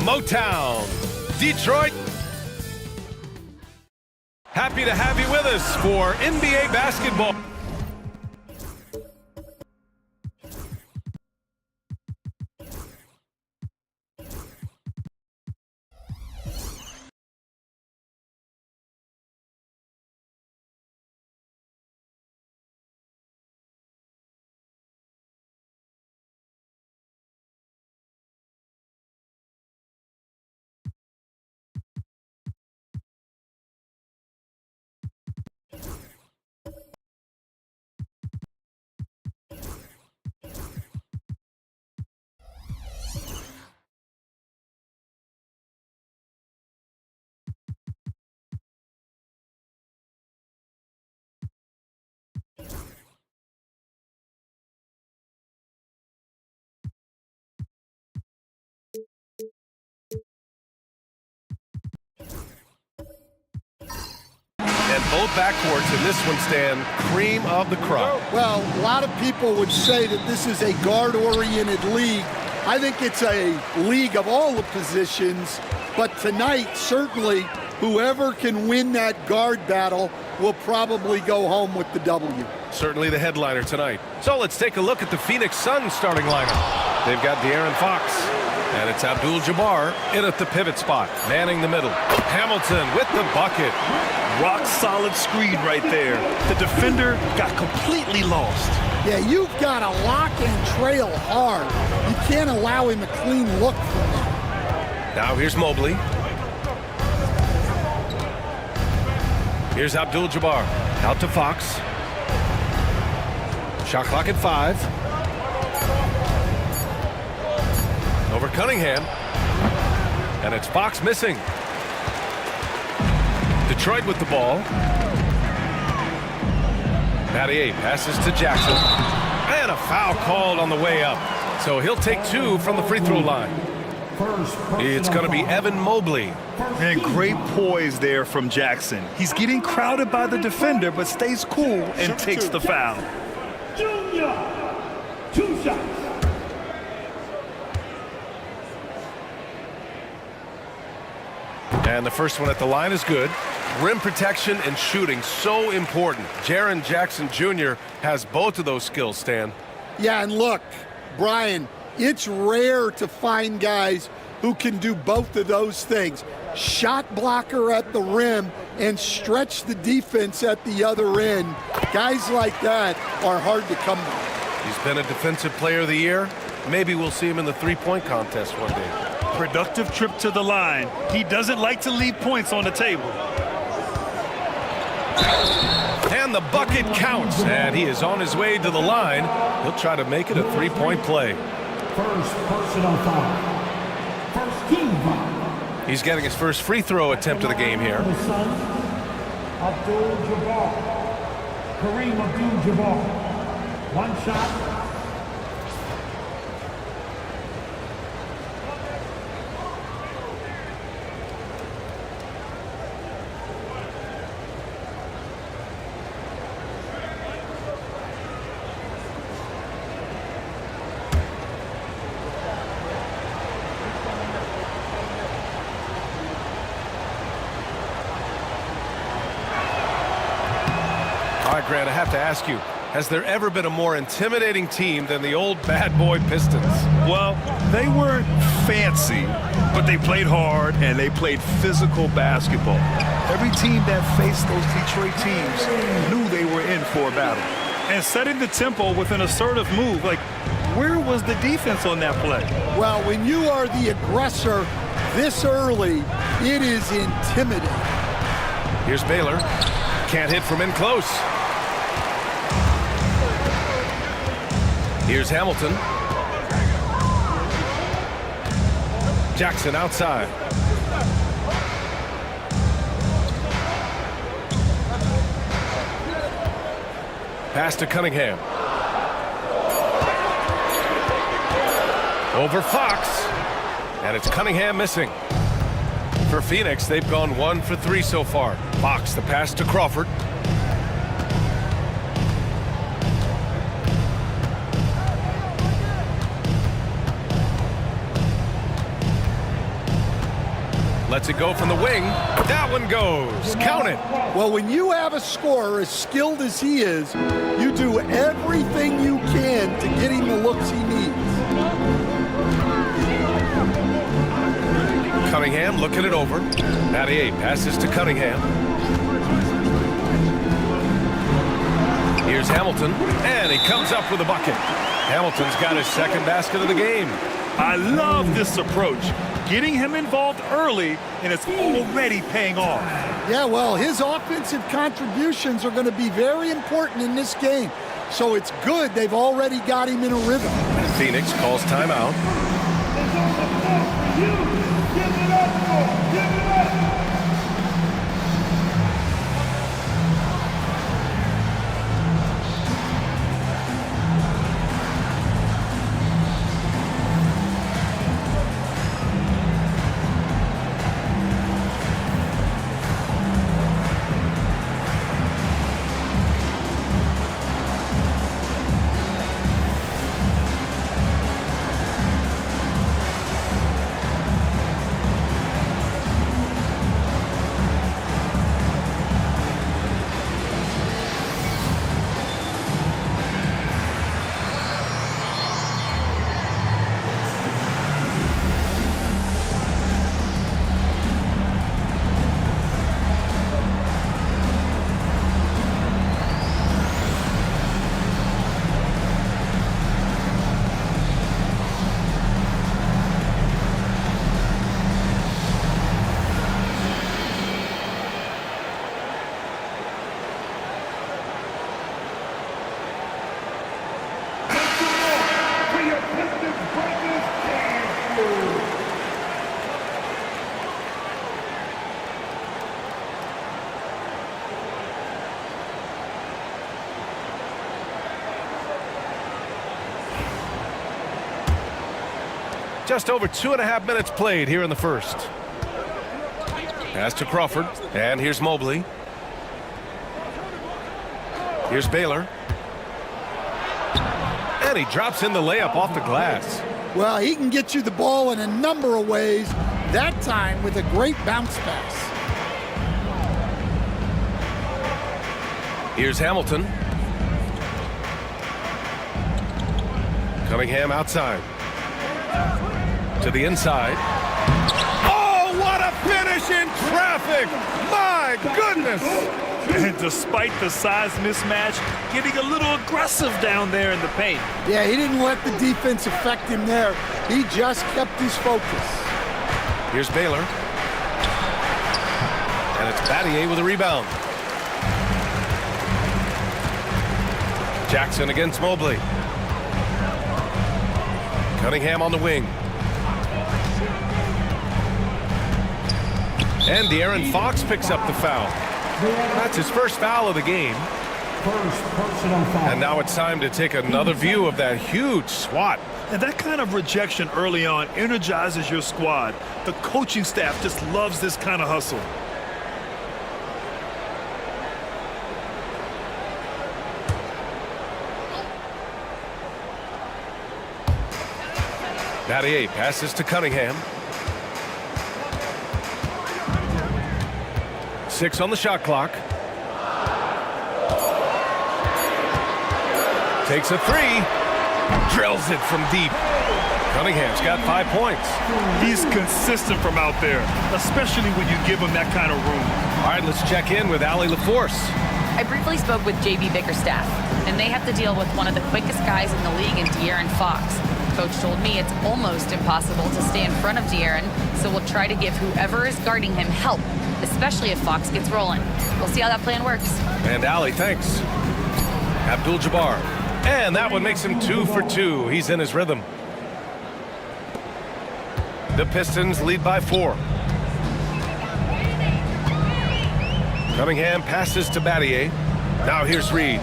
Motown, Detroit. Happy to have you with us for NBA basketball. Both backcourts in this one stand cream of the crop. Well, a lot of people would say that this is a guard-oriented league. I think it's a league of all the positions, but tonight, certainly, whoever can win that guard battle will probably go home with the W. Certainly the headliner tonight. So let's take a look at the Phoenix Suns starting lineup. They've got De'Aaron Fox, and it's Abdul-Jabbar in at the pivot spot, manning the middle. Hamilton with the bucket. Rock solid screen right there. The defender got completely lost. Yeah, you've got to lock and trail hard. You can't allow him a clean look from that. Now here's Mobley. Here's Abdul-Jabbar. Out to Fox. Shot clock at 5. Over Cunningham. And it's Fox missing. Detroit with the ball. Mathieu passes to Jackson. And a foul called on the way up. So he'll take 2 from the free throw line. It's going to be Evan Mobley. And great poise there from Jackson. He's getting crowded by the defender, but stays cool and takes the foul. Junior, 2 shots. And the first one at the line is good. Rim protection and shooting, so important. Jaren Jackson Jr. has both of those skills, Stan. Yeah, and look, Brian, it's rare to find guys who can do both of those things. Shot blocker at the rim and stretch the defense at the other end. Guys like that are hard to come by. He's been a defensive player of the year. Maybe we'll see him in the three-point contest one day. Productive trip to the line. He doesn't like to leave points on the table. And the bucket counts, and he is on his way to the line. He'll try to make it a three-point play. First personal foul. First team foul. He's getting his first free throw attempt of the game here. The Suns, Abdul-Jabbar. Kareem Abdul-Jabbar. 1 shot. All right, Grant, I have to ask you, has there ever been a more intimidating team than the old bad boy Pistons? Well, they weren't fancy, but they played hard and they played physical basketball. Every team that faced those Detroit teams knew they were in for a battle. And setting the tempo with an assertive move, like, where was the defense on that play? Well, when you are the aggressor this early, it is intimidating. Here's Baylor. Can't hit from in close. Here's Hamilton. Jackson outside. Pass to Cunningham. Over Fox. And it's Cunningham missing. For Phoenix, they've gone 1 for 3 so far. Fox, the pass to Crawford. Lets it go from the wing. That one goes. Count it. Well, when you have a scorer as skilled as he is, you do everything you can to get him the looks he needs. Cunningham looking it over. Mathieu passes to Cunningham. Here's Hamilton, and he comes up with a bucket. Hamilton's got his second basket of the game. I love this approach. Getting him involved early, and it's already paying off. Yeah, well, his offensive contributions are going to be very important in this game. So it's good they've already got him in a rhythm. Phoenix calls timeout. Give it up, give it up. Just over 2.5 minutes played here in the first. Pass to Crawford, and here's Mobley. Here's Baylor. And he drops in the layup off the glass. Well, he can get you the ball in a number of ways, that time with a great bounce pass. Here's Hamilton. Cunningham outside. To the inside. Oh, what a finish in traffic! My goodness! And despite the size mismatch, getting a little aggressive down there in the paint. Yeah, he didn't let the defense affect him there. He just kept his focus. Here's Baylor. And it's Battier with a rebound. Jackson against Mobley. Cunningham on the wing. And De'Aaron Fox picks up the foul. That's his first foul of the game. First personal foul. And now it's time to take another view of that huge swat. And that kind of rejection early on energizes your squad. The coaching staff just loves this kind of hustle. Battier passes to Cunningham. 6 on the shot clock. Takes a 3. Drills it from deep. Cunningham's got 5 points. He's consistent from out there, especially when you give him that kind of room. All right, let's check in with Allie LaForce. I briefly spoke with JB Bickerstaff, and they have to deal with one of the quickest guys in the league in De'Aaron Fox. Coach told me it's almost impossible to stay in front of De'Aaron, so we'll try to give whoever is guarding him help, especially if Fox gets rolling. We'll see how that plan works. And Allie, thanks. Abdul-Jabbar. And that one makes him 2 for 2. He's in his rhythm. The Pistons lead by 4. Cunningham passes to Battier. Now here's Reed.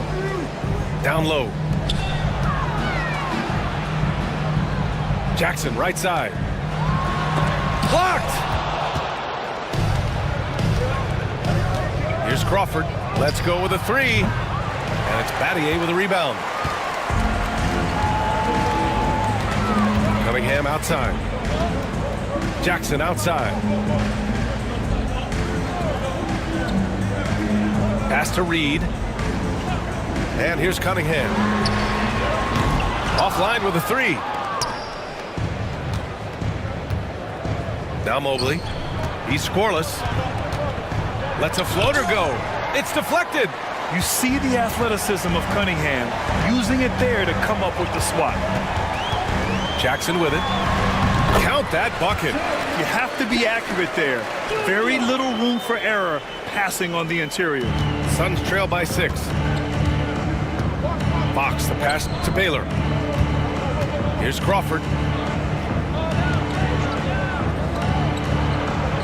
Down low. Jackson, right side. Blocked! Here's Crawford. Let's go with a 3. And it's Battier with a rebound. Cunningham outside. Jackson outside. Pass to Reed. And here's Cunningham. Offline with a 3. Now Mobley. He's scoreless. Lets a floater go. It's deflected. You see the athleticism of Cunningham, using it there to come up with the swat. Jackson with it. Count that bucket. You have to be accurate there. Very little room for error passing on the interior. Suns trail by 6. Fox, the pass to Baylor. Here's Crawford.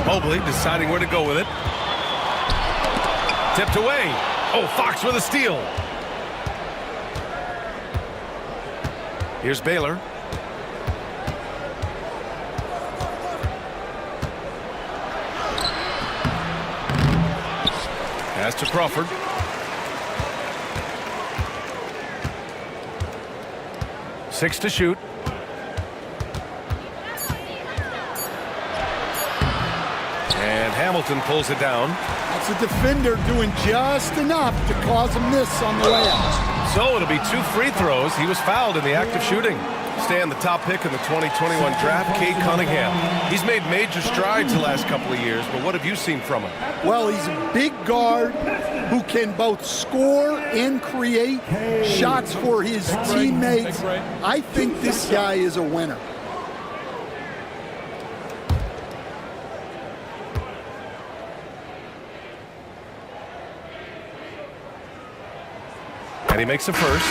Mobley deciding where to go with it. Tipped away. Oh, Fox with a steal. Here's Baylor. Pass to Crawford. Six to shoot. And Hamilton pulls it down. That's a defender doing just enough to cause a miss on the layup. So it'll be 2 free throws. He was fouled in the act of shooting. Staying the top pick in the 2021 draft, Cade Cunningham. He's made major strides the last couple of years, but what have you seen from him? Well, he's a big guard who can both score and create shots for his teammates. I think this guy is a winner. And he makes a first.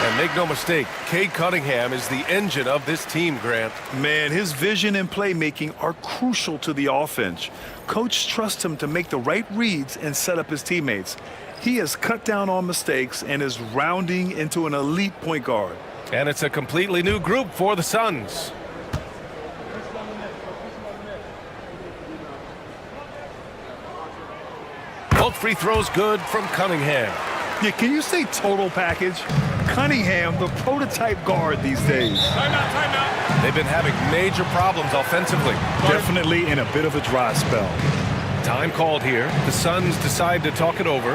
And make no mistake, Cade Cunningham is the engine of this team, Grant. Man, his vision and playmaking are crucial to the offense. Coach trusts him to make the right reads and set up his teammates. He has cut down on mistakes and is rounding into an elite point guard. And it's a completely new group for the Suns. Both free throws good from Cunningham. Yeah, can you say total package? Cunningham, the prototype guard these days. Timeout. They've been having major problems offensively. Definitely in a bit of a dry spell. Time called here. The Suns decide to talk it over.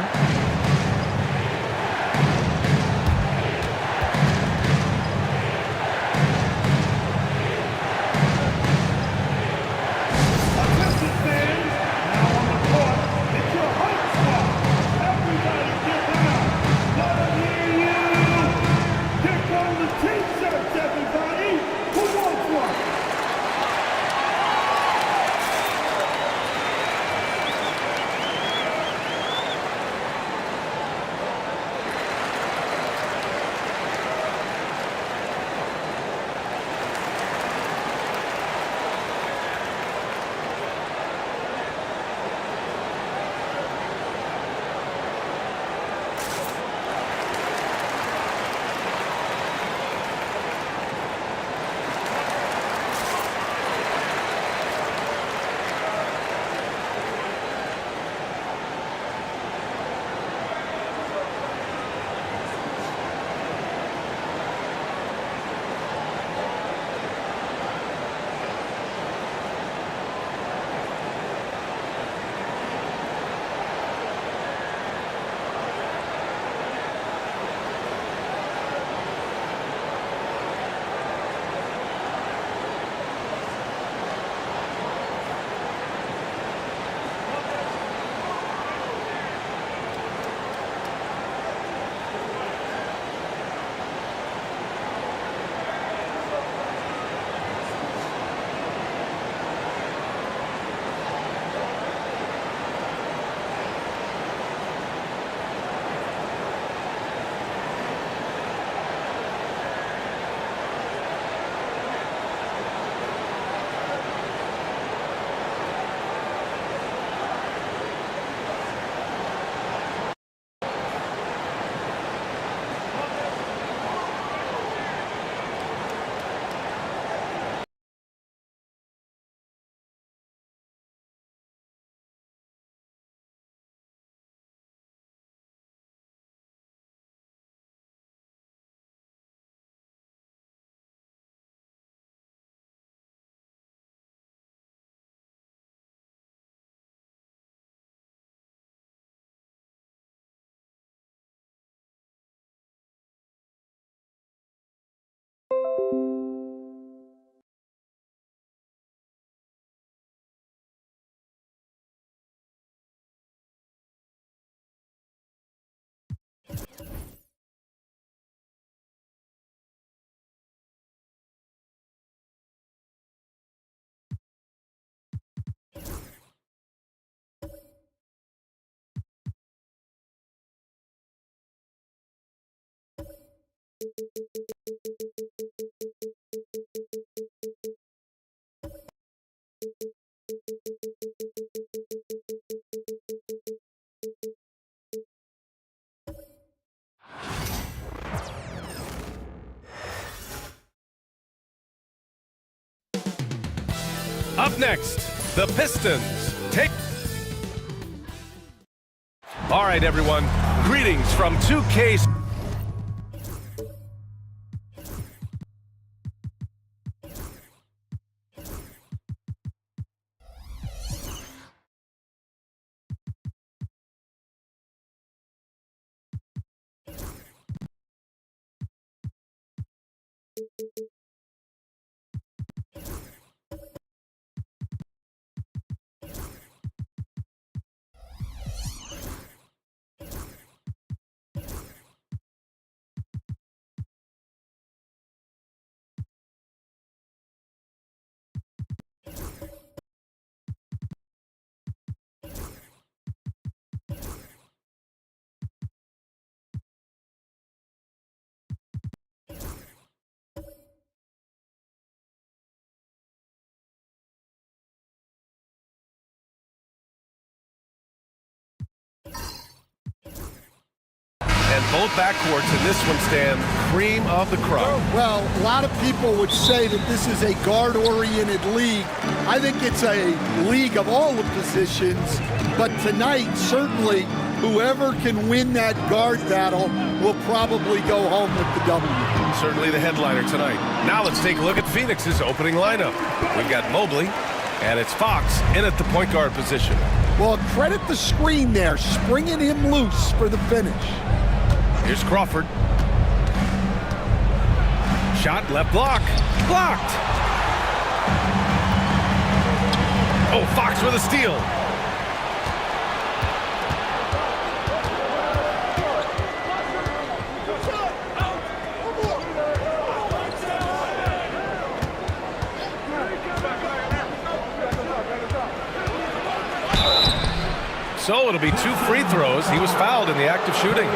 Up next, the Pistons take... All right, everyone. Greetings from 2K... both backcourts in this one stand cream of the crop. Well, a lot of people would say that this is a guard-oriented league. I think it's a league of all the positions, but tonight, certainly, whoever can win that guard battle will probably go home with the W. Certainly the headliner tonight. Now let's take a look at Phoenix's opening lineup. We've got Mobley, and it's Fox in at the point guard position. Well, credit the screen there, springing him loose for the finish. Here's Crawford. Shot, left block. Blocked. Oh, Fox with a steal. So it'll be 2 free throws. He was fouled in the act of shooting.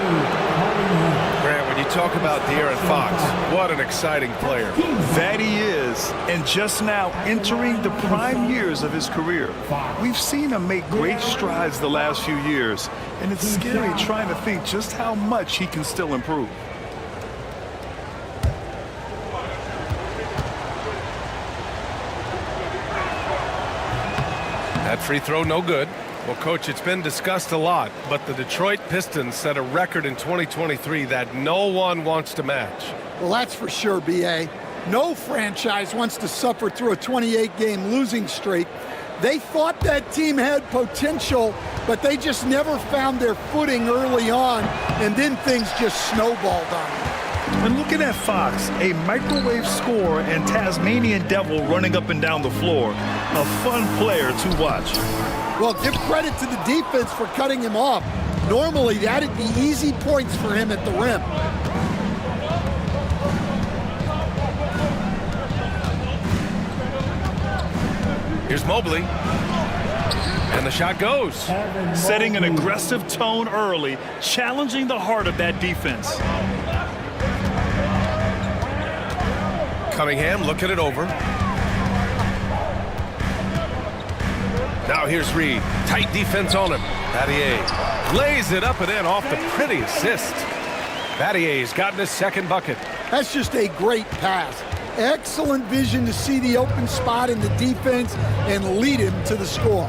Grant, when you talk about De'Aaron Fox, what an exciting player. That he is, and just now entering the prime years of his career. We've seen him make great strides the last few years, and it's scary trying to think just how much he can still improve. That free throw no good. Well, Coach, it's been discussed a lot, but the Detroit Pistons set a record in 2023 that no one wants to match. Well, that's for sure, B.A. No franchise wants to suffer through a 28-game losing streak. They thought that team had potential, but they just never found their footing early on, and then things just snowballed on them. And looking at Fox, a microwave scorer and Tasmanian devil running up and down the floor, a fun player to watch. Well, give credit to the defense for cutting him off. Normally, that'd be easy points for him at the rim. Here's Mobley. And the shot goes. Setting an aggressive tone early, challenging the heart of that defense. Cunningham looking it over. Now here's Reed. Tight defense on him. Battier lays it up and in off the pretty assist. Battier's gotten his second bucket. That's just a great pass. Excellent vision to see the open spot in the defense and lead him to the score.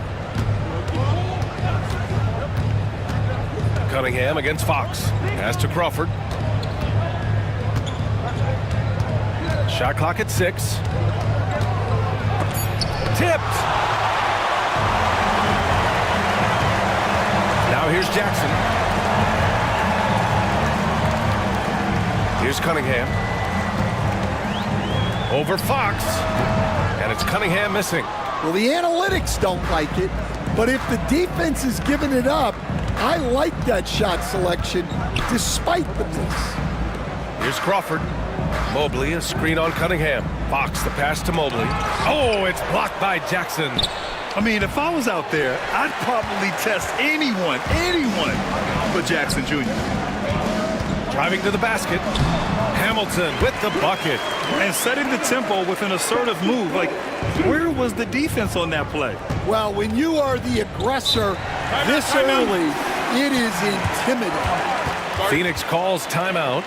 Cunningham against Fox. Pass to Crawford. Shot clock at 6. Tipped. Now here's Jackson. Here's Cunningham. Over Fox. And it's Cunningham missing. Well, the analytics don't like it, but if the defense is giving it up, I like that shot selection despite the miss. Here's Crawford. Mobley, a screen on Cunningham. Fox, the pass to Mobley. Oh, it's blocked by Jackson. I mean, if I was out there, I'd probably test anyone but Jackson Jr. Driving to the basket. Hamilton with the bucket. And setting the tempo with an assertive move. Like, where was the defense on that play? Well, when you are the aggressor this early, it is intimidating. Phoenix calls timeout.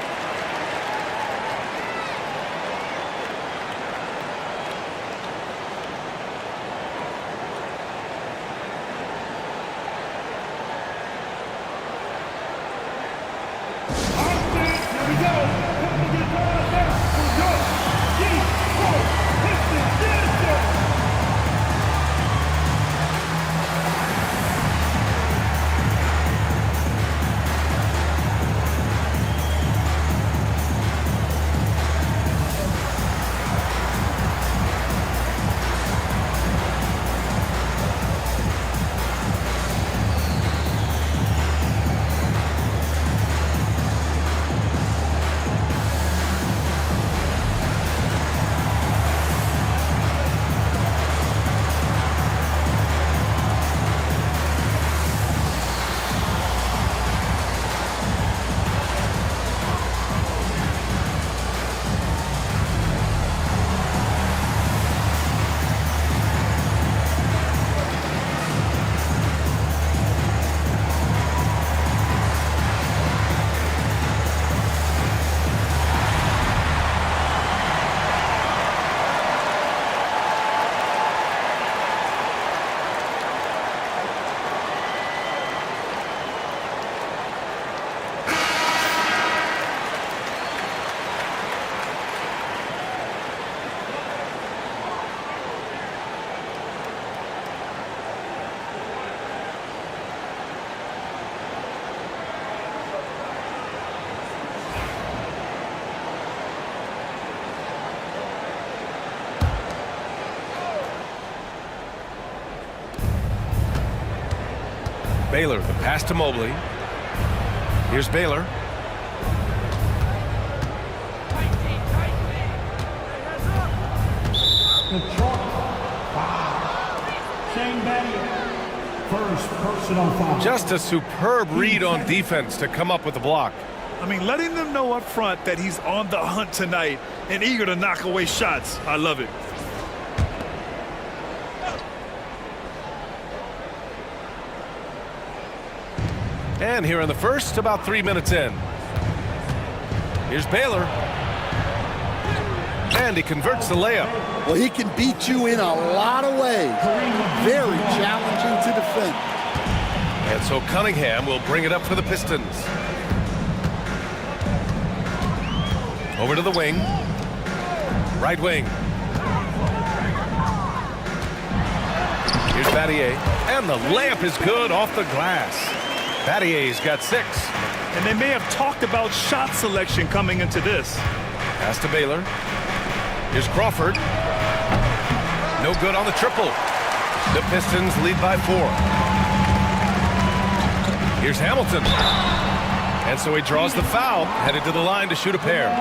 Baylor, the pass to Mobley. Here's Baylor. The chalk. Shane Battier. First personal foul. Just a superb read on defense to come up with the block. I mean, letting them know up front that he's on the hunt tonight and eager to knock away shots. I love it. And here in the first, about 3 minutes in. Here's Baylor. And he converts the layup. Well, he can beat you in a lot of ways. Very challenging to defend. And so Cunningham will bring it up for the Pistons. Over to the wing. Right wing. Here's Battier. And the layup is good off the glass. Battier's got 6. And they may have talked about shot selection coming into this. Pass to Baylor. Here's Crawford. No good on the triple. The Pistons lead by 4. Here's Hamilton. And so he draws the foul, headed to the line to shoot a pair.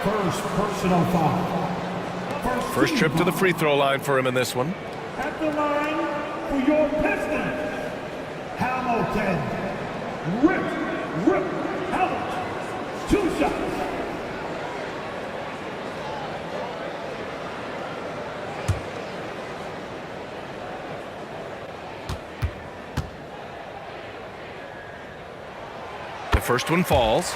First personal foul. First trip to the free throw line for him in this one. At the line for your Pistons, Hamilton. Rip Hamilton. 2 shots. The first one falls.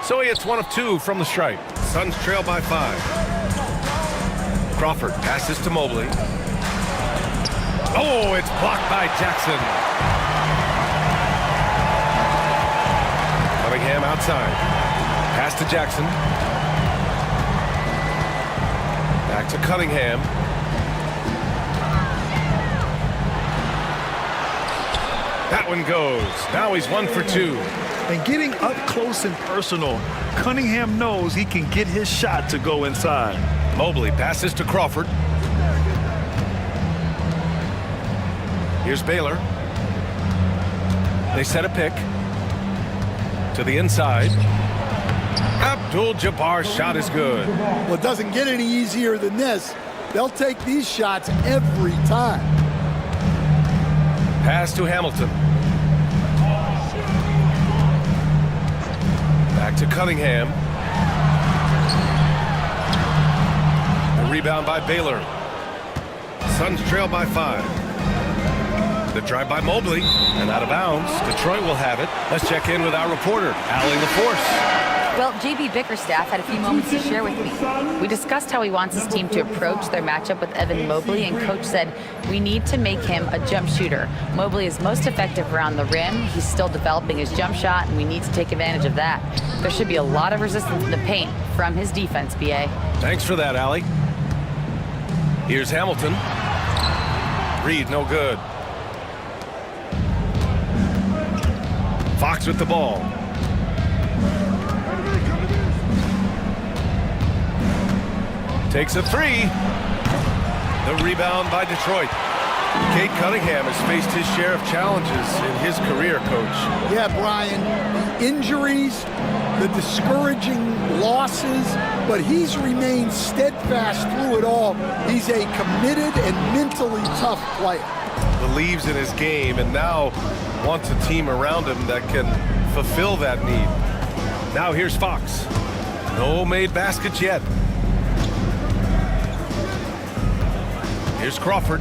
So he hits 1 of 2 from the stripe. Suns trail by 5. Crawford passes to Mobley. Oh, it's blocked by Jackson. Cunningham outside. Pass to Jackson. Back to Cunningham. That one goes. Now he's 1 for 2. And getting up close and personal, Cunningham knows he can get his shot to go inside. Mobley passes to Crawford. Here's Baylor. They set a pick to the inside. Abdul-Jabbar's shot is good. Well, it doesn't get any easier than this. They'll take these shots every time. Pass to Hamilton. Back to Cunningham. The rebound by Baylor. Suns trail by 5. The drive by Mobley, and out of bounds. Detroit will have it. Let's check in with our reporter, Allie LaForce. Well, JB Bickerstaff had a few moments to share with me. We discussed how he wants his team to approach their matchup with Evan Mobley, and Coach said, we need to make him a jump shooter. Mobley is most effective around the rim. He's still developing his jump shot, and we need to take advantage of that. There should be a lot of resistance in the paint from his defense, BA. Thanks for that, Allie. Here's Hamilton. Reed, no good. Fox with the ball. Takes a 3. The rebound by Detroit. Cade Cunningham has faced his share of challenges in his career, Coach. Yeah, Brian, the injuries, the discouraging losses, but he's remained steadfast through it all. He's a committed and mentally tough player. Believes in his game and now wants a team around him that can fulfill that need. Now here's Fox. No made baskets yet. Here's Crawford.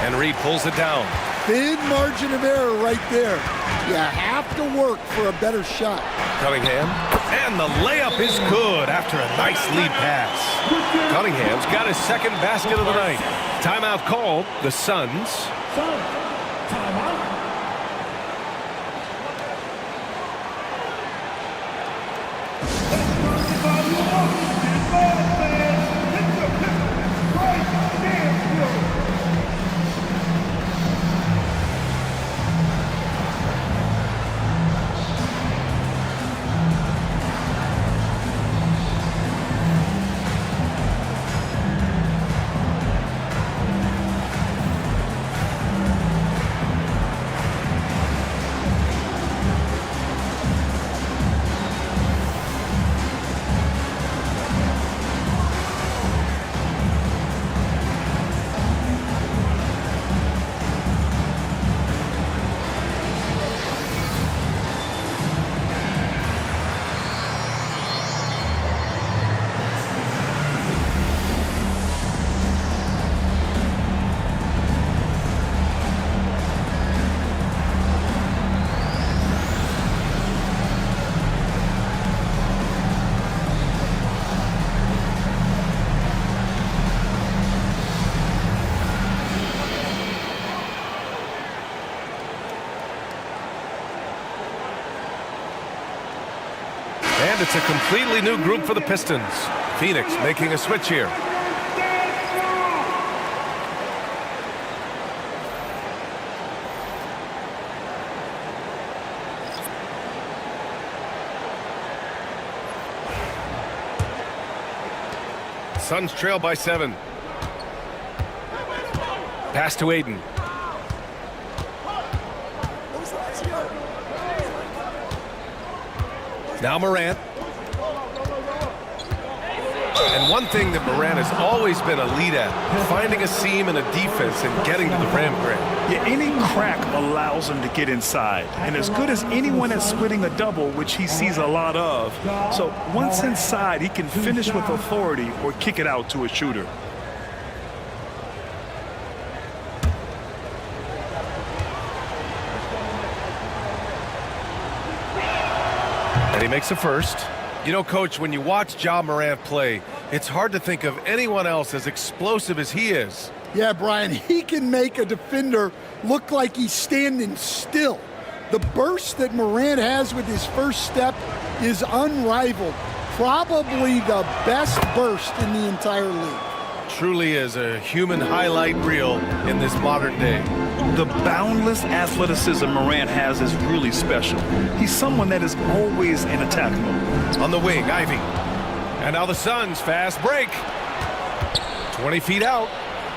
And Reed pulls it down. Thin margin of error right there. You have to work for a better shot. Cunningham. And the layup is good after a nice lead pass. Cunningham's got his second basket of the night. Timeout called. The Suns. Timeout. And it's a completely new group for the Pistons. Phoenix making a switch here. Suns trail by 7. Pass to Aiden. Now Morant. And one thing that Morant has always been a lead at, finding a seam in a defense and getting to the rim, Grant. Yeah, any crack allows him to get inside. And as good as anyone at splitting a double, which he sees a lot of. So once inside, he can finish with authority or kick it out to a shooter. And he makes a first. You know, Coach, when you watch Ja Morant play, it's hard to think of anyone else as explosive as he is. Yeah, Brian, he can make a defender look like he's standing still. The burst that Morant has with his first step is unrivaled. Probably the best burst in the entire league. Truly is a human highlight reel in this modern day. The boundless athleticism Morant has is really special. He's someone that is always in attack mode. On the wing, Ivy. And now the Suns fast break. 20 feet out.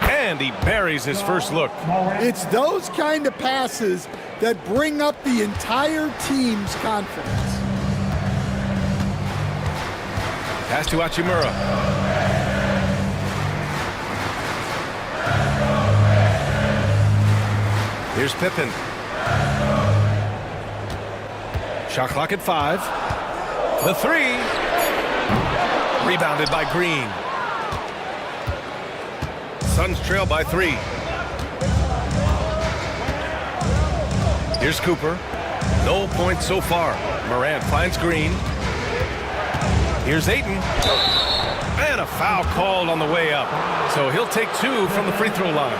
And he buries his first look. It's those kind of passes that bring up the entire team's confidence. Pass to Hachimura. Here's Pippen. Shot clock at 5. The 3. Rebounded by Green. Suns trail by 3. Here's Cooper. No points so far. Morant finds Green. Here's Ayton. And a foul called on the way up. So he'll take 2 from the free throw line.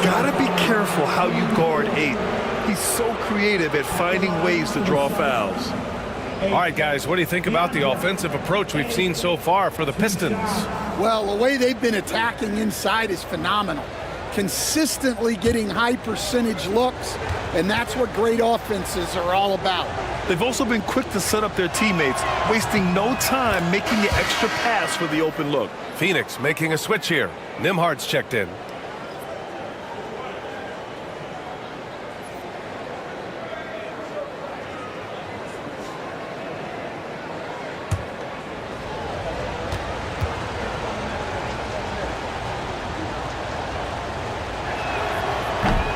Gotta be careful how you guard Ayton. He's so creative at finding ways to draw fouls. All right, guys, what do you think about the offensive approach we've seen so far for the Pistons? Well, the way they've been attacking inside is phenomenal. Consistently getting high percentage looks, and that's what great offenses are all about. They've also been quick to set up their teammates, wasting no time making the extra pass for the open look. Phoenix making a switch here. Nimhard's checked in.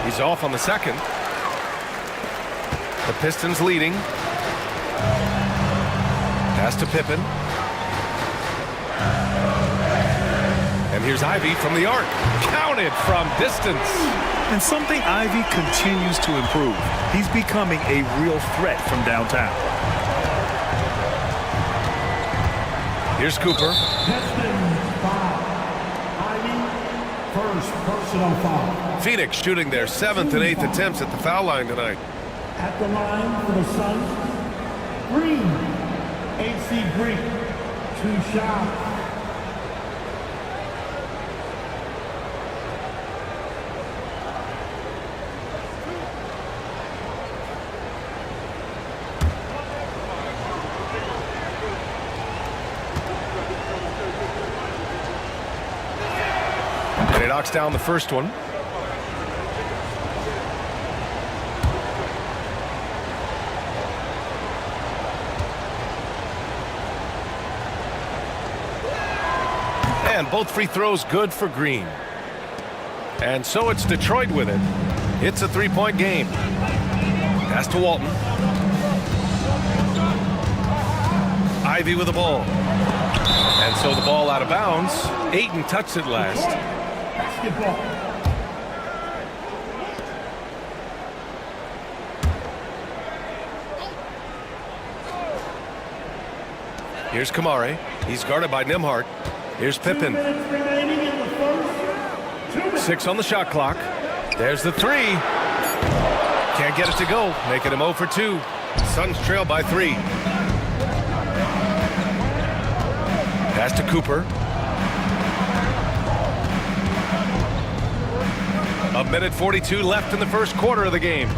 He's off on the second. The Pistons leading. Pass to Pippen. And here's Ivy from the arc. Counted from distance. And something Ivy continues to improve. He's becoming a real threat from downtown. Here's Cooper. Piston foul. Ivy, first personal foul. Phoenix shooting their 7th and 8th attempts at the foul line tonight. At the line for the Suns, Green, AC Green. 2 shots. And he knocks down the first one. And both free throws good for Green. And so it's Detroit with it. It's a 3-point game. Pass to Walton. Ivy with the ball. And so the ball out of bounds. Ayton touched it last. Basketball. Here's Kamare. He's guarded by Nimhart. Here's Pippen. 2 minutes remaining in the first. 2 minutes. 6 on the shot clock. There's the 3. Can't get it to go, making him 0 for 2. Suns trail by 3. Pass to Cooper. A minute 42 left in the first quarter of the game.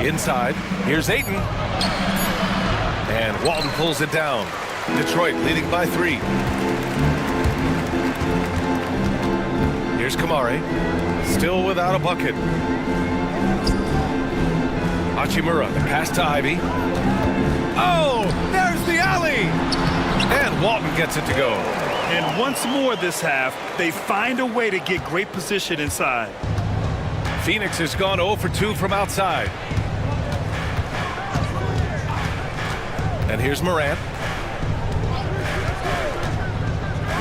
Inside, here's Ayton. And Walton pulls it down. Detroit leading by 3. Here's Kamare. Still without a bucket. Hachimura, the pass to Ivy. Oh, there's the alley! And Walton gets it to go. And once more this half, they find a way to get great position inside. Phoenix has gone 0 for 2 from outside. And here's Morant.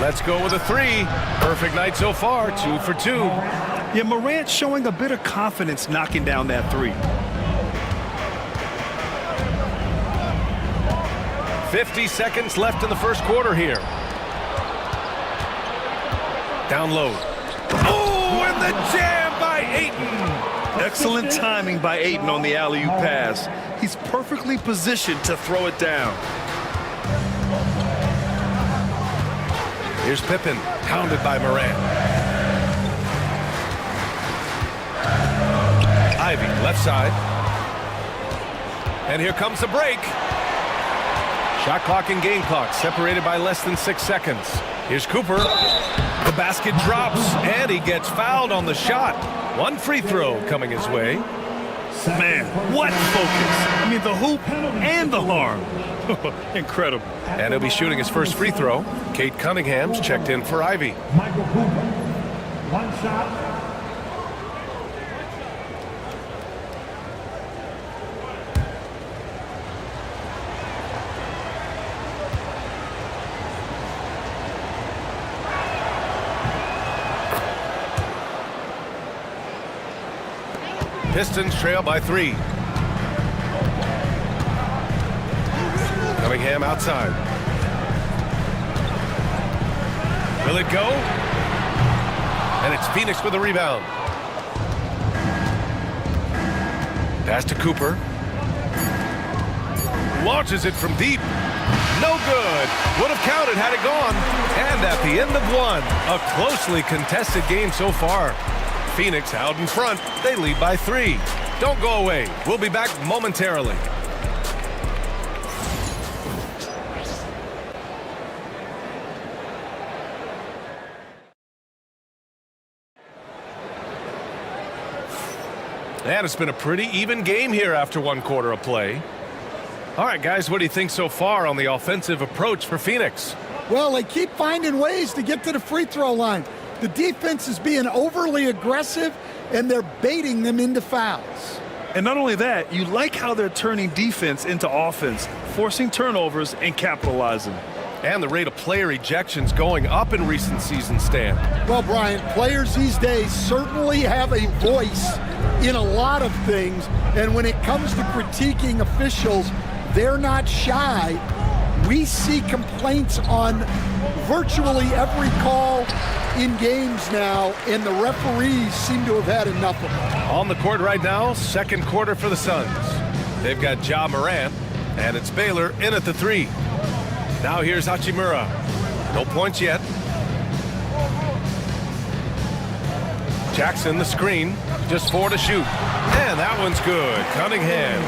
Let's go with a 3. Perfect night so far, 2 for 2. Yeah, Morant showing a bit of confidence knocking down that 3. 50 seconds left in the first quarter here. Down low. Oh, and the jam by Ayton. Excellent timing by Ayton on the alley-oop pass. He's perfectly positioned to throw it down. Here's Pippen, pounded by Morant. Ivy, left side. And here comes the break. Shot clock and game clock separated by less than 6 seconds. Here's Cooper. The basket drops, and he gets fouled on the shot. 1 free throw coming his way. Man, what focus. I mean, the hoop and the harm. Incredible. And he'll be shooting his first free throw. Kate Cunningham's checked in for Ivy. Michael Cooper. 1 shot. Pistons trail by 3. Cunningham outside. Will it go? And it's Phoenix with a rebound. Pass to Cooper. Launches it from deep. No good. Would have counted had it gone. And at the end of 1, a closely contested game so far. Phoenix out in front. They lead by 3. Don't go away. We'll be back momentarily. And it's been a pretty even game here after 1 quarter of play. All right, guys, what do you think so far on the offensive approach for Phoenix? Well, they keep finding ways to get to the free throw line. The defense is being overly aggressive, and they're baiting them into fouls. And not only that, you like how they're turning defense into offense, forcing turnovers and capitalizing. And the rate of player ejections going up in recent seasons, Stan. Well, Brian, players these days certainly have a voice in a lot of things, and when it comes to critiquing officials, they're not shy. We see complaints on virtually every call in games now, and the referees seem to have had enough of it. On the court right now, second quarter for the Suns. They've got Ja Morant, And it's Baylor in at the 3. Now here's Hachimura. No points yet. Jackson the screen. Just 4 to shoot. And that one's good. Cunningham.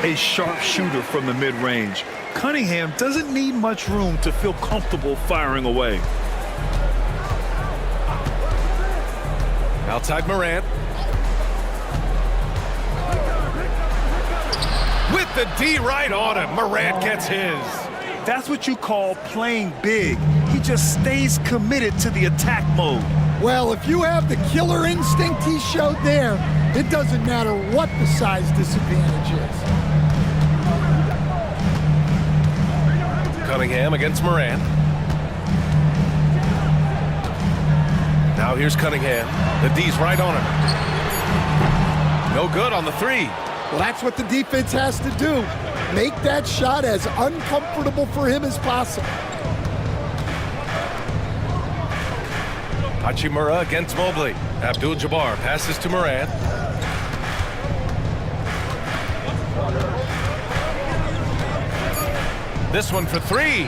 A sharp shooter from the mid-range. Cunningham doesn't need much room to feel comfortable firing away. Outside Morant. With the D right on him. Morant gets his. That's what you call playing big. He just stays committed to the attack mode. Well, if you have the killer instinct he showed there, it doesn't matter what the size disadvantage is. Cunningham against Morant. Now here's Cunningham. The D's right on him. No good on the 3. Well, that's what the defense has to do. Make that shot as uncomfortable for him as possible. Hachimura against Mobley. Abdul-Jabbar passes to Morant. This one for 3.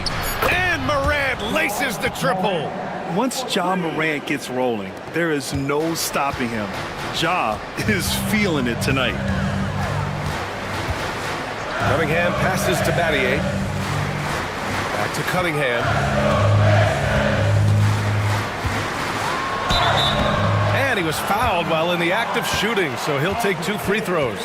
And Morant laces the triple. Once Ja Morant gets rolling, there is no stopping him. Ja is feeling it tonight. Cunningham passes to Battier. Back to Cunningham. And he was fouled while in the act of shooting, so he'll take 2 free throws.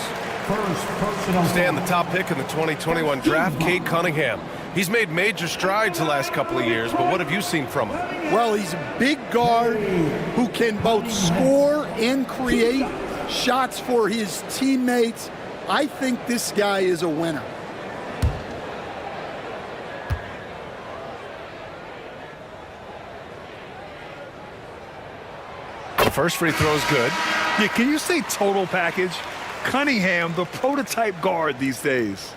Stand the top pick in the 2021 draft, Cade Cunningham. He's made major strides the last couple of years, but what have you seen from him? Well, he's a big guard who can both score and create shots for his teammates. I think this guy is a winner. The first free throw is good. Yeah, can you say total package? Cunningham, the prototype guard these days.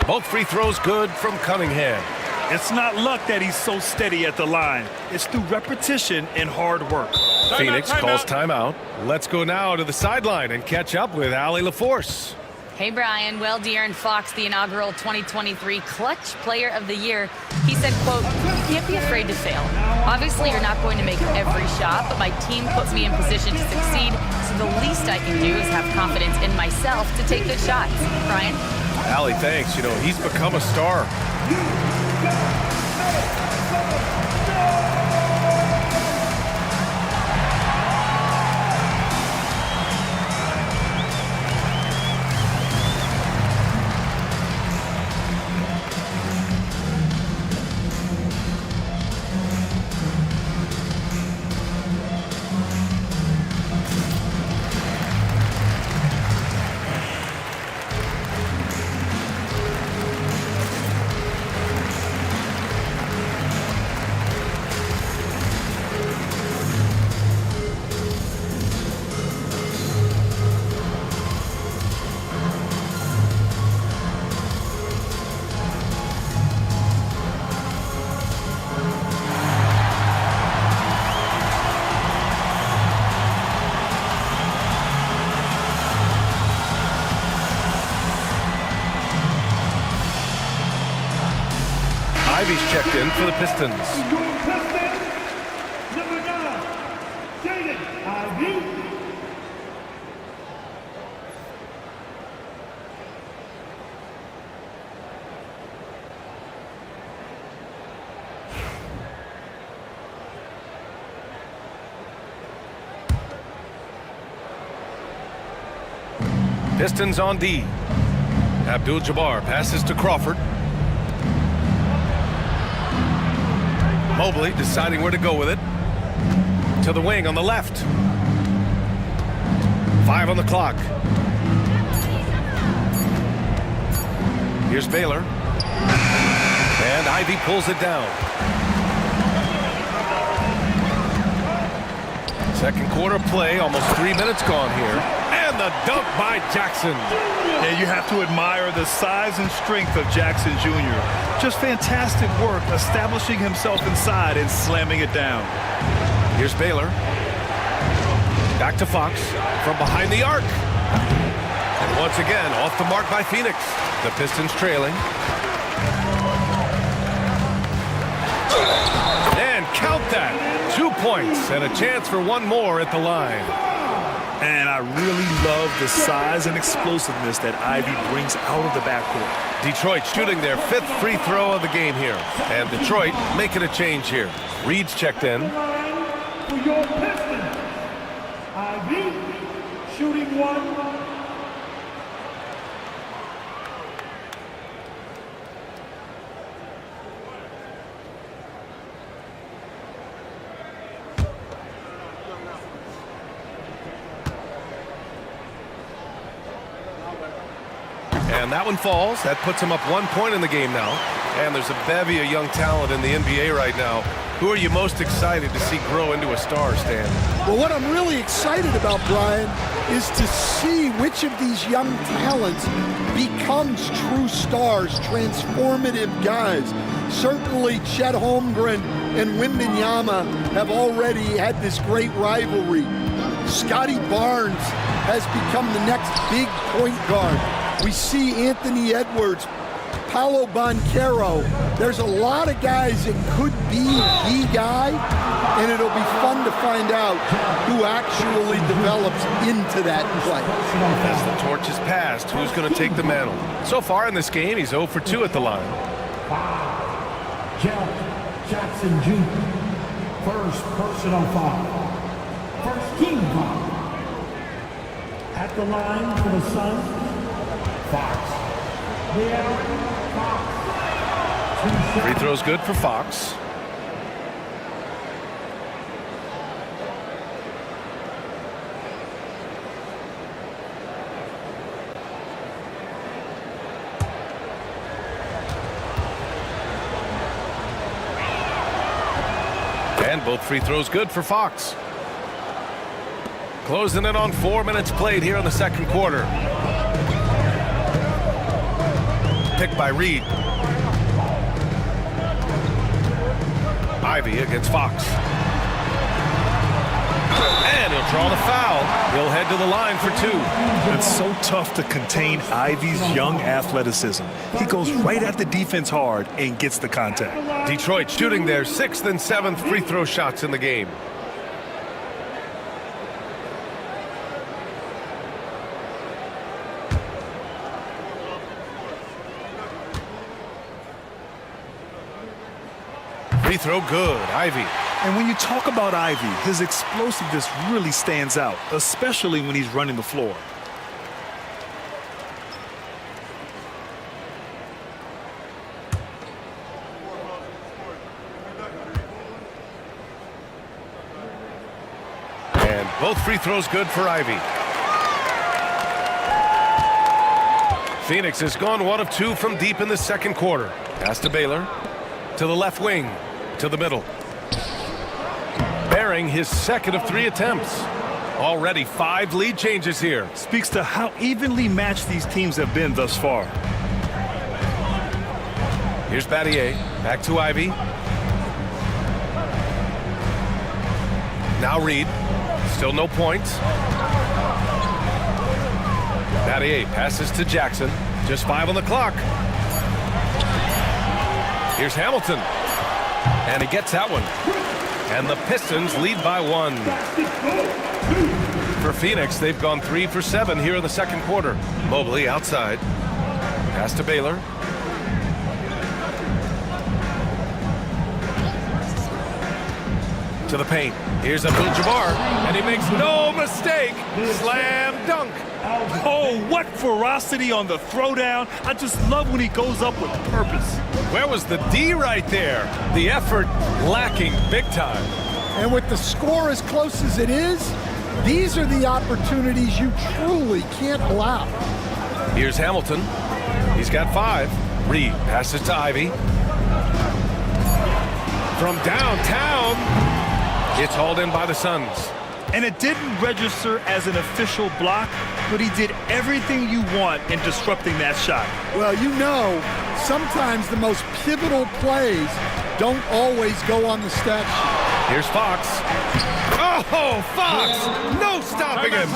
Both free throws good from Cunningham. It's not luck that he's so steady at the line. It's through repetition and hard work. Phoenix calls timeout. Let's go now to the sideline and catch up with Allie LaForce. Hey, Brian. Well, De'Aaron Fox, the inaugural 2023 Clutch Player of the Year, he said, quote, "You can't be afraid to fail. Obviously, you're not going to make every shot, but my team puts me in position to succeed, so the least I can do is have confidence in myself to take good shots." Brian? Allie, thanks. You know, he's become a star. Ivy's checked in for the Pistons. Number 9, Jaden Ivey. Pistons on D. Abdul-Jabbar passes to Crawford. Mobley deciding where to go with it. To the wing on the left. 5 on the clock. Here's Baylor. And Ivy pulls it down. Second quarter play, almost 3 minutes gone here. And And the dunk by Jackson. And you have to admire the size and strength of Jackson Jr. Just fantastic work establishing himself inside and slamming it down. Here's Baylor. Back to Fox from behind the arc. And once again, off the mark by Phoenix. The Pistons trailing. And count that. 2 points and a chance for one more at the line. And I really love the size and explosiveness that Ivy brings out of the backcourt. Detroit shooting their 5th free throw of the game here. And Detroit making a change here. Reed's checked in. For your Pistons, Ivy, shooting 1. And that one falls. That puts him up 1 point in the game now. And there's a bevy of young talent in the NBA right now. Who are you most excited to see grow into a star, Stan? Well, what I'm really excited about, Brian, is to see which of these young talents becomes true stars, transformative guys. Certainly Chet Holmgren and Wembanyama have already had this great rivalry. Scotty Barnes has become the next big point guard. We see Anthony Edwards, Paolo Banchero. There's a lot of guys that could be the guy, and it'll be fun to find out who actually develops into that play. As the torch is passed, who's going to take the mantle? So far in this game, he's 0 for 2 at the line. Jackson Jr. First personal foul. First team foul. At the line for the Suns, Fox. Fox. Free throw's good for Fox. And both free throws good for Fox. Closing in on 4 minutes played here in the second quarter. Picked by Reed. Ivy against Fox. And he'll draw the foul. He'll head to the line for 2. It's so tough to contain Ivy's young athleticism. He goes right at the defense hard and gets the contact. Detroit shooting their 6th and 7th free throw shots in the game. Free throw good, Ivy. And when you talk about Ivy, his explosiveness really stands out, especially when he's running the floor. And both free throws good for Ivy. Phoenix has gone 1 of 2 from deep in the second quarter. Pass to Baylor. To the left wing. To the middle. Bearing his 2nd of 3 attempts. Already 5 lead changes here. Speaks to how evenly matched these teams have been thus far. Here's Battier. Back to Ivy. Now Reed. Still no points. Battier passes to Jackson. Just 5 on the clock. Here's Hamilton. And he gets that one. And the Pistons lead by 1. For Phoenix, they've gone 3 for 7 here in the second quarter. Mobley outside. Pass to Baylor. To the paint. Here's Abdul-Jabbar. And he makes no mistake. Slam dunk. Oh, what ferocity on the throwdown. I just love when he goes up with purpose. Where was the D right there? The effort lacking big time. And with the score as close as it is, these are the opportunities you truly can't allow. Here's Hamilton. He's got 5. Reed passes to Ivy. From downtown, it's hauled in by the Suns. And it didn't register as an official block, but he did everything you want in disrupting that shot. Well, you know, sometimes the most pivotal plays don't always go on the stat sheet. Here's Fox. Oh, Fox! No stopping him.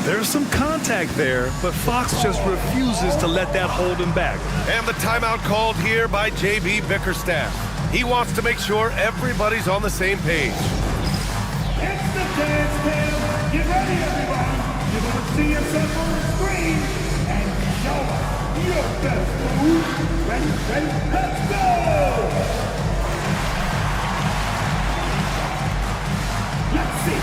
There's some contact there, but Fox just refuses to let that hold him back. And the timeout called here by J.B. Bickerstaff. He wants to make sure everybody's on the same page. It's the dance cam. Get ready, everybody. You're going to see yourself on the screen and show us your best move. Ready, let's go! Let's see.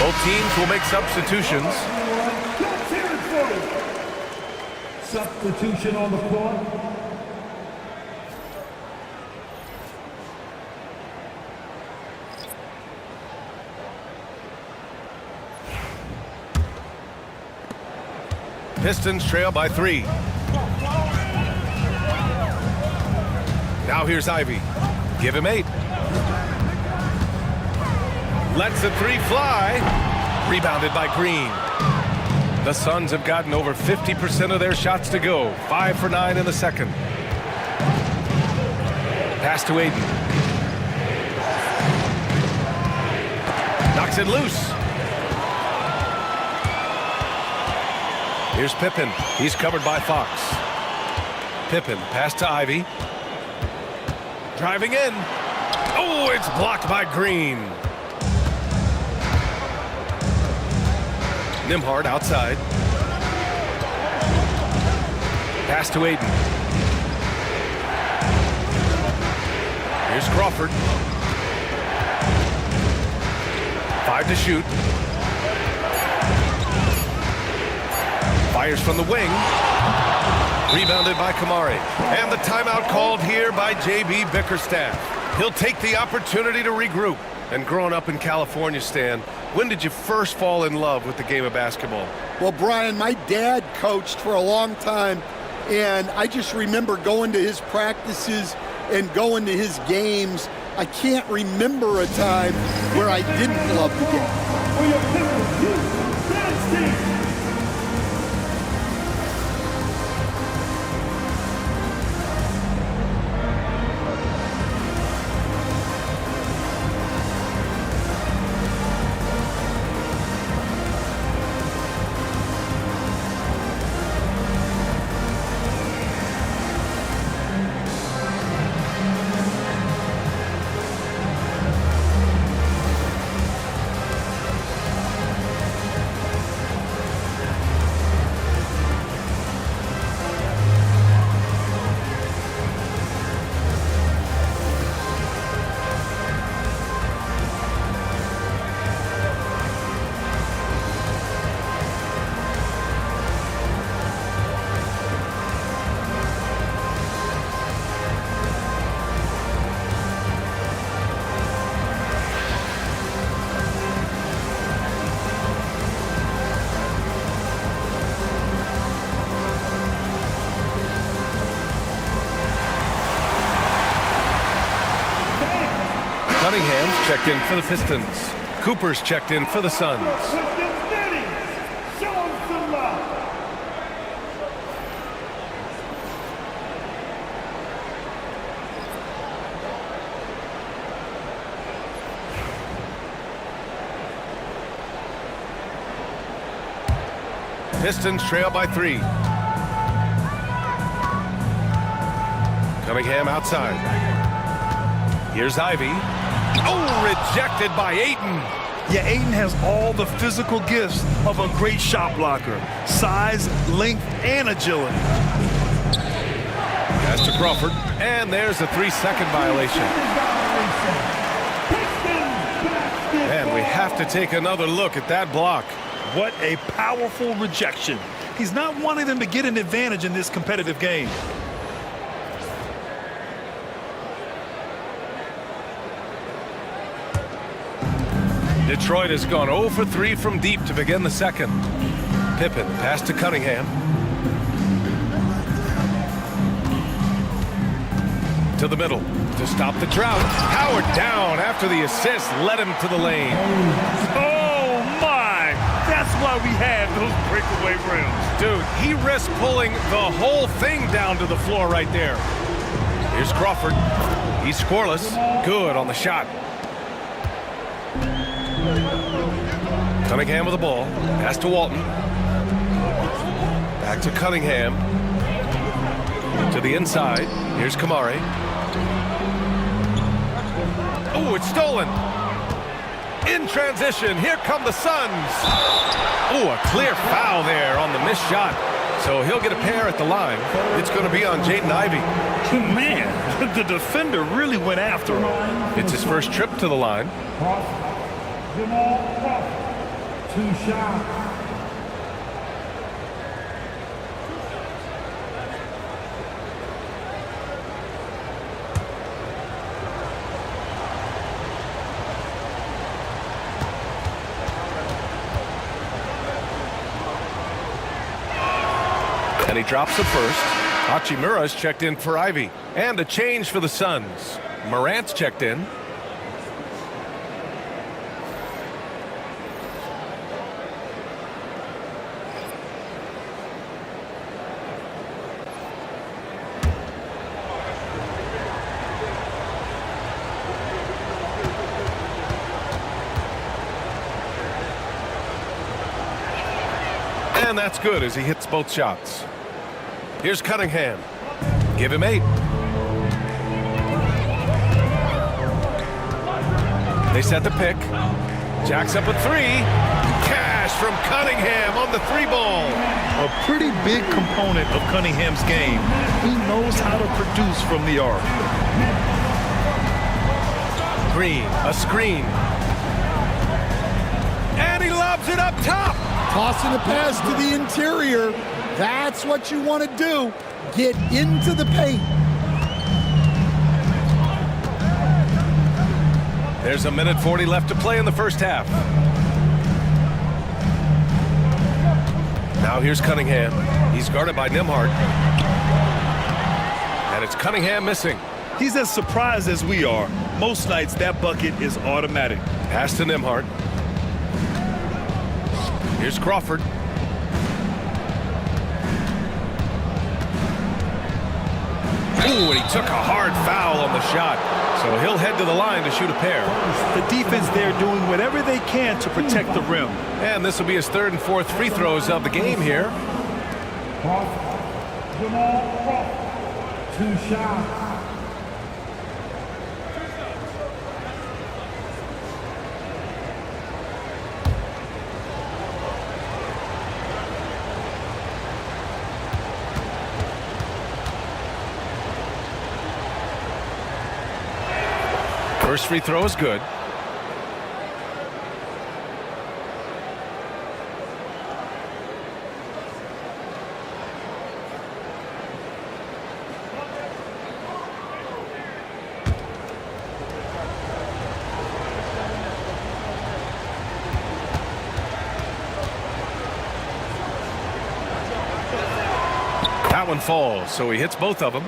Both teams will make substitutions. Let's hear it for it. Substitution on the court. Pistons trail by 3. Now here's Ivy. Give him 8. Lets the 3 fly. Rebounded by Green. The Suns have gotten over 50% of their shots to go. 5 for 9 in the second. Pass to Aiden. Knocks it loose. Here's Pippen. He's covered by Fox. Pippen, pass to Ivy. Driving in. Oh, it's blocked by Green. Nimhard outside. Pass to Aiden. Here's Crawford. 5 to shoot. Fires from the wing. Rebounded by Kamari. And the timeout called here by J.B. Bickerstaff. He'll take the opportunity to regroup. And growing up in California, Stan, when did you first fall in love with the game of basketball? Well, Brian, my dad coached for a long time, and I just remember going to his practices and going to his games. I can't remember a time where I didn't love the game. For your Pistons, Houston dance team. Cunningham's checked in for the Pistons. Cooper's checked in for the Suns. Pistons Denny. Show 'em some love. Pistons trail by 3. Cunningham outside. Here's Ivy. Oh, rejected by Ayton. Yeah, Ayton has all the physical gifts of a great shot blocker. Size, length, and agility. Pass to Crawford. And there's a 3-second violation. And we have to take another look at that block. What a powerful rejection. He's not wanting them to get an advantage in this competitive game. Detroit has gone 0 for 3 from deep to begin the second. Pippen pass to Cunningham. To the middle to stop the drought. Howard down after the assist led him to the lane. Oh, my! That's why we have those breakaway rims. Dude, he risked pulling the whole thing down to the floor right there. Here's Crawford. He's scoreless. Good on the shot. Cunningham with the ball. Pass to Walton. Back to Cunningham. To the inside. Here's Kamari. Oh, it's stolen. In transition. Here come the Suns. Oh, a clear foul there on the missed shot. So he'll get a pair at the line. It's going to be on Jaden Ivey. Man, the defender really went after him. It's his first trip to the line. Jamal Crawford, 2 shots. And he drops the first. Hachimura's checked in for Ivy. And a change for the Suns. Morant's checked in. And that's good as he hits both shots. Here's Cunningham. Give him 8. They set the pick. Jacks up a 3. Cash from Cunningham on the 3-ball. A pretty big component of Cunningham's game. He knows how to produce from the arc. Green, a screen. And he lobs it up top. Tossing a pass to the interior. That's what you want to do. Get into the paint. There's a 1:40 left to play in the first half. Now here's Cunningham. He's guarded by Nembhard. And it's Cunningham missing. He's as surprised as we are. Most nights that bucket is automatic. Pass to Nembhard. Here's Crawford. Ooh, and he took a hard foul on the shot. So he'll head to the line to shoot a pair. The defense there doing whatever they can to protect the rim. And this will be his 3rd and 4th free throws of the game here. Jamal Crawford, 2 shots. First free throw is good. That one falls, so he hits both of them.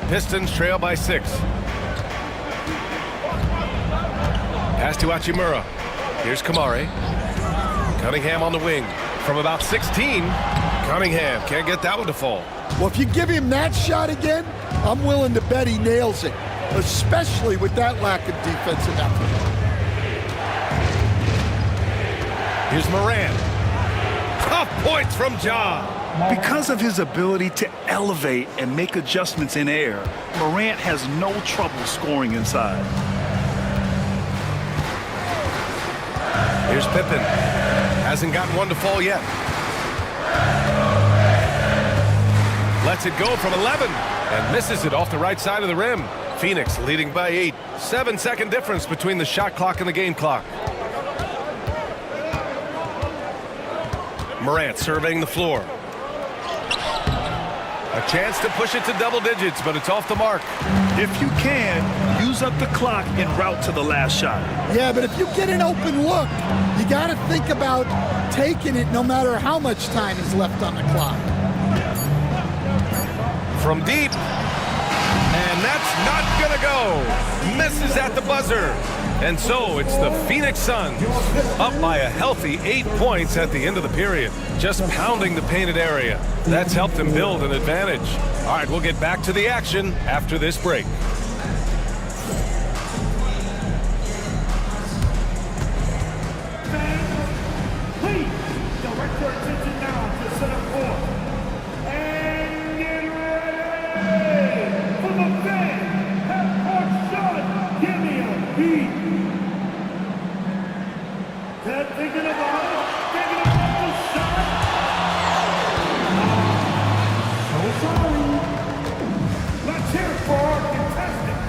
Pistons trail by 6. Pass to Hachimura. Here's Kamari. Cunningham on the wing. From about 16, Cunningham can't get that one to fall. Well, if you give him that shot again, I'm willing to bet he nails it, especially with that lack of defensive effort. Here's Morant. Tough points from Ja. Because of his ability to elevate and make adjustments in air, Morant has no trouble scoring inside. Here's Pippen. Hasn't gotten one to fall yet. Lets it go from 11 and misses it off the right side of the rim. Phoenix leading by 8. 7-second difference between the shot clock and the game clock. Morant surveying the floor. A chance to push it to double digits, but it's off the mark. If you can, use up the clock en route to the last shot. Yeah, but if you get an open look, you got to think about taking it no matter how much time is left on the clock. From deep. And that's not gonna go. Misses at the buzzer. And so it's the Phoenix Suns up by a healthy 8 points at the end of the period. Just pounding the painted area. That's helped them build an advantage. All right, we'll get back to the action after this break. Please direct your attention now to center court. And get ready for the fan. Half-court shot. Give me a beat. Ted thinking about it. Thinking about the shot. So sorry. Let's hear it for our contestant.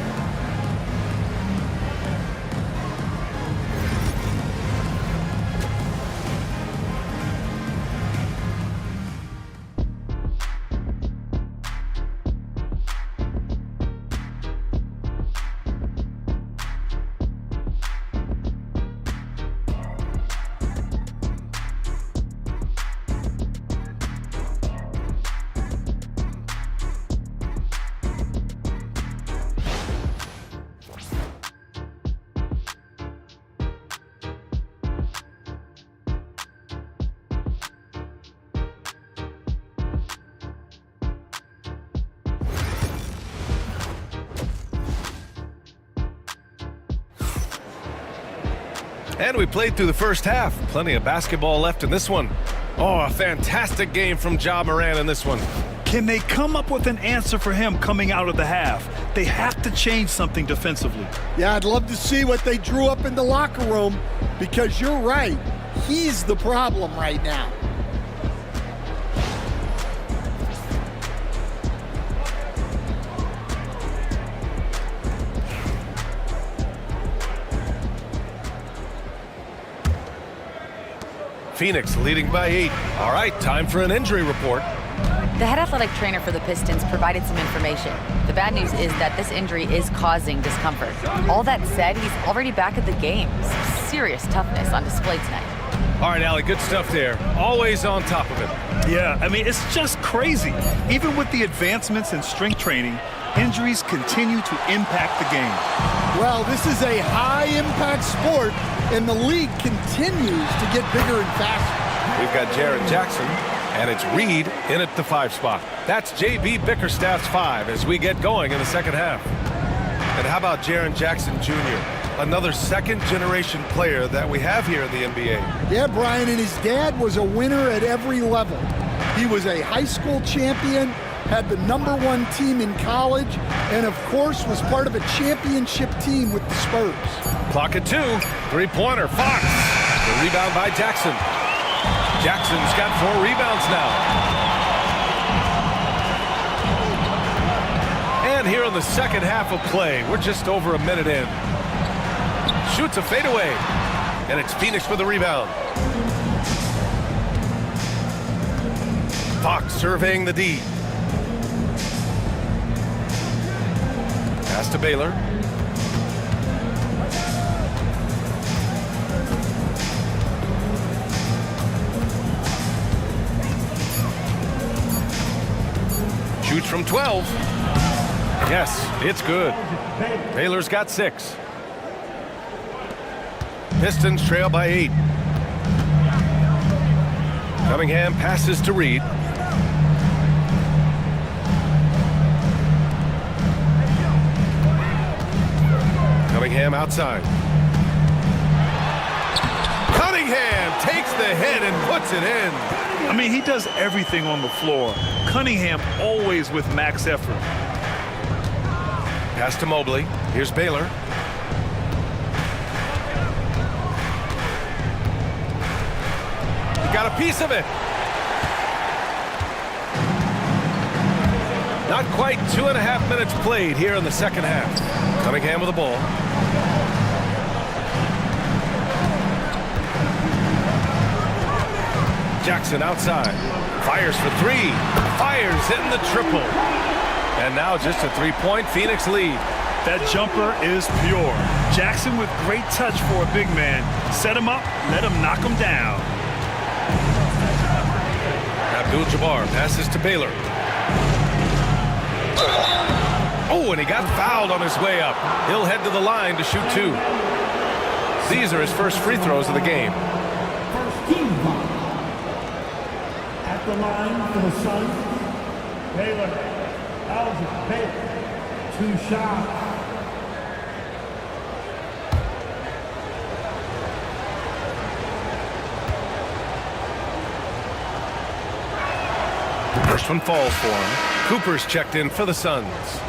And we played through the first half. Plenty of basketball left in this one. Oh, a fantastic game from Ja Morant in this one. Can they come up with an answer for him coming out of the half? They have to change something defensively. Yeah, I'd love to see what they drew up in the locker room because you're right. He's the problem right now. Phoenix leading by 8. All right, time for an injury report. The head athletic trainer for the Pistons provided some information. The bad news is that this injury is causing discomfort. All that said, he's already back at the game. Some serious toughness on display tonight. All right, Allie, good stuff there. Always on top of it. Yeah, I mean, it's just crazy. Even with the advancements in strength training, injuries continue to impact the game. Well, this is a high-impact sport, and the league continues to get bigger and faster. We've got Jaren Jackson, and it's Reed in at the 5 spot. That's J.B. Bickerstaff's 5 as we get going in the second half. And how about Jaren Jackson Jr., another second-generation player that we have here in the NBA? Yeah, Brian, and his dad was a winner at every level. He was a high school champion, had the #1 team in college, and of course was part of a championship team with the Spurs. Clock at 2. Three-pointer, Fox. The rebound by Jackson. Jackson's got 4 rebounds now. And here in the second half of play, we're just over a minute in. Shoots a fadeaway, and it's Phoenix for the rebound. Fox surveying the D. Pass to Baylor. Shoots from 12. Yes, it's good. Baylor's got 6. Pistons trail by 8. Cunningham passes to Reed. Cunningham outside. Cunningham takes the hit and puts it in. I mean, he does everything on the floor. Cunningham always with max effort. Pass to Mobley. Here's Baylor. He got a piece of it. Not quite 2.5 minutes played here in the second half. Cunningham with the ball. Jackson outside. Fires for three. Fires hitting the triple. And now just a three-point Phoenix lead. That jumper is pure. Jackson with great touch for a big man. Set him up, let him knock him down. Abdul-Jabbar passes to Baylor. Oh, and he got fouled on his way up. He'll head to the line to shoot two. These are his first free throws of the game. First team foul. At the line for the Suns, Baylor. Alger Baylor. 2 shots. First one falls for him. Cooper's checked in for the Suns.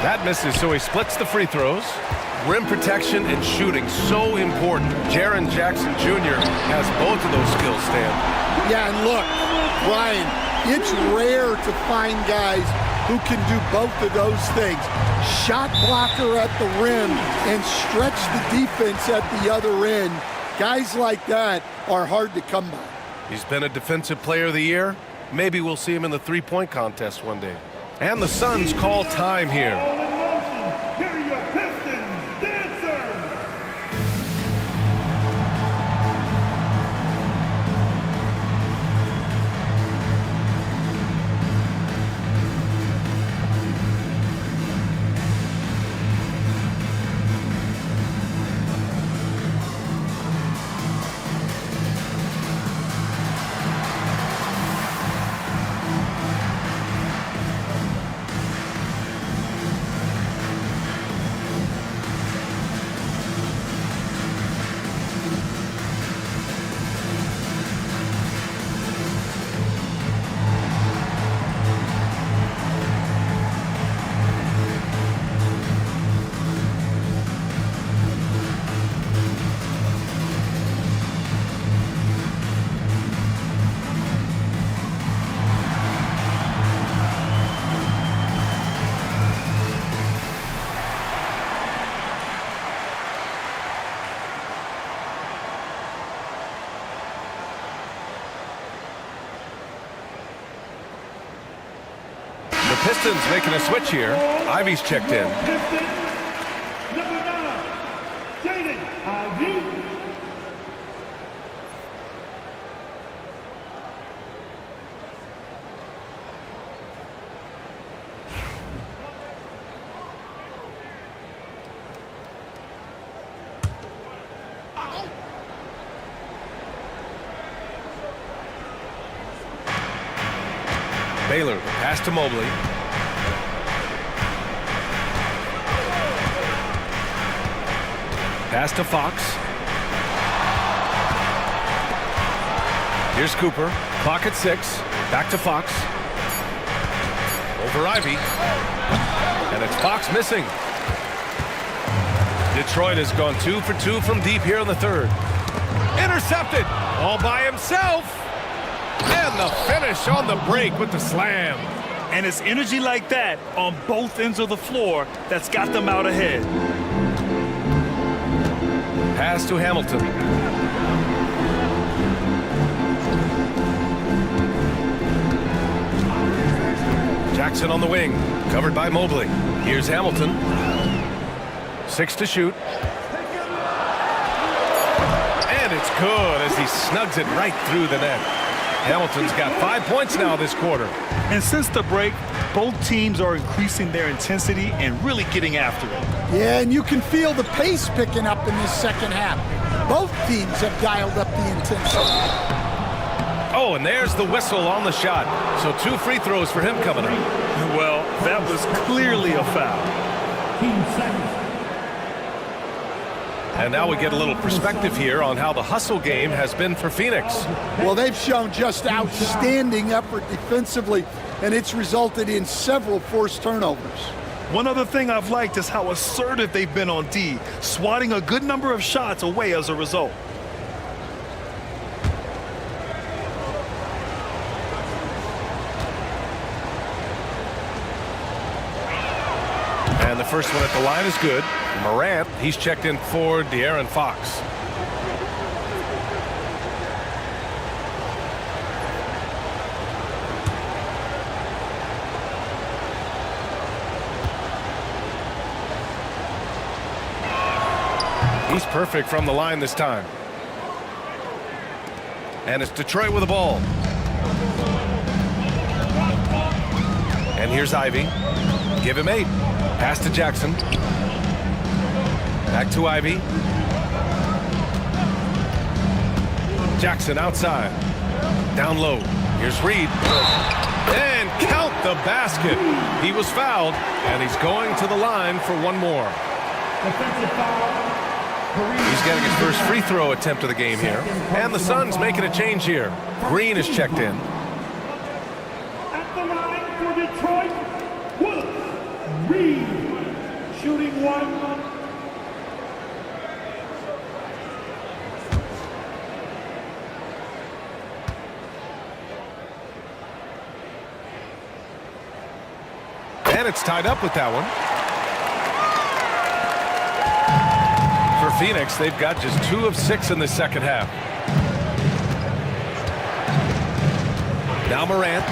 That misses, so he splits the free throws. Rim protection and shooting, so important. Jaren Jackson Jr. has both of those skills, Stan. Yeah, and look, Brian, it's rare to find guys who can do both of those things. Shot blocker at the rim and stretch the defense at the other end. Guys like that are hard to come by. He's been a defensive player of the year. Maybe we'll see him in the three-point contest one day. And the Suns call time here. Here are your Piston dancers. Pistons making a switch here. Ivy's checked in. Piston, number 9, Jaden Ivy. Baylor, the pass to Mobley. Pass to Fox. Here's Cooper. Clock at 6. Back to Fox. Over Ivy. And it's Fox missing. Detroit has gone 2 for 2 from deep here in the third. Intercepted. All by himself. And the finish on the break with the slam. And it's energy like that on both ends of the floor that's got them out ahead. Pass to Hamilton. Jackson on the wing, covered by Mobley. Here's Hamilton. 6 to shoot. And it's good as he snugs it right through the net. Hamilton's got 5 points now this quarter. And since the break, both teams are increasing their intensity and really getting after it. Yeah, and you can feel the pace picking up in this second half. Both teams have dialed up the intensity. Oh, and there's the whistle on the shot. So 2 free throws for him coming up. Well, that was clearly a foul. 15 seconds. And now we get a little perspective here on how the hustle game has been for Phoenix. Well, they've shown just outstanding effort defensively, and it's resulted in several forced turnovers. One other thing I've liked is how assertive they've been on D, swatting a good number of shots away as a result. And the first one at the line is good. Morant, he's checked in for De'Aaron Fox. He's perfect from the line this time. And it's Detroit with the ball. And here's Ivy. Give him 8. Pass to Jackson. Back to Ivy. Jackson outside. Down low. Here's Reed. And count the basket. He was fouled, and he's going to the line for one more. Defensive foul. He's getting his first free throw attempt of the game here. And the Suns making a change here. Green is checked in. At the line for Detroit, Willis Reed, shooting 1. And it's tied up with that one. For Phoenix, they've got just 2 of 6 in the second half. Now Morant,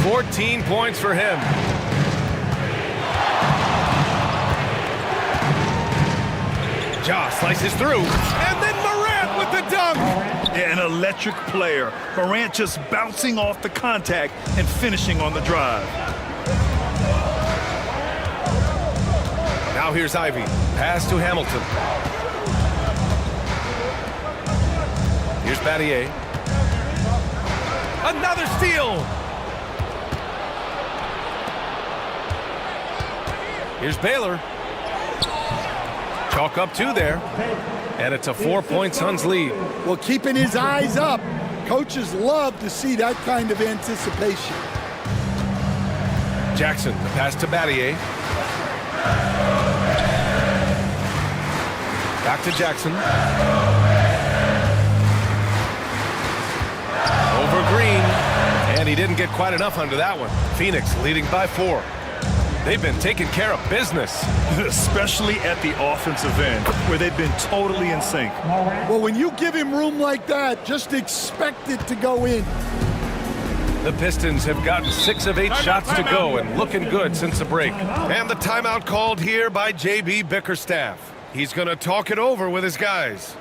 14 points for him. Ja slices through, and then Morant with the dunk. Yeah, an electric player. Morant just bouncing off the contact and finishing on the drive. Now here's Ivy. Pass to Hamilton. Here's Battier. Another steal. Here's Baylor. Chalk up 2 there. And it's a 4-point Suns lead. Well, keeping his eyes up. Coaches love to see that kind of anticipation. Jackson, the pass to Battier. Back to Jackson. Over Green. And he didn't get quite enough under that one. Phoenix leading by 4. They've been taking care of business. Especially at the offensive end, where they've been totally in sync. Well, when you give him room like that, just expect it to go in. The Pistons have gotten 6 of 8 shots to go and looking good since the break. And the timeout called here by JB Bickerstaff. He's going to talk it over with his guys.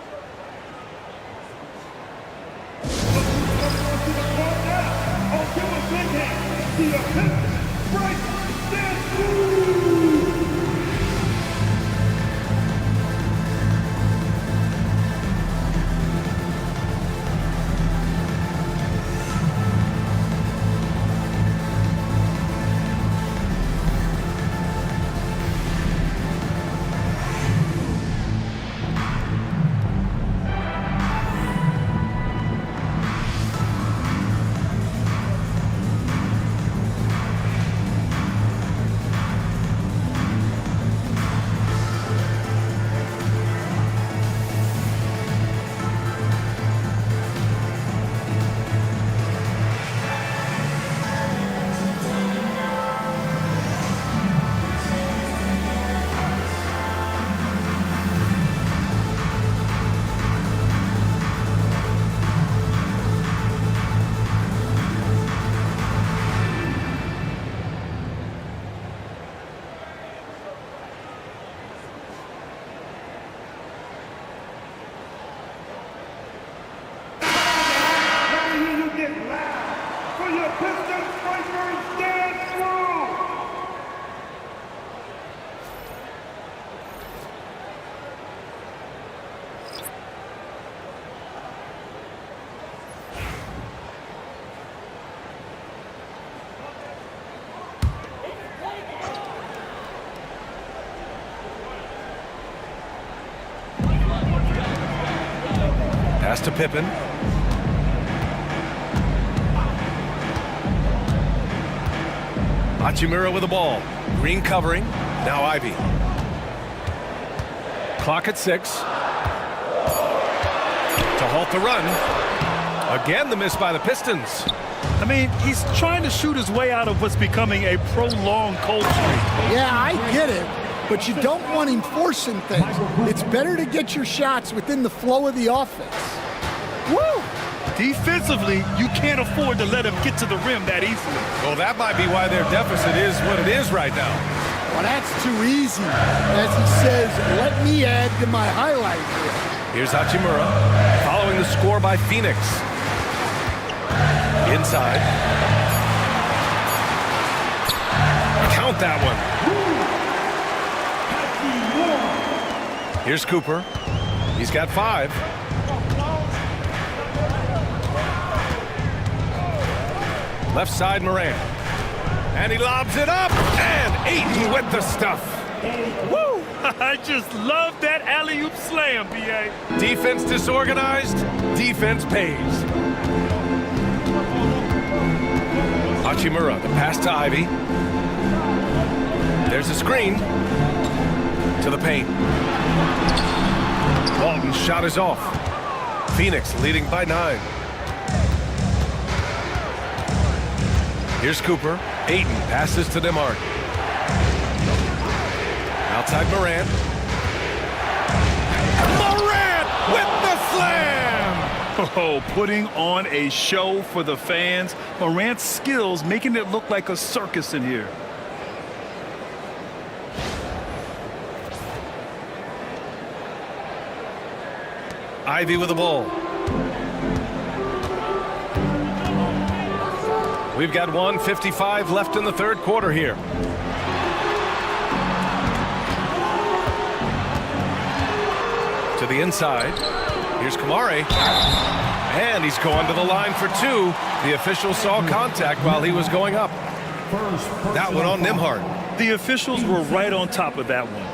Piston strikers dance through. Pass to Pippen. Hachimura with the ball. Green covering. Now Ivy. Clock at 6. To halt the run. Again, the miss by the Pistons. I mean, he's trying to shoot his way out of what's becoming a prolonged cold streak. Yeah, I get it, but you don't want him forcing things. It's better to get your shots within the flow of the offense. Woo! Defensively, you can't afford to let him get to the rim that easily. Well, that might be why their deficit is what it is right now. Well, that's too easy. As he says, let me add to my highlight reel. Here's Hachimura, following the score by Phoenix. Inside. Count that one. Here's Cooper. He's got 5. Left side, Morant. And he lobs it up. And Ayton with the stuff. Woo! I just love that alley-oop slam, B.A. Defense disorganized. Defense pays. Hachimura, the pass to Ivy. There's a screen. To the paint. Walton's shot is off. Phoenix leading by 9. Here's Cooper. Ayton passes to DeMarc. Outside Morant. Morant with the slam! Oh, putting on a show for the fans. Morant's skills making it look like a circus in here. Ivy with the ball. We've got 1:55 left in the third quarter here. To the inside. Here's Kamari. And he's going to the line for 2. The official saw contact while he was going up. That one on Nembhard. The officials were right on top of that one.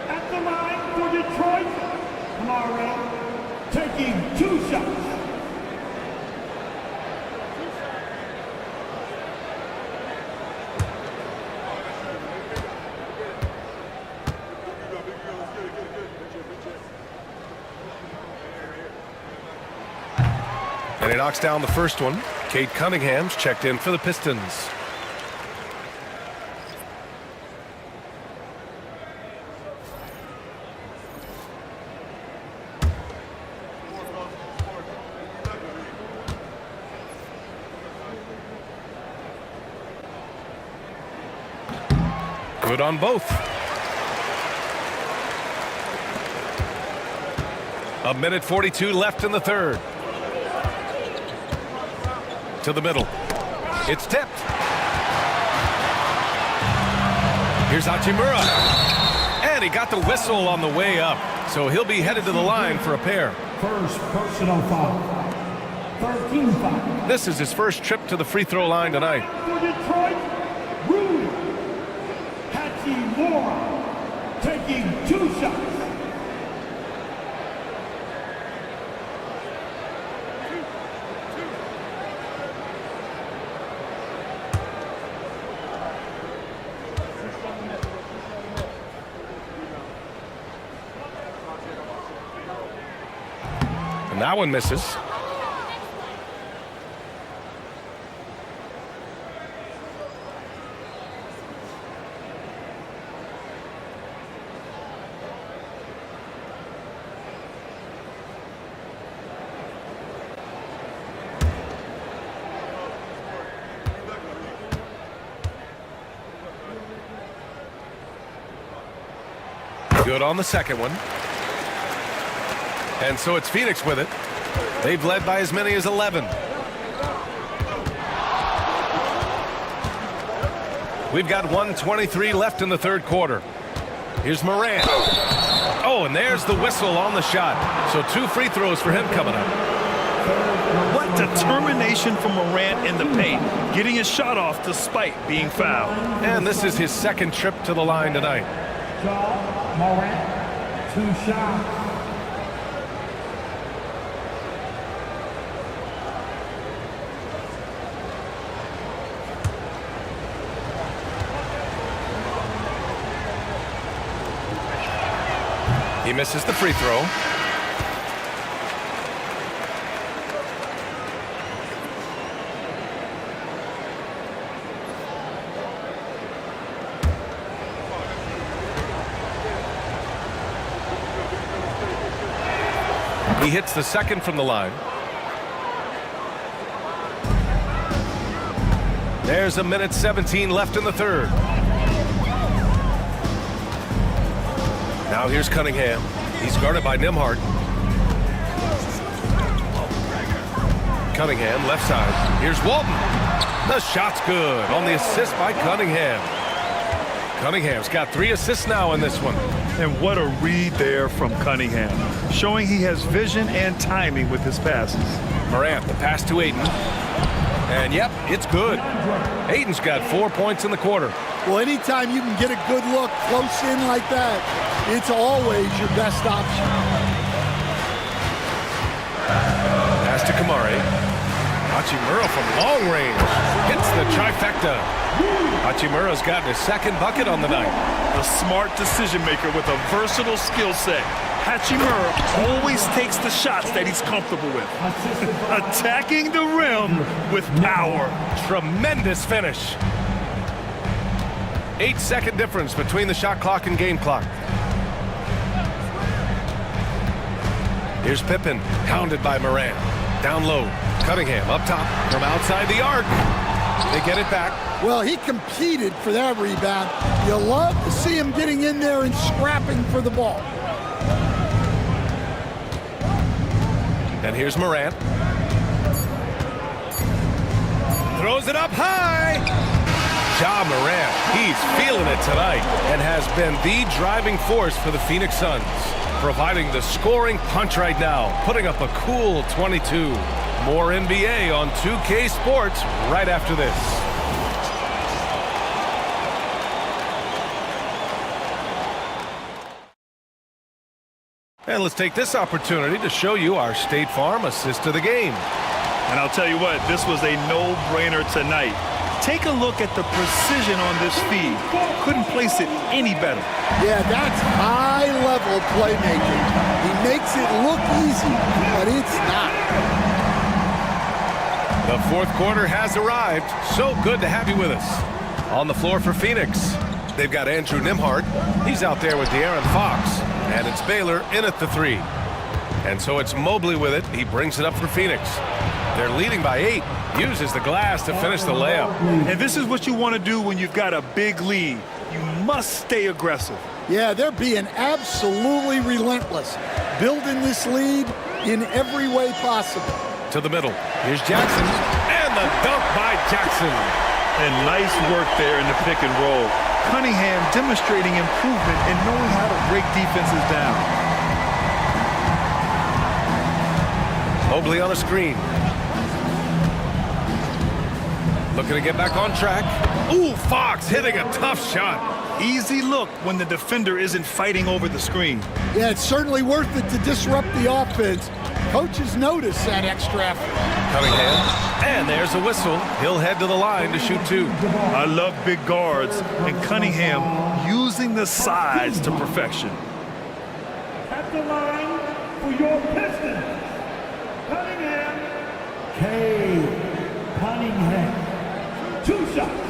At the line for Detroit, Kamari taking 2 shots. And he knocks down the first one. Cade Cunningham's checked in for the Pistons. Good on both. A minute 42 left in the third. To the middle. It's tipped. Here's Hachimura. And he got the whistle on the way up. So he'll be headed to the line for a pair. First personal foul. 13 foul. This is his first trip to the free throw line tonight. For Detroit, Rudy Hachimura taking 2 shots. And that one misses. Good on the second one. And so it's Phoenix with it. They've led by as many as 11. We've got 1:23 left in the third quarter. Here's Morant. Oh, and there's the whistle on the shot. So 2 free throws for him coming up. What determination from Morant in the paint, getting his shot off despite being fouled. And this is his second trip to the line tonight. Morant, 2 shots. He misses the free throw. He hits the second from the line. There's 1:17 left in the third. Now here's Cunningham. He's guarded by Nembhard. Cunningham, left side. Here's Walton. The shot's good on the assist by Cunningham. Cunningham's got 3 assists now in this one. And what a read there from Cunningham, showing he has vision and timing with his passes. Morant, the pass to Ayton. And yep, it's good. Ayton's got 4 points in the quarter. Well, anytime you can get a good look close in like that, it's always your best option. Pass to Kamari. Hachimura from long range hits the trifecta. Hachimura's gotten his second bucket on the night. A smart decision maker with a versatile skill set. Hachimura always takes the shots that he's comfortable with. Attacking the rim with power. Tremendous finish. 8-second difference between the shot clock and game clock. Here's Pippen, hounded by Morant. Down low, Cunningham up top from outside the arc. They get it back. Well, he competed for that rebound. You love to see him getting in there and scrapping for the ball. And here's Morant. Throws it up high. Ja Morant, he's feeling it tonight and has been the driving force for the Phoenix Suns, providing the scoring punch right now, putting up a cool 22. More NBA on 2K Sports right after this. And let's take this opportunity to show you our State Farm assist of the game. And I'll tell you what, this was a no-brainer tonight. Take a look at the precision on this feed. Couldn't place it any better. Yeah, that's high-level playmaking. He makes it look easy, but it's not. The fourth quarter has arrived. So good to have you with us. On the floor for Phoenix, they've got Andrew Nembhard. He's out there with De'Aaron Fox. And it's Baylor in at the 3. And so it's Mobley with it. He brings it up for Phoenix. They're leading by 8. Uses the glass to finish the layup. And this is what you want to do when you've got a big lead. You must stay aggressive. Yeah, they're being absolutely relentless, building this lead in every way possible. To the middle. Here's Jackson. And the dunk by Jackson. And nice work there in the pick and roll. Cunningham demonstrating improvement in knowing how to break defenses down. Mobley on a screen. Looking to get back on track. Ooh, Fox hitting a tough shot. Easy look when the defender isn't fighting over the screen. Yeah, it's certainly worth it to disrupt the offense. Coaches notice that extra effort. Cunningham. And there's a whistle. He'll head to the line to shoot 2. I love big guards, and Cunningham using the size to perfection. At the line for your Piston, Cunningham. Cunningham. 2 shots.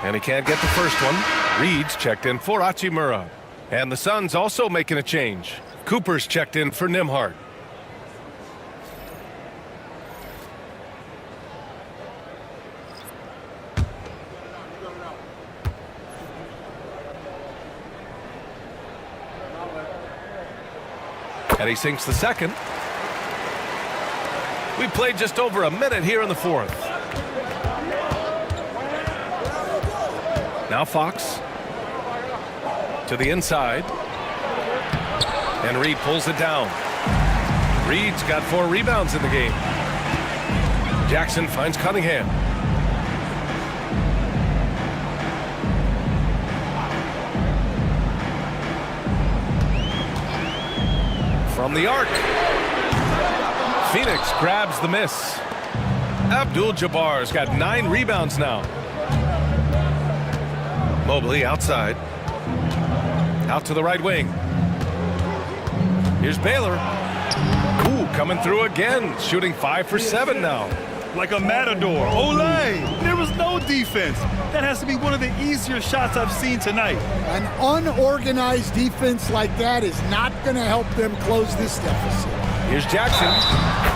And he can't get the first one. Reed's checked in for Hachimura. And the Suns also making a change. Cooper's checked in for Nembhard. And he sinks the second. We played just over a minute here in the fourth. Now Fox to the inside. And Reed pulls it down. Reed's got 4 rebounds in the game. Jackson finds Cunningham. From the arc. Phoenix grabs the miss. Abdul-Jabbar's got 9 rebounds now. Mobley outside. Out to the right wing. Here's Baylor. Ooh, coming through again. Shooting 5 for 7 now. Like a matador. Olay! There was no defense. That has to be one of the easier shots I've seen tonight. An unorganized defense like that is not going to help them close this deficit. Here's Jackson.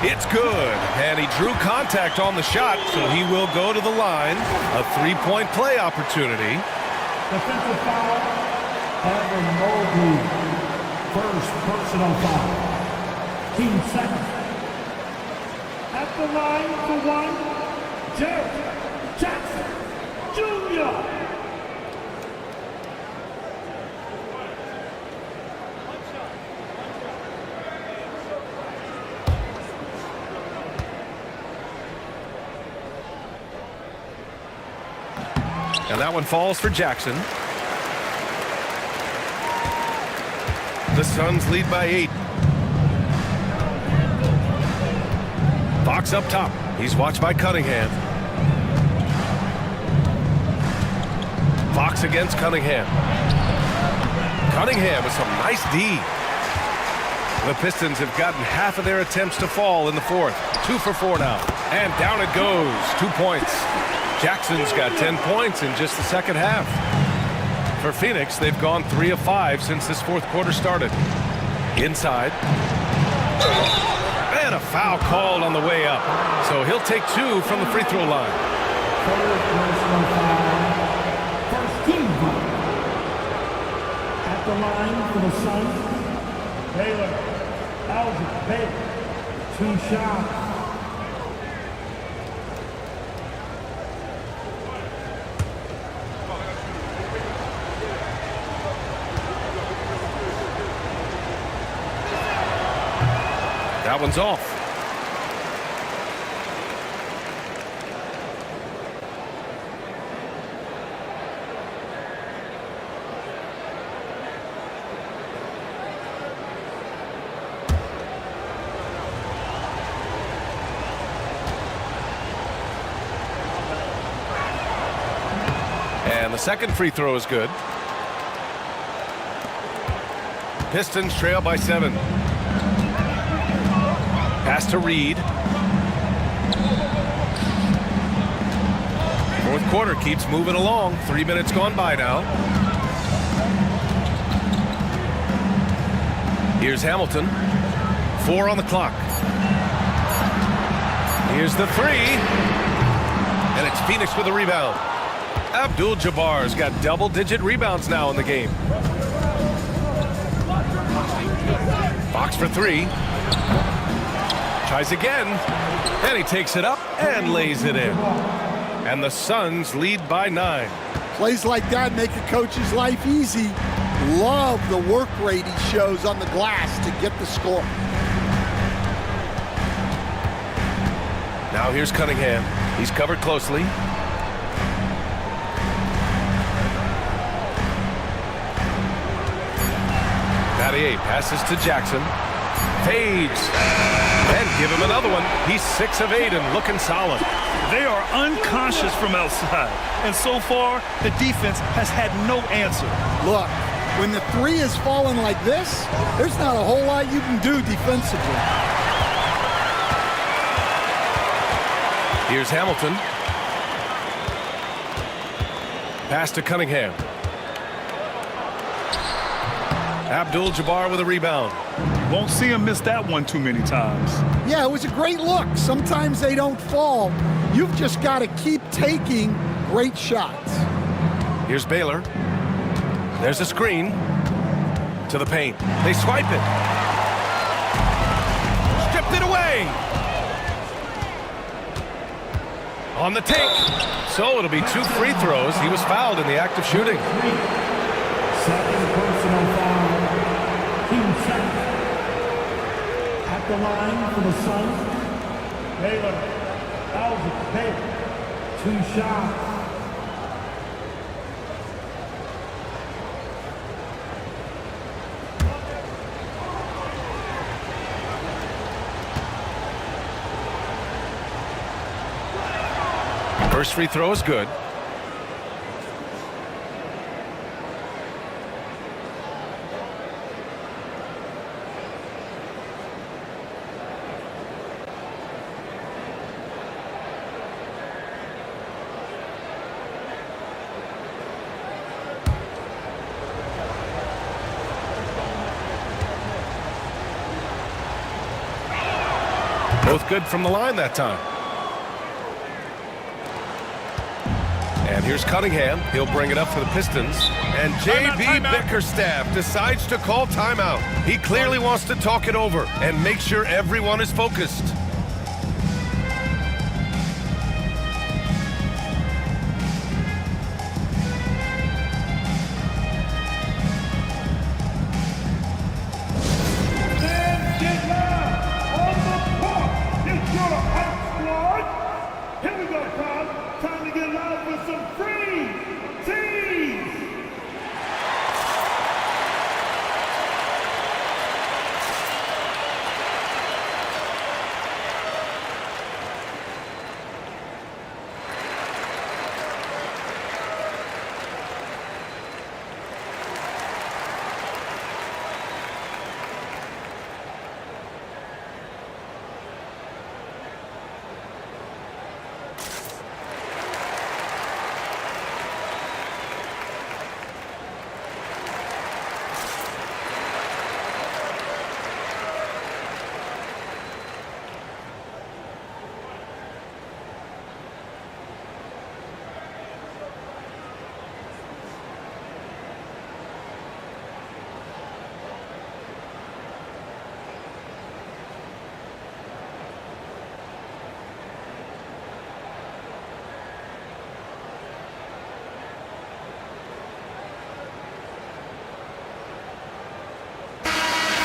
It's good. And he drew contact on the shot, so he will go to the line. A 3-point play opportunity. Defensive foul, Evan Mobley. First personal foul. Team second. At the line for one, Jared Jackson Jr. And that one falls for Jackson. The Suns lead by 8. Fox up top. He's watched by Cunningham. Fox against Cunningham. Cunningham with some nice D. The Pistons have gotten half of their attempts to fall in the fourth. 2 for 4 now. And down it goes. 2 points. Jackson's got 10 points in just the second half. For Phoenix, they've gone 3 of 5 since this fourth quarter started. Inside. And a foul called on the way up. So he'll take 2 from the free throw line. Third personal foul. First team foul. At the line for the Suns, Baylor. Alger Baylor. 2 shots. That one's off. And the second free throw is good. Pistons trail by 7. Pass to Reed. Fourth quarter keeps moving along. 3 minutes gone by now. Here's Hamilton. 4 on the clock. Here's the 3. And it's Phoenix with a rebound. Abdul-Jabbar's got double-digit rebounds now in the game. Fox for 3. Tries again, and he takes it up and lays it in. And the Suns lead by 9. Plays like that make a coach's life easy. Love the work rate he shows on the glass to get the score. Now here's Cunningham. He's covered closely. Battier passes to Jackson. Fades. And give him another one. He's 6 of 8 and looking solid. They are unconscious from outside. And so far, the defense has had no answer. Look, when the 3 is falling like this, there's not a whole lot you can do defensively. Here's Hamilton. Pass to Cunningham. Abdul-Jabbar with a rebound. Won't see him miss that one too many times. Yeah, it was a great look. Sometimes they don't fall. You've just got to keep taking great shots. Here's Baylor. There's a screen to the paint. They swipe it. Knocked it away. On the take. So it'll be 2 free throws. He was fouled in the act of shooting. Second personal foul. Team second. At the line for the Suns. Taylor. Taylor. 2 shots. First free throw is good. Both good from the line that time. And here's Cunningham. He'll bring it up for the Pistons. And J.B. Bickerstaff decides to call timeout. He clearly wants to talk it over and make sure everyone is focused.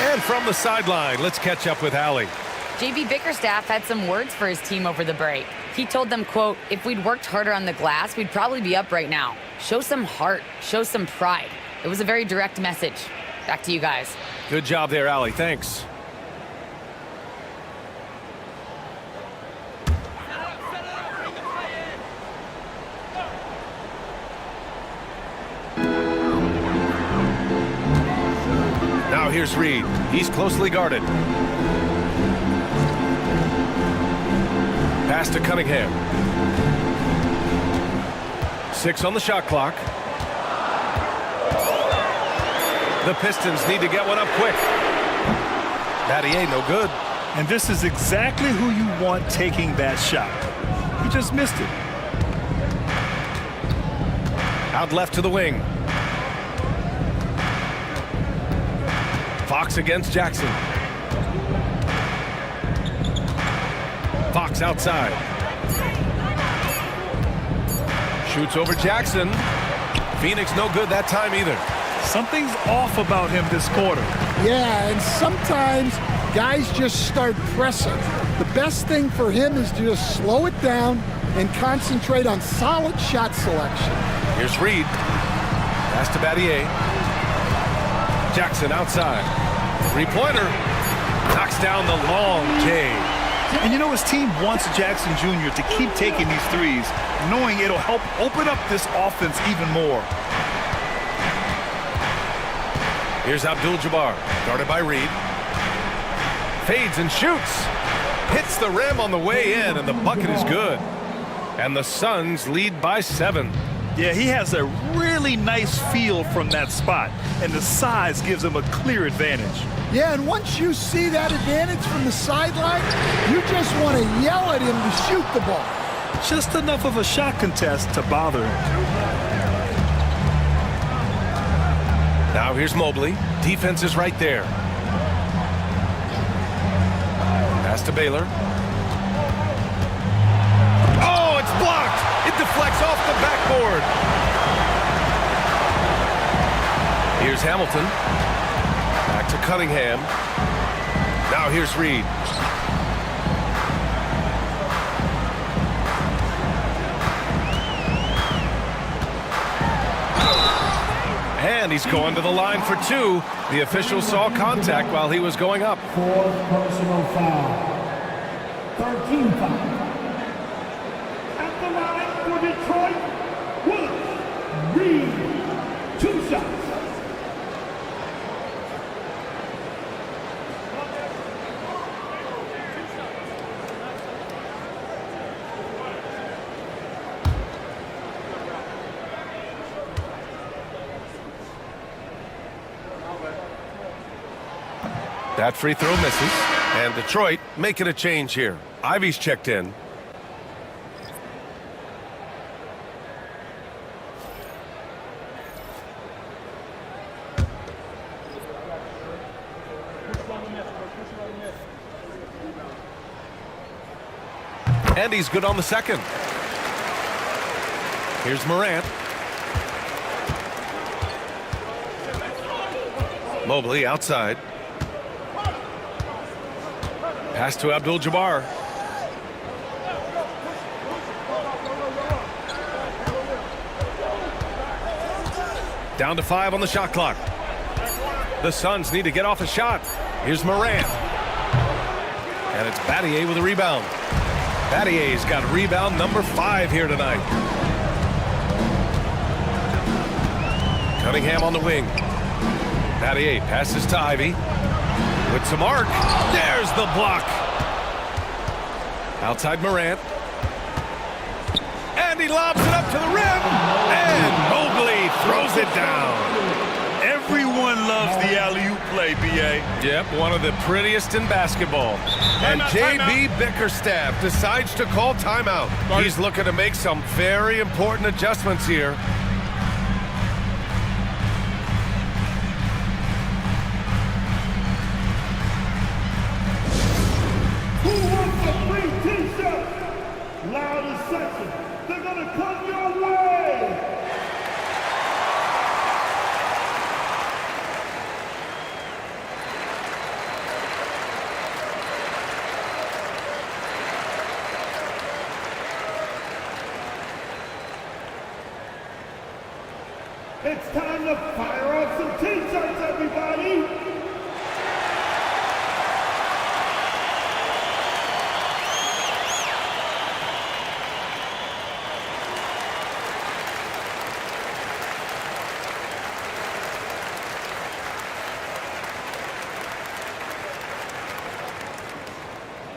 And from the sideline, let's catch up with Allie. JB Bickerstaff had some words for his team over the break. He told them, quote, "If we'd worked harder on the glass, we'd probably be up right now. Show some heart, show some pride." It was a very direct message. Back to you guys. Good job there, Allie. Thanks. Now here's Reed. He's closely guarded. Pass to Cunningham. 6 on the shot clock. The Pistons need to get one up quick. Battier, no good. And this is exactly who you want taking that shot. He just missed it. Out left to the wing. Fox against Jackson. Fox outside. Shoots over Jackson. Phoenix no good that time either. Something's off about him this quarter. Yeah, and sometimes guys just start pressing. The best thing for him is to just slow it down and concentrate on solid shot selection. Here's Reed. Pass to Battier. Jackson outside. Three-pointer. Knocks down the long J. And you know his team wants Jackson Jr. to keep taking these threes, knowing it'll help open up this offense even more. Here's Abdul-Jabbar, guarded by Reed. Fades and shoots. Hits the rim on the way in, and the bucket is good. And the Suns lead by 7. Yeah, he has a really nice feel from that spot, and the size gives him a clear advantage. Yeah, and once you see that advantage from the sideline, you just want to yell at him to shoot the ball. Just enough of a shot contest to bother him. Now here's Mobley. Defense is right there. Pass to Baylor. Oh, it's blocked. It deflects off the backboard. Here's Hamilton. Back to Cunningham. Now here's Reed. And he's going to the line for two. The official saw contact while he was going up. Fourth personal foul. 13 foul. At the line for Detroit, Willis Reed. 2 shots. That free throw misses, and Detroit making a change here. Ivy's checked in. And he's good on the second. Here's Morant. Mobley outside. Pass to Abdul-Jabbar. Down to 5 on the shot clock. The Suns need to get off a shot. Here's Morant. And it's Battier with a rebound. Battier's got rebound number 5 here tonight. Cunningham on the wing. Battier passes to Ivy. With some arc. There's the block. Outside Morant. And he lobs it up to the rim. And Mobley throws it down. Everyone loves the alley-oop play, B.A. Yep, one of the prettiest in basketball. And J.B. Bickerstaff decides to call timeout. He's looking to make some very important adjustments here. Who wants a free t-shirt? Loudest section. They're gonna come your way. It's time to fire off some t-shirts, everybody.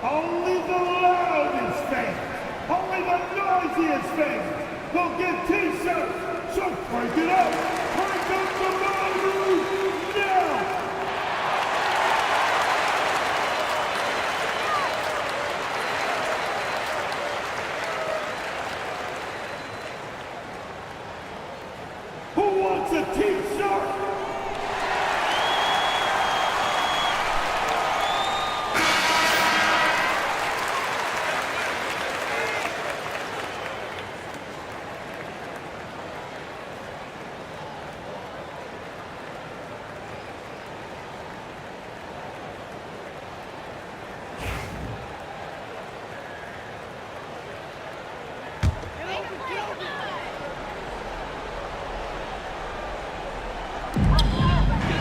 Only the loudest fans, only the noisiest fans will get t-shirts. So break it up. Break up the volume now. Who wants a t-shirt?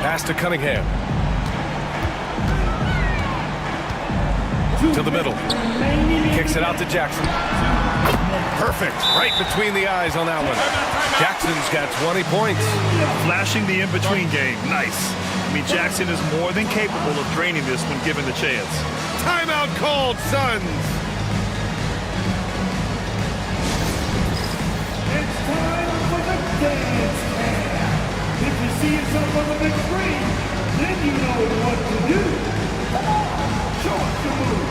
Pass to Cunningham. To the middle. Kicks it out to Jackson. Perfect. Right between the eyes on that one. Jackson's got 20 points. Flashing the in-between game. Nice. I mean, Jackson is more than capable of draining this when given the chance. Timeout called, Suns. It's time for the dance cam. If you see yourself on the big screen, then you know what to do. Come on, show us your move.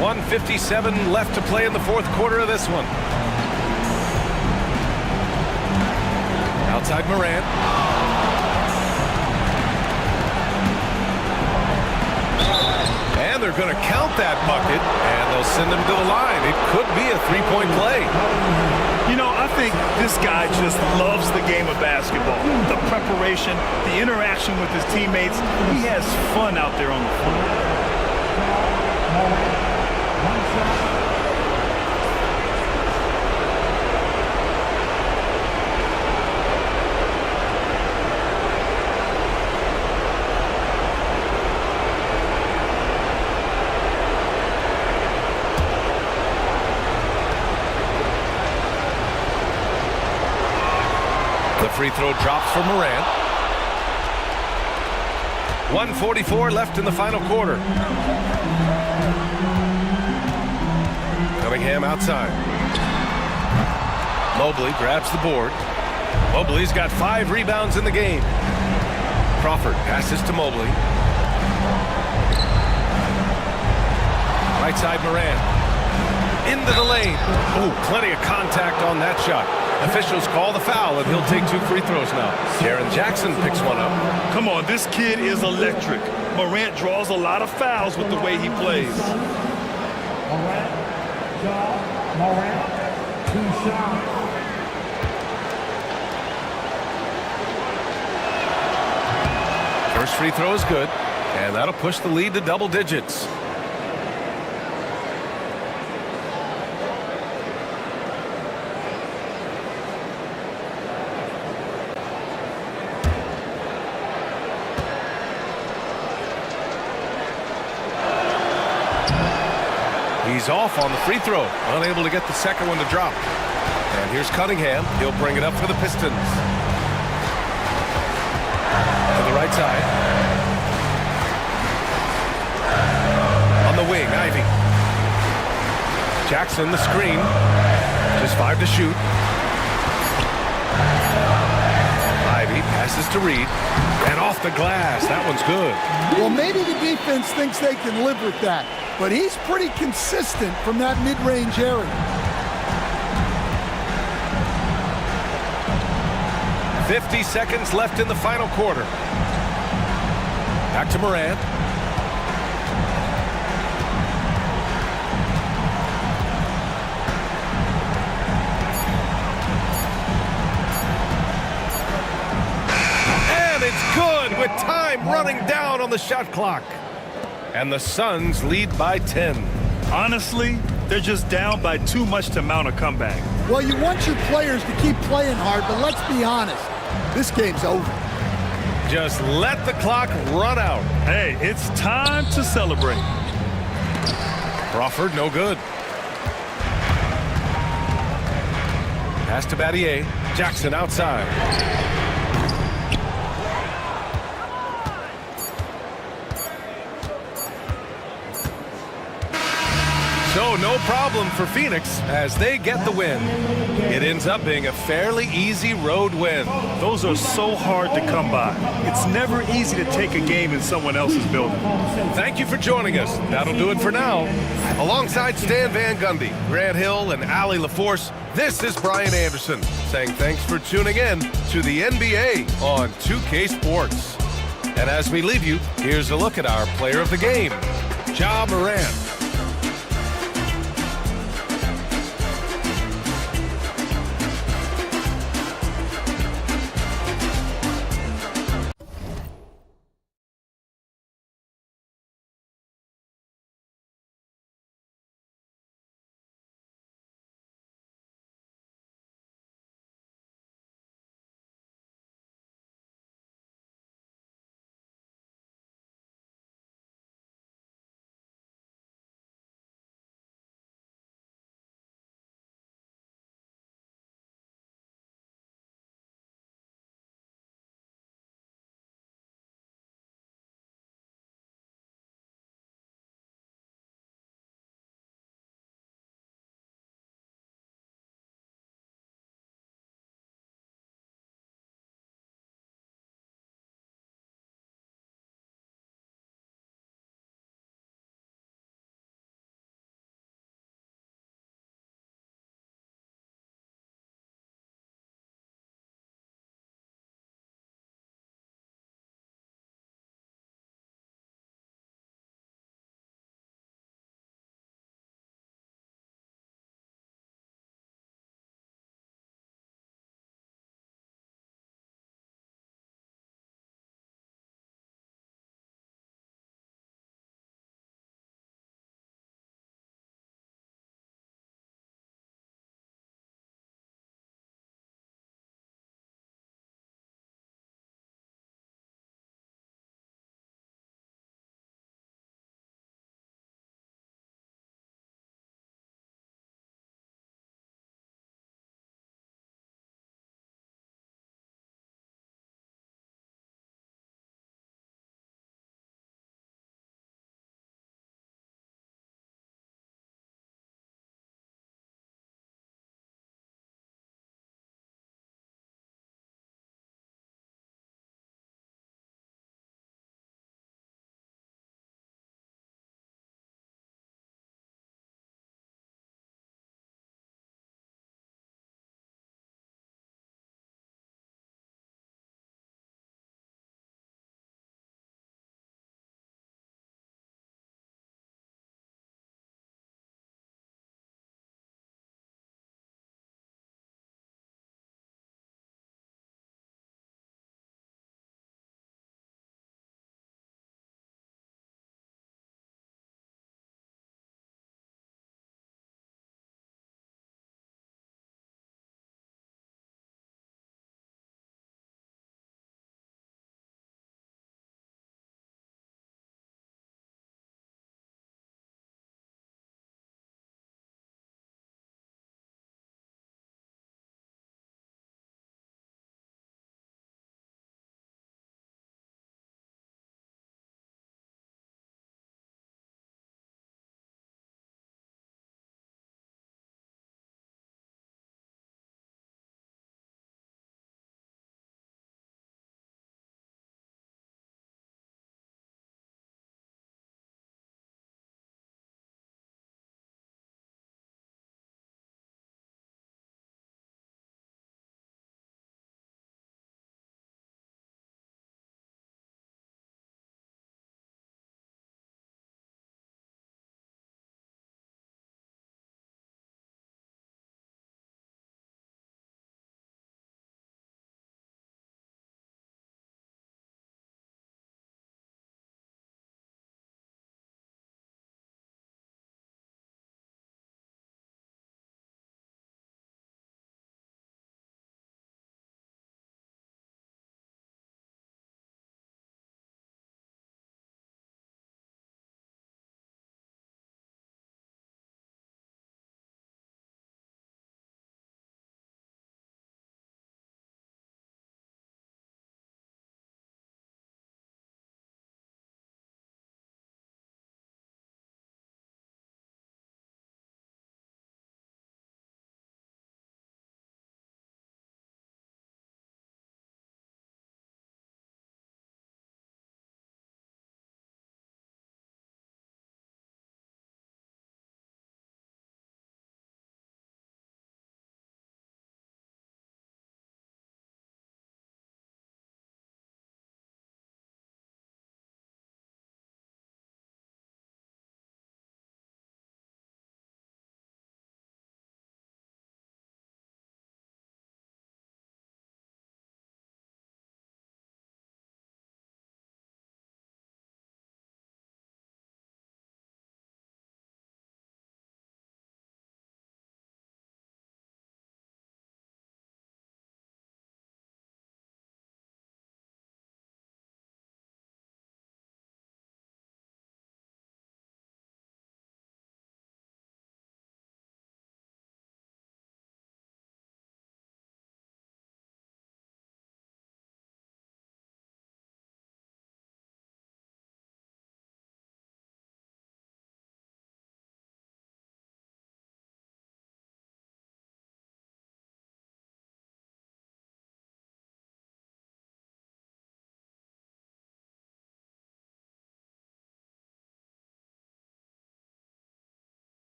1:57 left to play in the fourth quarter of this one. Outside Morant. And they're going to count that bucket, and they'll send him to the line. It could be a three-point play. You know, I think this guy just loves the game of basketball. The preparation, the interaction with his teammates. He has fun out there on the floor. The free throw drops for Morant. 1:44 left in the final quarter. Cunningham outside. Mobley grabs the board. Mobley's got 5 rebounds in the game. Crawford passes to Mobley. Right side Morant. Into the lane. Oh, plenty of contact on that shot. Officials call the foul, and he'll take 2 free throws now. Jaren Jackson picks one up. Come on, this kid is electric. Morant draws a lot of fouls with the way he plays. Morant, 2 shots. First free throw is good, and that'll push the lead to double digits. He's off on the free throw, unable to get the second one to drop. And here's Cunningham. He'll bring it up for the Pistons. To the right side. On the wing, Ivy. Jackson, the screen. Just 5 to shoot. Ivy passes to Reed. And off the glass. That one's good. Well, maybe the defense thinks they can live with that, but he's pretty consistent from that mid-range area. 50 seconds left in the final quarter. Back to Morant. And it's good with time running down on the shot clock. And the Suns lead by 10. Honestly, they're just down by too much to mount a comeback. Well, you want your players to keep playing hard, but let's be honest, this game's over. Just let the clock run out. Hey, it's time to celebrate. Crawford, no good. Pass to Battier. Jackson outside. So no problem for Phoenix as they get the win. It ends up being a fairly easy road win. Those are so hard to come by. It's never easy to take a game in someone else's building. Thank you for joining us. That'll do it for now. Alongside Stan Van Gundy, Grant Hill, and Allie LaForce, this is Brian Anderson saying thanks for tuning in to the NBA on 2K Sports. And as we leave you, here's a look at our player of the game, Ja Morant.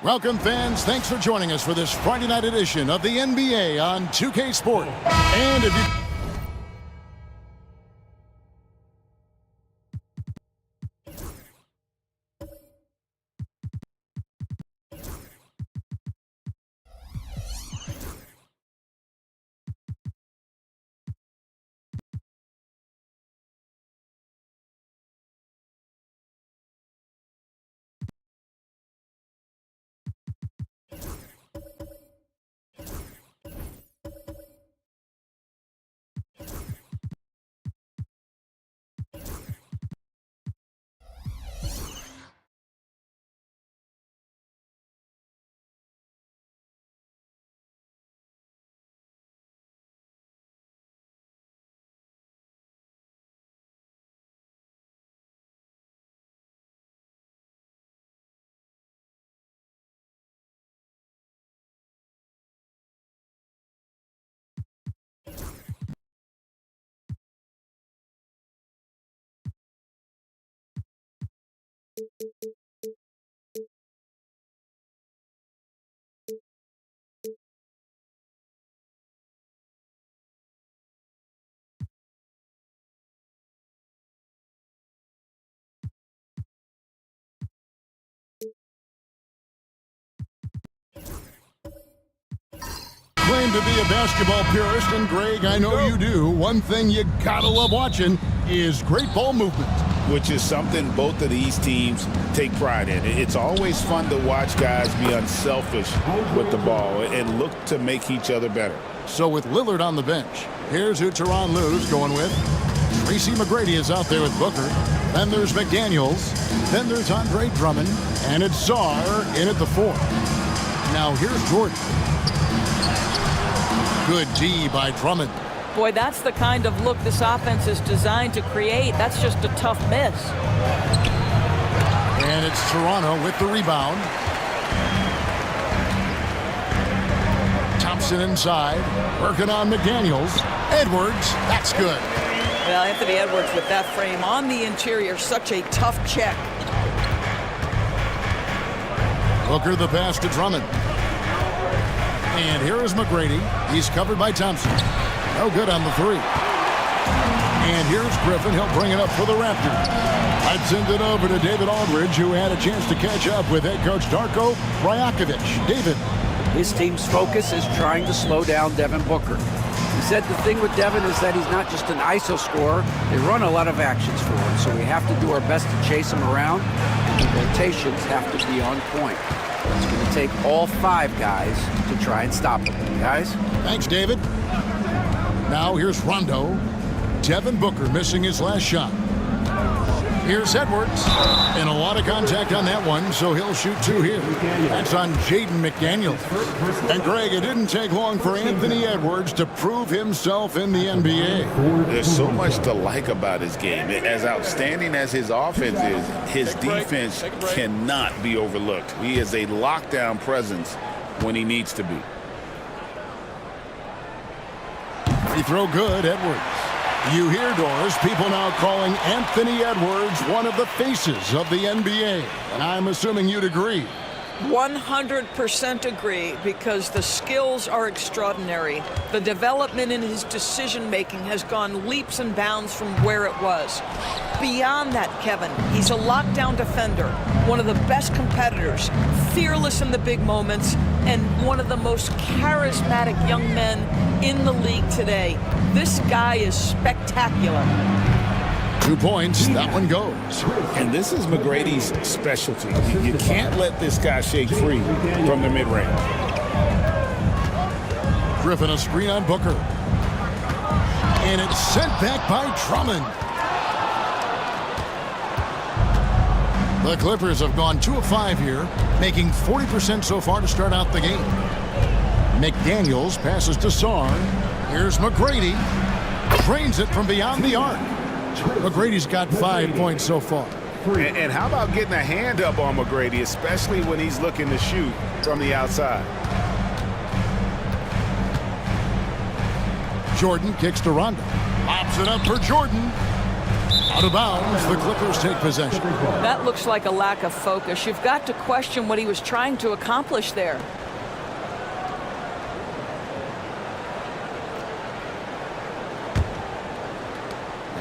Welcome, fans. Thanks for joining us for this Friday night edition of the NBA on 2K Sport. And if you... claim to be a basketball purist, and Greg, I know you do. One thing you gotta love watching is great ball movement. Which is something both of these teams take pride in. It's always fun to watch guys be unselfish with the ball and look to make each other better. So with Lillard on the bench, here's who Tyronn Lue's going with. Tracy McGrady is out there with Booker. Then there's McDaniels. Then there's Andre Drummond. And it's Sarr in at the 4. Now here's Jordan. Good D by Drummond. Boy, that's the kind of look this offense is designed to create. That's just a tough miss. And it's Toronto with the rebound. Thompson inside, working on McDaniels. Edwards, that's good. Well, Anthony Edwards with that frame on the interior, such a tough check. Booker the pass to Drummond. And here is McGrady. He's covered by Thompson. No good on the 3. And here's Griffin. He'll bring it up for the Raptors. I'd send it over to David Aldridge, who had a chance to catch up with head coach Darko Rajakovic. David. His team's focus is trying to slow down Devin Booker. He said the thing with Devin is that he's not just an ISO scorer. They run a lot of actions for him, so we have to do our best to chase him around. The rotations have to be on point. It's going to take all 5 guys to try and stop him. Guys? Thanks, David. Now here's Rondo. Devin Booker missing his last shot. Here's Edwards. And a lot of contact on that one, so he'll shoot 2 here. That's on Jaden McDaniels. And Greg, it didn't take long for Anthony Edwards to prove himself in the NBA. There's so much to like about his game. As outstanding as his offense is, his defense cannot be overlooked. He is a lockdown presence when he needs to be. Free throw good, Edwards. You hear, Doris, people now calling Anthony Edwards one of the faces of the NBA. And I'm assuming you'd agree. 100% agree, because the skills are extraordinary. The development in his decision-making has gone leaps and bounds from where it was. Beyond that, Kevin, he's a lockdown defender, one of the best competitors, fearless in the big moments, and one of the most charismatic young men in the league today. This guy is spectacular. 2 points, that one goes. And this is McGrady's specialty. You can't let this guy shake free from the mid-range. Griffin a screen on Booker. And it's sent back by Drummond. The Clippers have gone 2 of 5 here, making 40% so far to start out the game. McDaniels passes to Sarr. Here's McGrady. Drains it from beyond the arc. McGrady's got 5 points so far. And how about getting a hand up on McGrady, especially when he's looking to shoot from the outside? Jordan kicks to Rondo. Lobs it up for Jordan. Out of bounds, the Clippers take possession. That looks like a lack of focus. You've got to question what he was trying to accomplish there.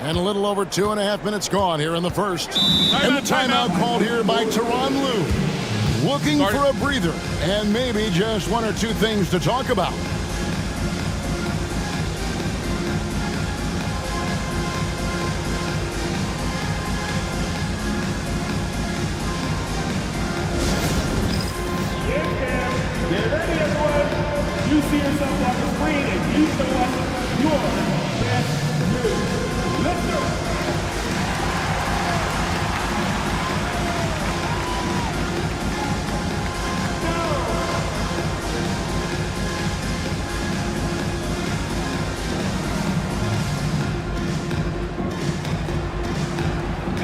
And a little over 2.5 minutes gone here in the first. And the timeout called here by Tyronn Lue. Looking for a breather and maybe just one or two things to talk about. Get ready, everyone. You see yourself on the screen and you show us your best move. Let's go.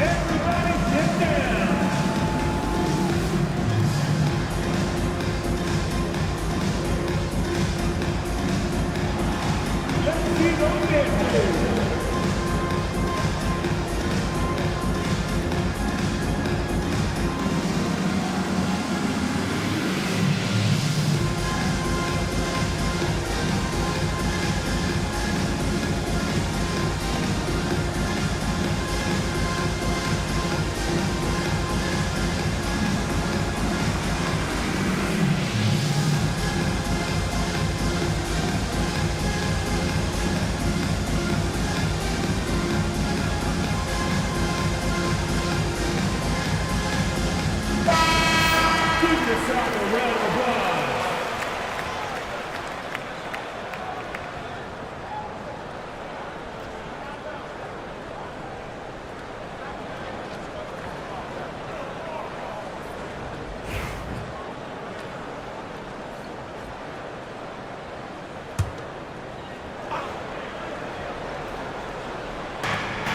Everybody get down. Let's see those dances. Give yourself a round of applause.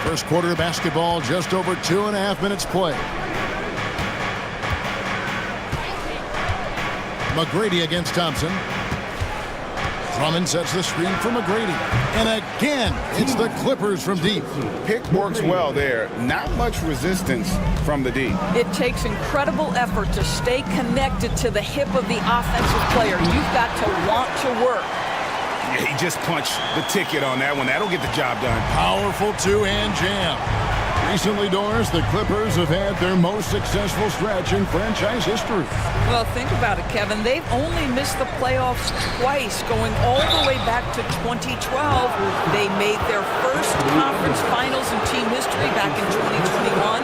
First quarter of basketball, just over 2.5 minutes play. McGrady against Thompson. Drummond sets the screen for McGrady. And again, it's the Clippers from deep. Pick works well there. Not much resistance from the D. It takes incredible effort to stay connected to the hip of the offensive player. You've got to want to work. Yeah, he just punched the ticket on that one. That'll get the job done. Powerful two-hand jam. Recently, Doris, the Clippers have had their most successful stretch in franchise history. Well, think about it, Kevin. They've only missed the playoffs twice, going all the way back to 2012. They made their first conference finals in team history back in 2021.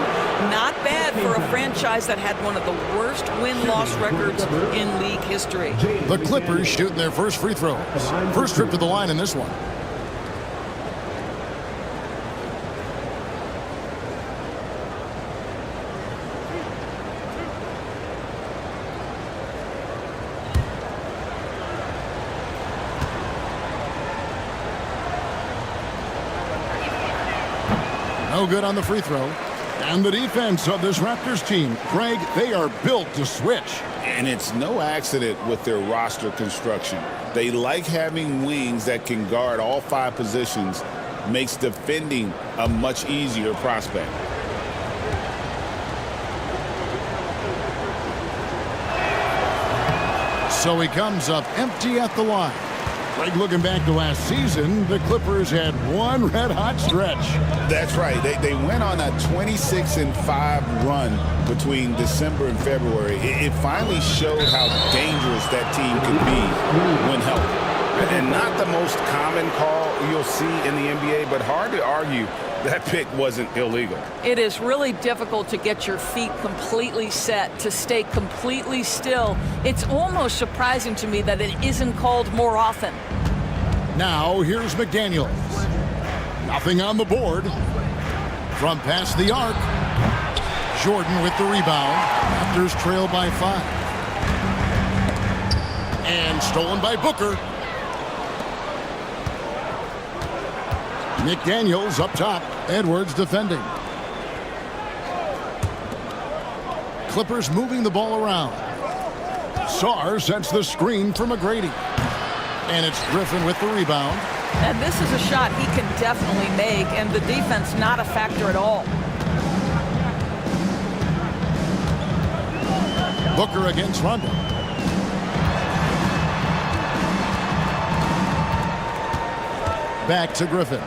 Not bad for a franchise that had one of the worst win-loss records in league history. The Clippers shooting their first free throws. First trip to the line in this one. No good on the free throw. And the defense of this Raptors team, Craig, they are built to switch. And it's no accident with their roster construction. They like having wings that can guard all 5 positions. Makes defending a much easier prospect. So he comes up empty at the line. Like looking back to last season, the Clippers had one red-hot stretch. That's right. They went on a 26-5 run between December and February. It finally showed how dangerous that team can be when healthy. And not the most common call you'll see in the NBA, but hard to argue that pick wasn't illegal. It is really difficult to get your feet completely set, to stay completely still. It's almost surprising to me that it isn't called more often. Now here's McDaniels. Nothing on the board. From past the arc. Jordan with the rebound. Raptors trail by 5. And stolen by Booker. McDaniels up top. Edwards defending. Clippers moving the ball around. Sarr sets the screen for McGrady. And it's Griffin with the rebound. And this is a shot he can definitely make, and the defense not a factor at all. Booker against Rondo. Back to Griffin.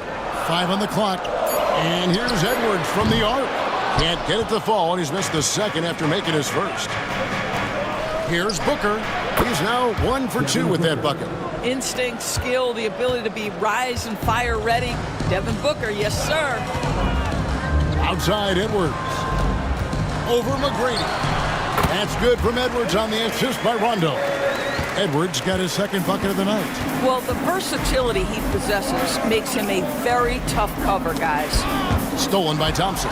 5 on the clock. And here's Edwards from the arc. Can't get it to fall, and he's missed the second after making his first. Here's Booker. He's now 1 for 2 with that bucket. Instinct, skill, the ability to be rise and fire ready. Devin Booker, yes, sir. Outside Edwards. Over McGrady. That's good from Edwards on the assist by Rondo. Edwards got his second bucket of the night. Well, the versatility he possesses makes him a very tough cover, guys. Stolen by Thompson.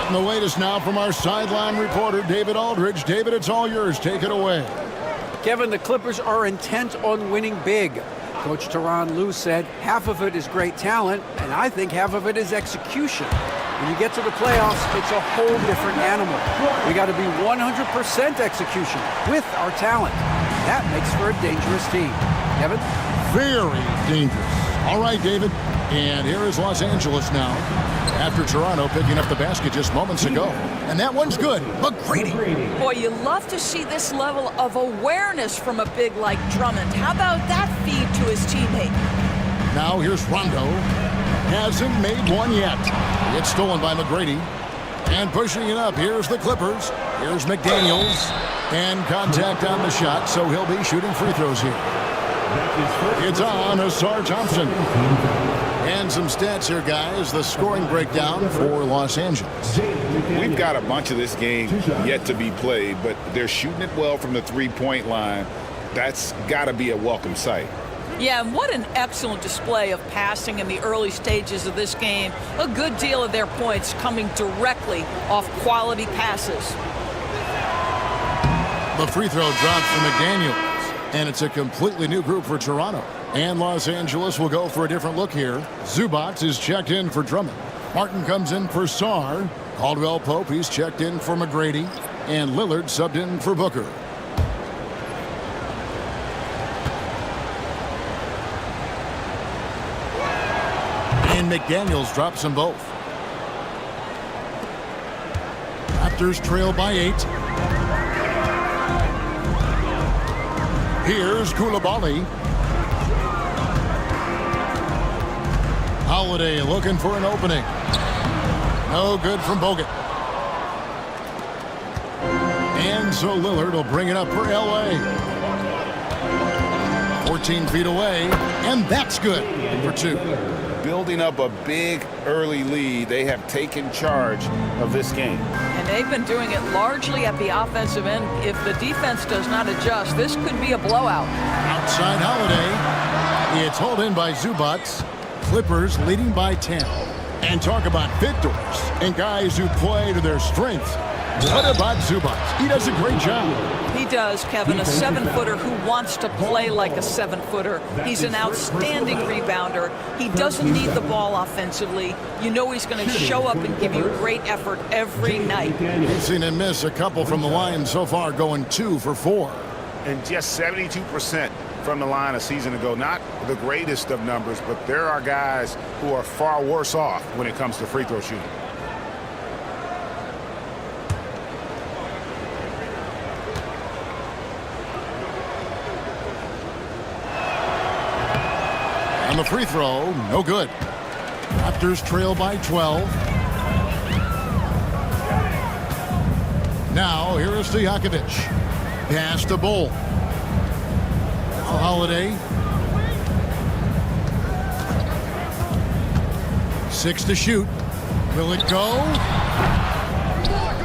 And the latest now from our sideline reporter, David Aldridge. David, it's all yours. Take it away. Kevin, the Clippers are intent on winning big. Coach Tyronn Lue said half of it is great talent, and I think half of it is execution. When you get to the playoffs, it's a whole different animal. We got to be 100% execution with our talent. That makes for a dangerous team. Kevin? Very dangerous. All right, David. And here is Los Angeles now. After Toronto picking up the basket just moments ago. And that one's good. McGrady. Boy, you love to see this level of awareness from a big like Drummond. How about that feed to his teammate? Now here's Rondo. Hasn't made one yet. It's stolen by McGrady. And pushing it up, here's the Clippers. Here's McDaniels. And contact on the shot, so he'll be shooting free throws here. It's on Asar Thompson. And some stats here, guys. The scoring breakdown for Los Angeles. We've got a bunch of this game yet to be played, but they're shooting it well from the three-point line. That's got to be a welcome sight. Yeah, and what an excellent display of passing in the early stages of this game. A good deal of their points coming directly off quality passes. The free throw drops from McDaniels. And it's a completely new group for Toronto. And Los Angeles will go for a different look here. Zubac is checked in for Drummond. Martin comes in for Sarr. Caldwell Pope, he's checked in for McGrady. And Lillard subbed in for Booker. And McDaniels drops them both. Raptors trail by 8. Here's Koulibaly. Holiday looking for an opening. No good from Bogut. And so Lillard will bring it up for L.A. 14 feet away, and that's good for 2. Building up a big early lead, they have taken charge of this game. And they've been doing it largely at the offensive end. If the defense does not adjust, this could be a blowout. Outside Holiday. It's hauled in by Zubac. Clippers leading by 10. And talk about victors and guys who play to their strengths. What about Zubac? He does a great job. He does, Kevin, a 7-footer who wants to play like a 7-footer. He's an outstanding rebounder. He doesn't need the ball offensively. You know he's going to show up and give you great effort every night. We've seen him miss a couple from the line so far, going 2 for 4. And just 72% from the line a season ago. Not the greatest of numbers, but there are guys who are far worse off when it comes to free throw shooting. On the free throw, no good. Raptors trail by 12. Now, here is Stojakovic. Pass to Bull. Now Holiday. 6 to shoot. Will it go?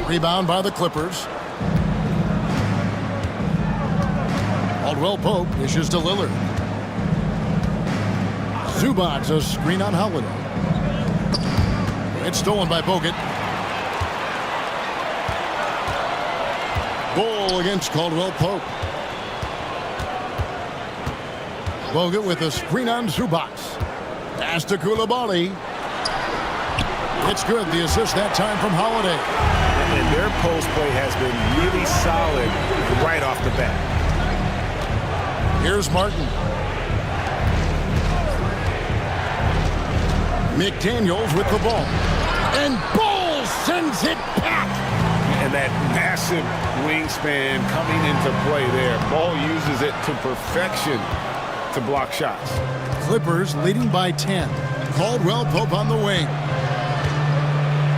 Rebound by the Clippers. Caldwell Pope dishes to Lillard. Zubac, a screen on Holiday. It's stolen by Bogut. Bull against Caldwell Pope. Bogut with a screen on Zubac. Pass to Koulibaly. It's good. The assist that time from Holiday. And their post play has been really solid right off the bat. Here's Martin. McDaniels with the ball. And Bowles sends it back. And that massive wingspan coming into play there. Ball uses it to perfection to block shots. Clippers leading by 10. Caldwell Pope on the wing.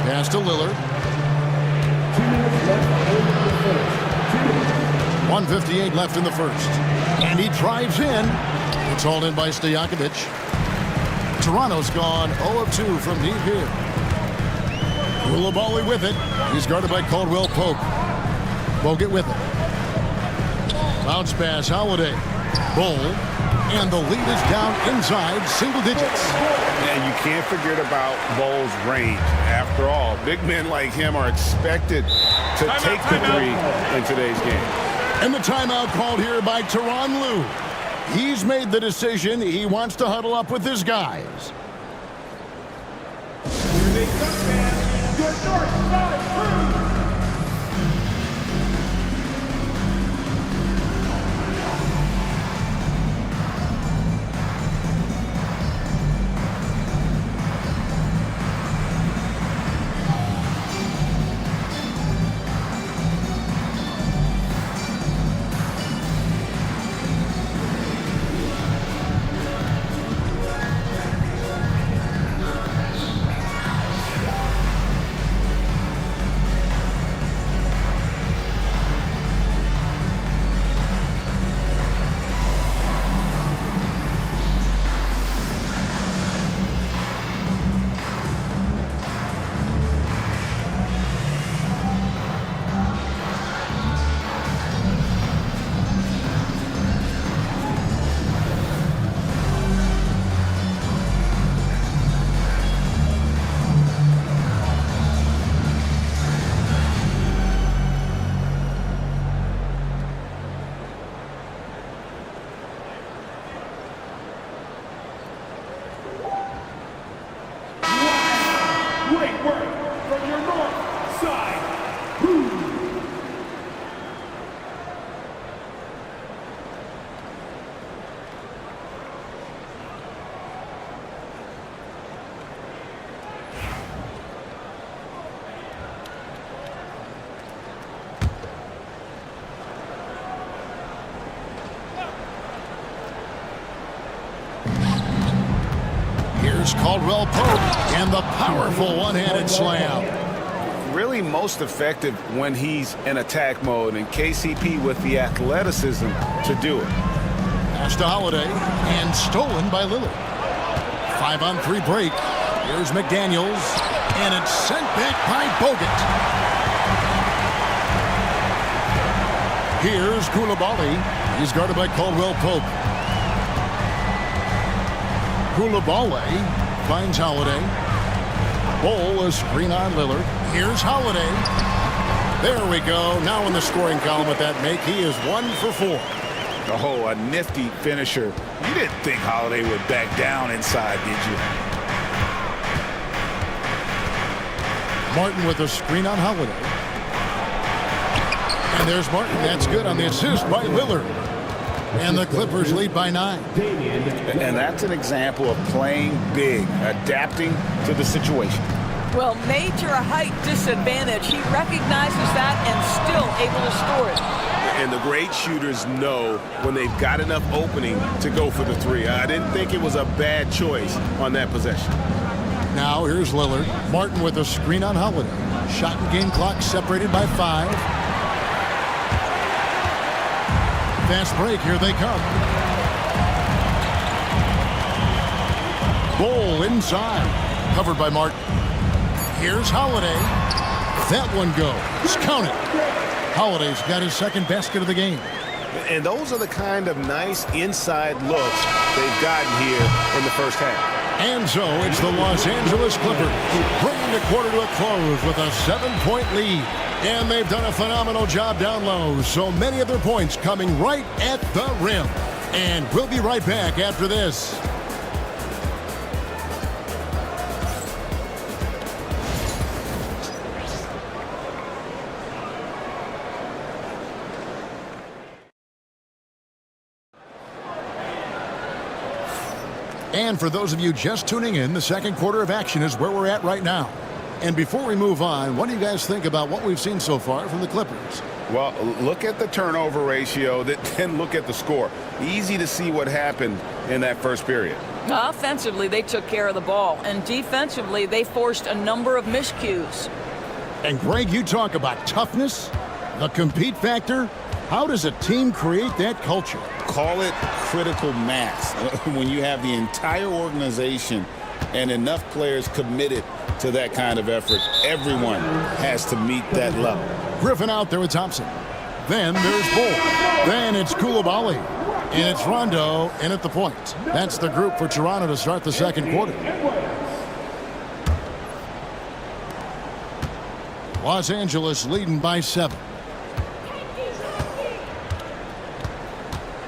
Pass to Lillard. 1:58 left in the first. And he drives in. It's hauled in by Stojakovic. Toronto's gone 0 of 2 from deep here. Koulibaly with it. He's guarded by Caldwell Pope. Bogut with it. Bounce pass, Holiday. Bull. And the lead is down inside single digits. And you can't forget about Bowles' range. After all, big men like him are expected to take the three in today's game. And the timeout called here by Tyronn Lue. He's made the decision. He wants to huddle up with his guys. Here they come, man. Your North Side crew. Great work from your North Side crew. Here's Caldwell Pope and the powerful one-handed slam. Really most effective when he's in attack mode, and KCP with the athleticism to do it. Pass to Holiday and stolen by Lillard. 5-on-3 break. Here's McDaniels and it's sent back by Bogut. Here's Koulibaly. He's guarded by Caldwell Pope. Koulibaly finds Holiday. Bull, a screen on Lillard. Here's Holiday. There we go. Now in the scoring column with that make, he is 1 for 4. Oh, a nifty finisher. You didn't think Holiday would back down inside, did you? Martin with a screen on Holiday. And there's Martin. That's good on the assist by Lillard. And the Clippers lead by 9. And that's an example of playing big, adapting to the situation. Well, major height disadvantage. He recognizes that and still able to score it. And the great shooters know when they've got enough opening to go for the three. I didn't think it was a bad choice on that possession. Now here's Lillard. Martin with a screen on Holiday. Shot and game clock separated by 5. Fast break. Here they come. Bull inside. Covered by Martin. Here's Holiday. That one goes. Count it. Holiday's got his second basket of the game. And those are the kind of nice inside looks they've gotten here in the first half. And so it's the Los Angeles Clippers bringing the quarter to a close with a 7-point lead. And they've done a phenomenal job down low. So many of their points coming right at the rim. And we'll be right back after this. And for those of you just tuning in, the second quarter of action is where we're at right now. And before we move on, what do you guys think about what we've seen so far from the Clippers? Well, look at the turnover ratio, then look at the score. Easy to see what happened in that first period. Offensively, they took care of the ball, and defensively, they forced a number of miscues. And Greg, you talk about toughness, the compete factor. How does a team create that culture? Call it critical mass. When you have the entire organization and enough players committed to that kind of effort, everyone has to meet that level. Griffin out there with Thompson. Then there's Bull. Then it's Koulibaly. And it's Rondo in at the point. That's the group for Toronto to start the second quarter. Los Angeles leading by 7.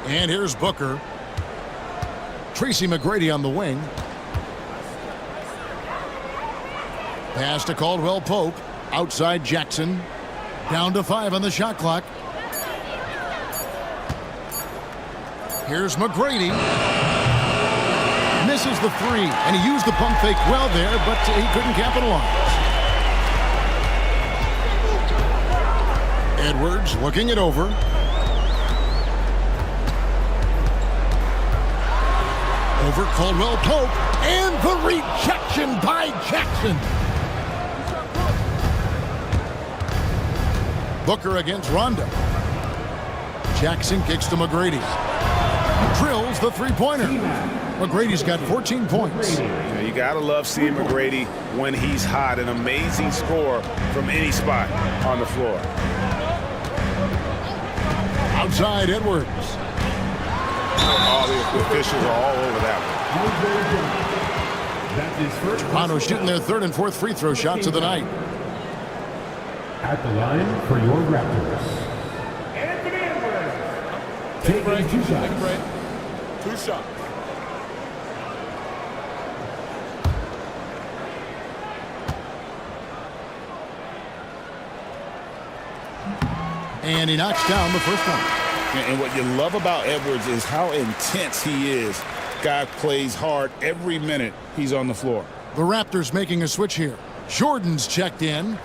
And here's Booker. Tracy McGrady on the wing. Pass to Caldwell Pope. Outside Jackson. Down to 5 on the shot clock. Here's McGrady. Misses the 3, and he used the pump fake well there, but he couldn't capitalize. Edwards looking it over. Over Caldwell Pope, and the rejection by Jackson. Booker against Rondo. Jackson kicks to McGrady. Drills the three-pointer. McGrady's got 14 points. Yeah, you got to love seeing McGrady when he's hot. An amazing score from any spot on the floor. Outside Edwards. All the officials are all over that one. Toronto shooting their third and fourth free throw shots of the night. At the line for your Raptors. Anthony Edwards. Taking 2 shots. 2 shots. And he knocks down the first one. And what you love about Edwards is how intense he is. Guy plays hard every minute he's on the floor. The Raptors making a switch here. Jordan's checked in.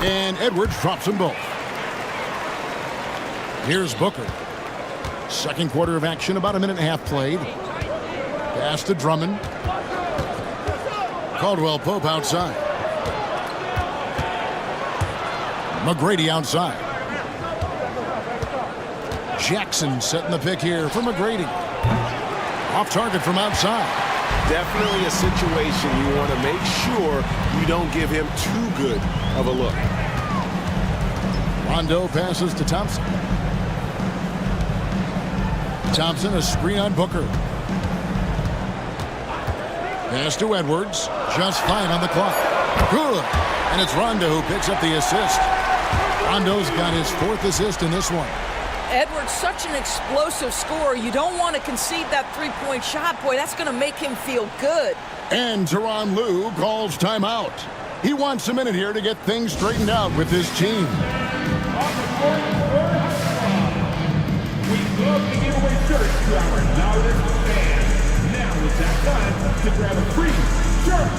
And Edwards drops them both. Here's Booker. Second quarter of action, about a minute and a half played. Pass to Drummond. Caldwell Pope outside. McGrady outside. Jackson setting the pick here for McGrady. Off target from outside. Definitely a situation you want to make sure you don't give him too good of a look. Rondo passes to Thompson. Thompson, a screen on Booker. Pass to Edwards. Just fine on the clock. Good. And it's Rondo who picks up the assist. Rondo's got his 4th assist in this one. Edwards, such an explosive scorer. You don't want to concede that three-point shot. Boy, that's going to make him feel good. And Tyronn Lue calls timeout. He wants a minute here to get things straightened out with his team. We love to give away shirts to our loudest fans. Now is that time to grab a free shirt.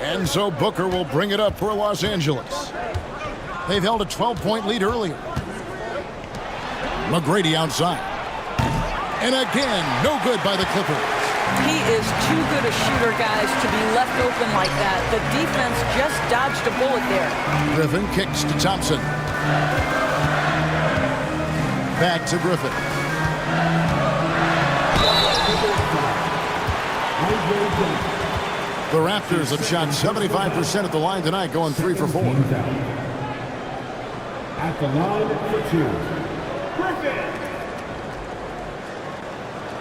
And so Booker will bring it up for Los Angeles. They've held a 12-point lead earlier. McGrady outside. And again, no good by the Clippers. He is too good a shooter, guys, to be left open like that. The defense just dodged a bullet there. Griffin kicks to Thompson. Back to Griffin. The Raptors have shot 75% at the line tonight, going 3 for 4. At the line for 2. Griffin.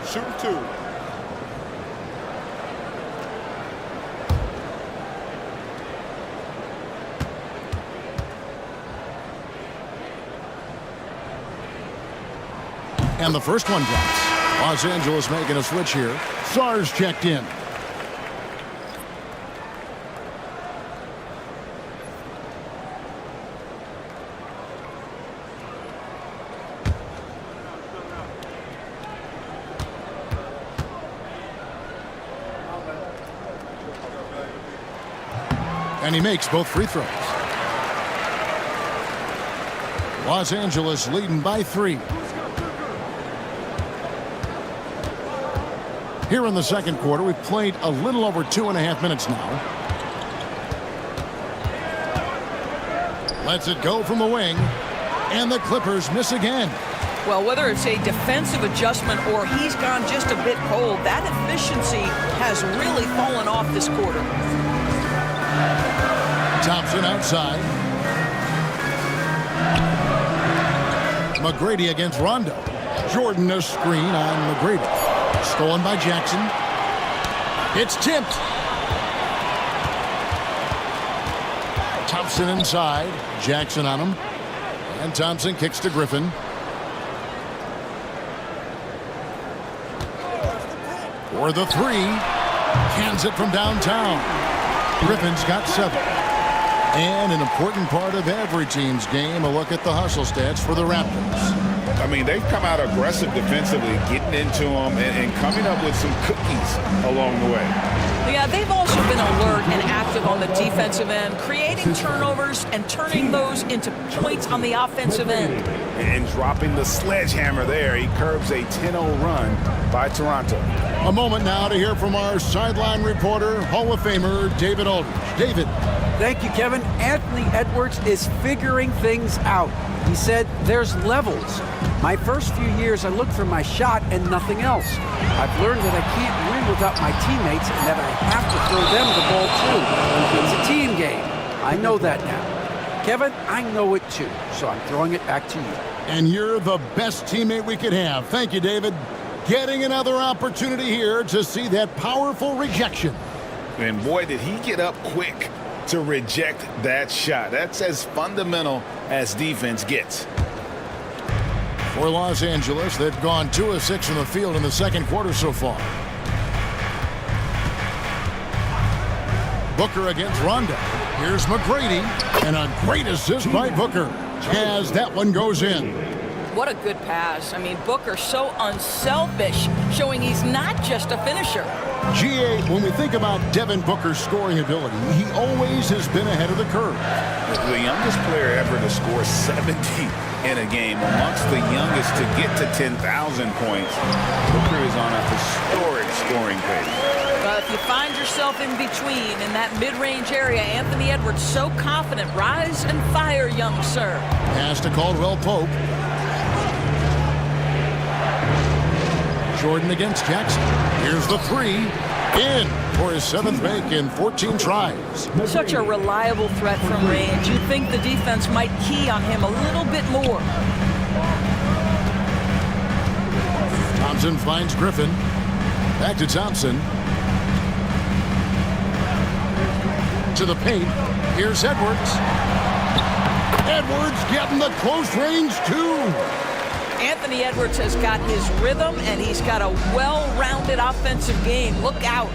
Shoot 2. And the first one drops. Los Angeles making a switch here. Sarge checked in. And he makes both free throws. Los Angeles leading by 3. Here in the second quarter, we've played a little over 2.5 minutes now. Lets it go from the wing. And the Clippers miss again. Well, whether it's a defensive adjustment or he's gone just a bit cold, that efficiency has really fallen off this quarter. Thompson outside. McGrady against Rondo. Jordan a screen on McGrady. Stolen by Jackson. It's tipped. Thompson inside. Jackson on him. And Thompson kicks to Griffin. For the 3. Cans it from downtown. Griffin's got 7. And an important part of every team's game, a look at the hustle stats for the Raptors. I mean, they've come out aggressive defensively, getting into them and coming up with some cookies along the way. Yeah, they've also been alert and active on the defensive end, creating turnovers and turning those into points on the offensive end. And dropping the sledgehammer there, he curbs a 10-0 run by Toronto. A moment now to hear from our sideline reporter, Hall of Famer David Aldridge. David. Thank you, Kevin. Anthony Edwards is figuring things out. He said there's levels. My first few years, I looked for my shot and nothing else. I've learned that I can't win without my teammates and that I have to throw them the ball too. It's a team game. I know that now. Kevin, I know it too, so I'm throwing it back to you. And you're the best teammate we could have. Thank you, David. Getting another opportunity here to see that powerful rejection. And boy, did he get up quick to reject that shot. That's as fundamental as defense gets. For Los Angeles, they've gone 2 of 6 from the field in the second quarter so far. Booker against Rondo. Here's McGrady. And a great assist by Booker as that one goes in. What a good pass. I mean, Booker so unselfish, showing he's not just a finisher. GA, when we think about Devin Booker's scoring ability, he always has been ahead of the curve. The youngest player ever to score 70 in a game, amongst the youngest to get to 10,000 points. Booker is on a historic scoring pace. Well, if you find yourself in between in that mid-range area, Anthony Edwards so confident. Rise and fire, young sir. Pass to Caldwell Pope. Jordan against Jackson. Here's the 3. In for his 7th make in 14 tries. Such a reliable threat from range. You'd think the defense might key on him a little bit more. Thompson finds Griffin. Back to Thompson. To the paint. Here's Edwards. Edwards getting the close range too. Anthony Edwards has got his rhythm, and he's got a well-rounded offensive game. Look out.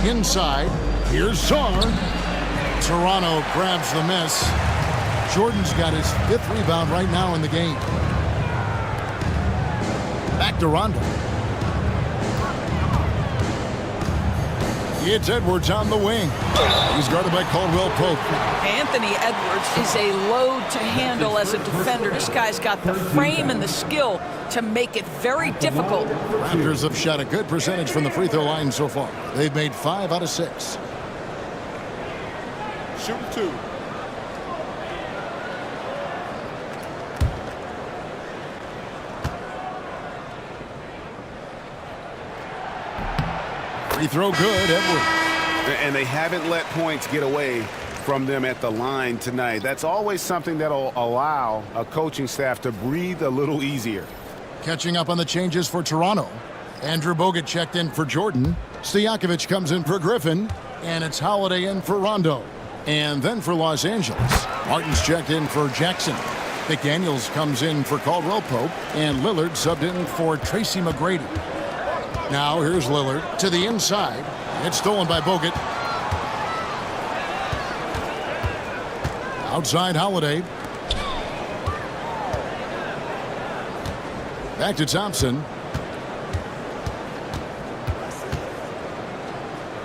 Inside, here's Sarr. Toronto grabs the miss. Jordan's got his 5th rebound right now in the game. Back to Rondo. It's Edwards on the wing. He's guarded by Caldwell Pope. Anthony Edwards is a load to handle as a defender. This guy's got the frame and the skill to make it very difficult. Raptors have shot a good percentage from the free throw line so far. They've made 5 out of 6. Shoot 2. Free throw good, Edwards. And they haven't let points get away from them at the line tonight. That's always something that'll allow a coaching staff to breathe a little easier. Catching up on the changes for Toronto. Andrew Bogut checked in for Jordan. Stojakovic comes in for Griffin. And it's Holiday in for Rondo. And then for Los Angeles, Martin's checked in for Jackson. McDaniels comes in for Caldwell Pope. And Lillard subbed in for Tracy McGrady. Now here's Lillard to the inside. It's stolen by Bogut. Outside Holiday. Back to Thompson.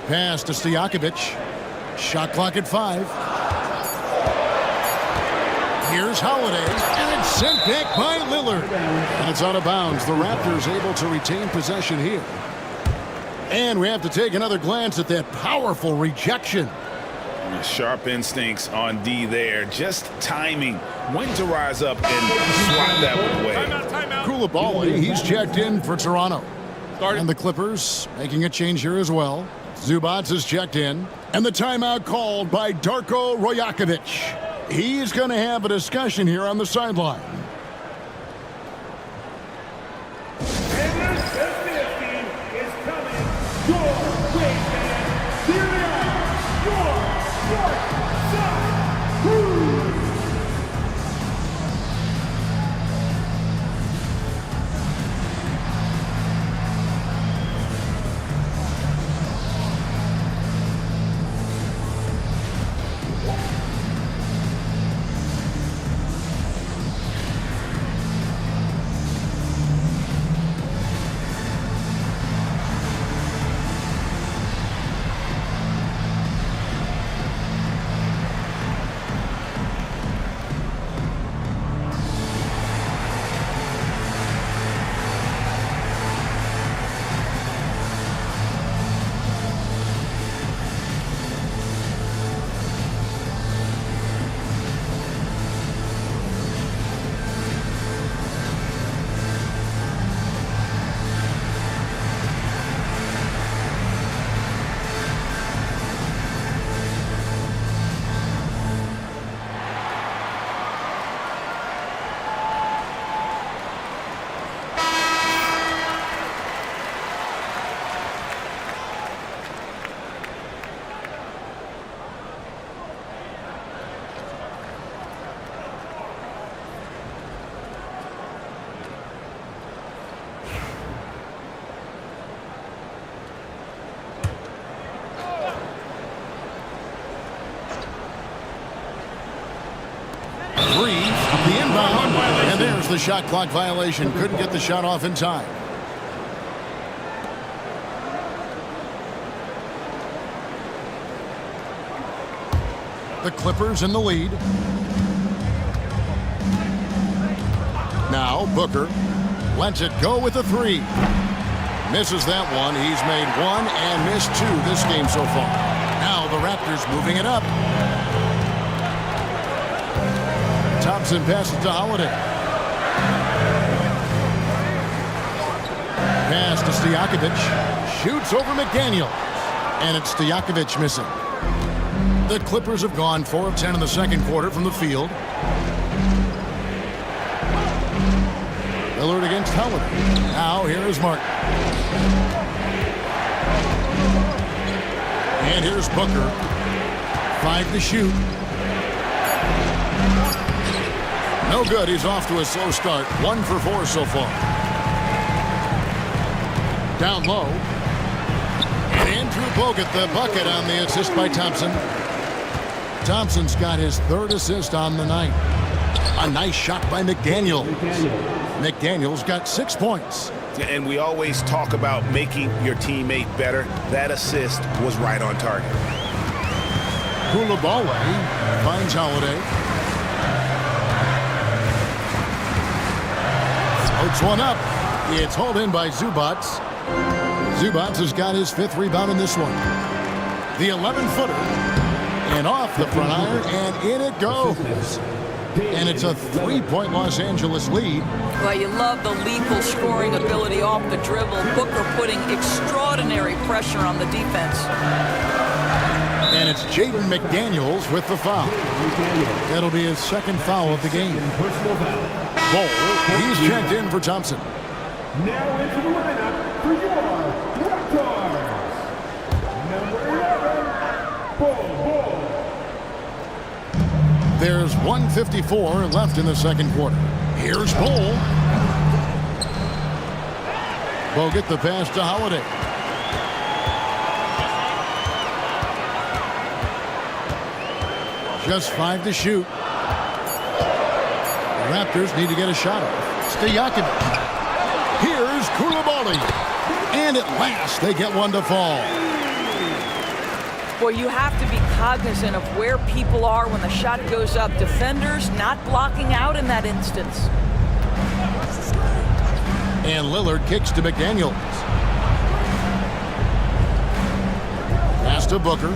Pass to Stojakovic. Shot clock at 5. Here's Holiday, and it's sent back by Lillard. And it's out of bounds. The Raptors able to retain possession here. And we have to take another glance at that powerful rejection. Sharp instincts on D there. Just timing when to rise up and swat that one away. Koulibaly, he's checked in for Toronto. And the Clippers making a change here as well. Zubats is checked in. And the timeout called by Darko Rajakovic. He's going to have a discussion here on the sideline. And the SFL team is coming your way, man. Here they are, your Northside Crew. The inbound, and there's the shot clock violation. Couldn't get the shot off in time. The Clippers in the lead. Now Booker lets it go with a 3. Misses that one. He's made 1 and missed 2 this game so far. Now the Raptors moving it up. Thompson passes to Holiday. Pass to Stojakovic. Shoots over McDaniels. And it's Stojakovic missing. The Clippers have gone 4 of 10 in the second quarter from the field. Lillard against Holiday. Now here is Martin. And here's Booker. 5 to shoot. No good. He's off to a slow start. 1 for 4 so far. Down low. And Andrew Bogut, the bucket on the assist by Thompson. Thompson's got his 3rd assist on the night. A nice shot by McDaniels. McDaniels got 6 points. And we always talk about making your teammate better. That assist was right on target. Koulibaly finds Holiday. Floats one up. It's hauled in by Zubats. Zubats has got his 5th rebound in this one. The 11-footer. And off the front iron, and in it goes. And it's a 3-point Los Angeles lead. Well, you love the lethal scoring ability off the dribble. Booker putting extraordinary pressure on the defense. And it's Jaden McDaniels with the foul. That'll be his 2nd foul of the game. Ball, he's checked in for Thompson. Now into the lineup for your Raptors. Number 11, Ball. There's 1:54 left in the 2nd quarter. Here's Ball. Bogut the pass to Holiday. Just 5 to shoot. The Raptors need to get a shot off. Stojakovic. Here's Koulibaly. And at last they get one to fall. Boy, you have to be cognizant of where people are when the shot goes up. Defenders not blocking out in that instance. And Lillard kicks to McDaniels. Pass to Booker.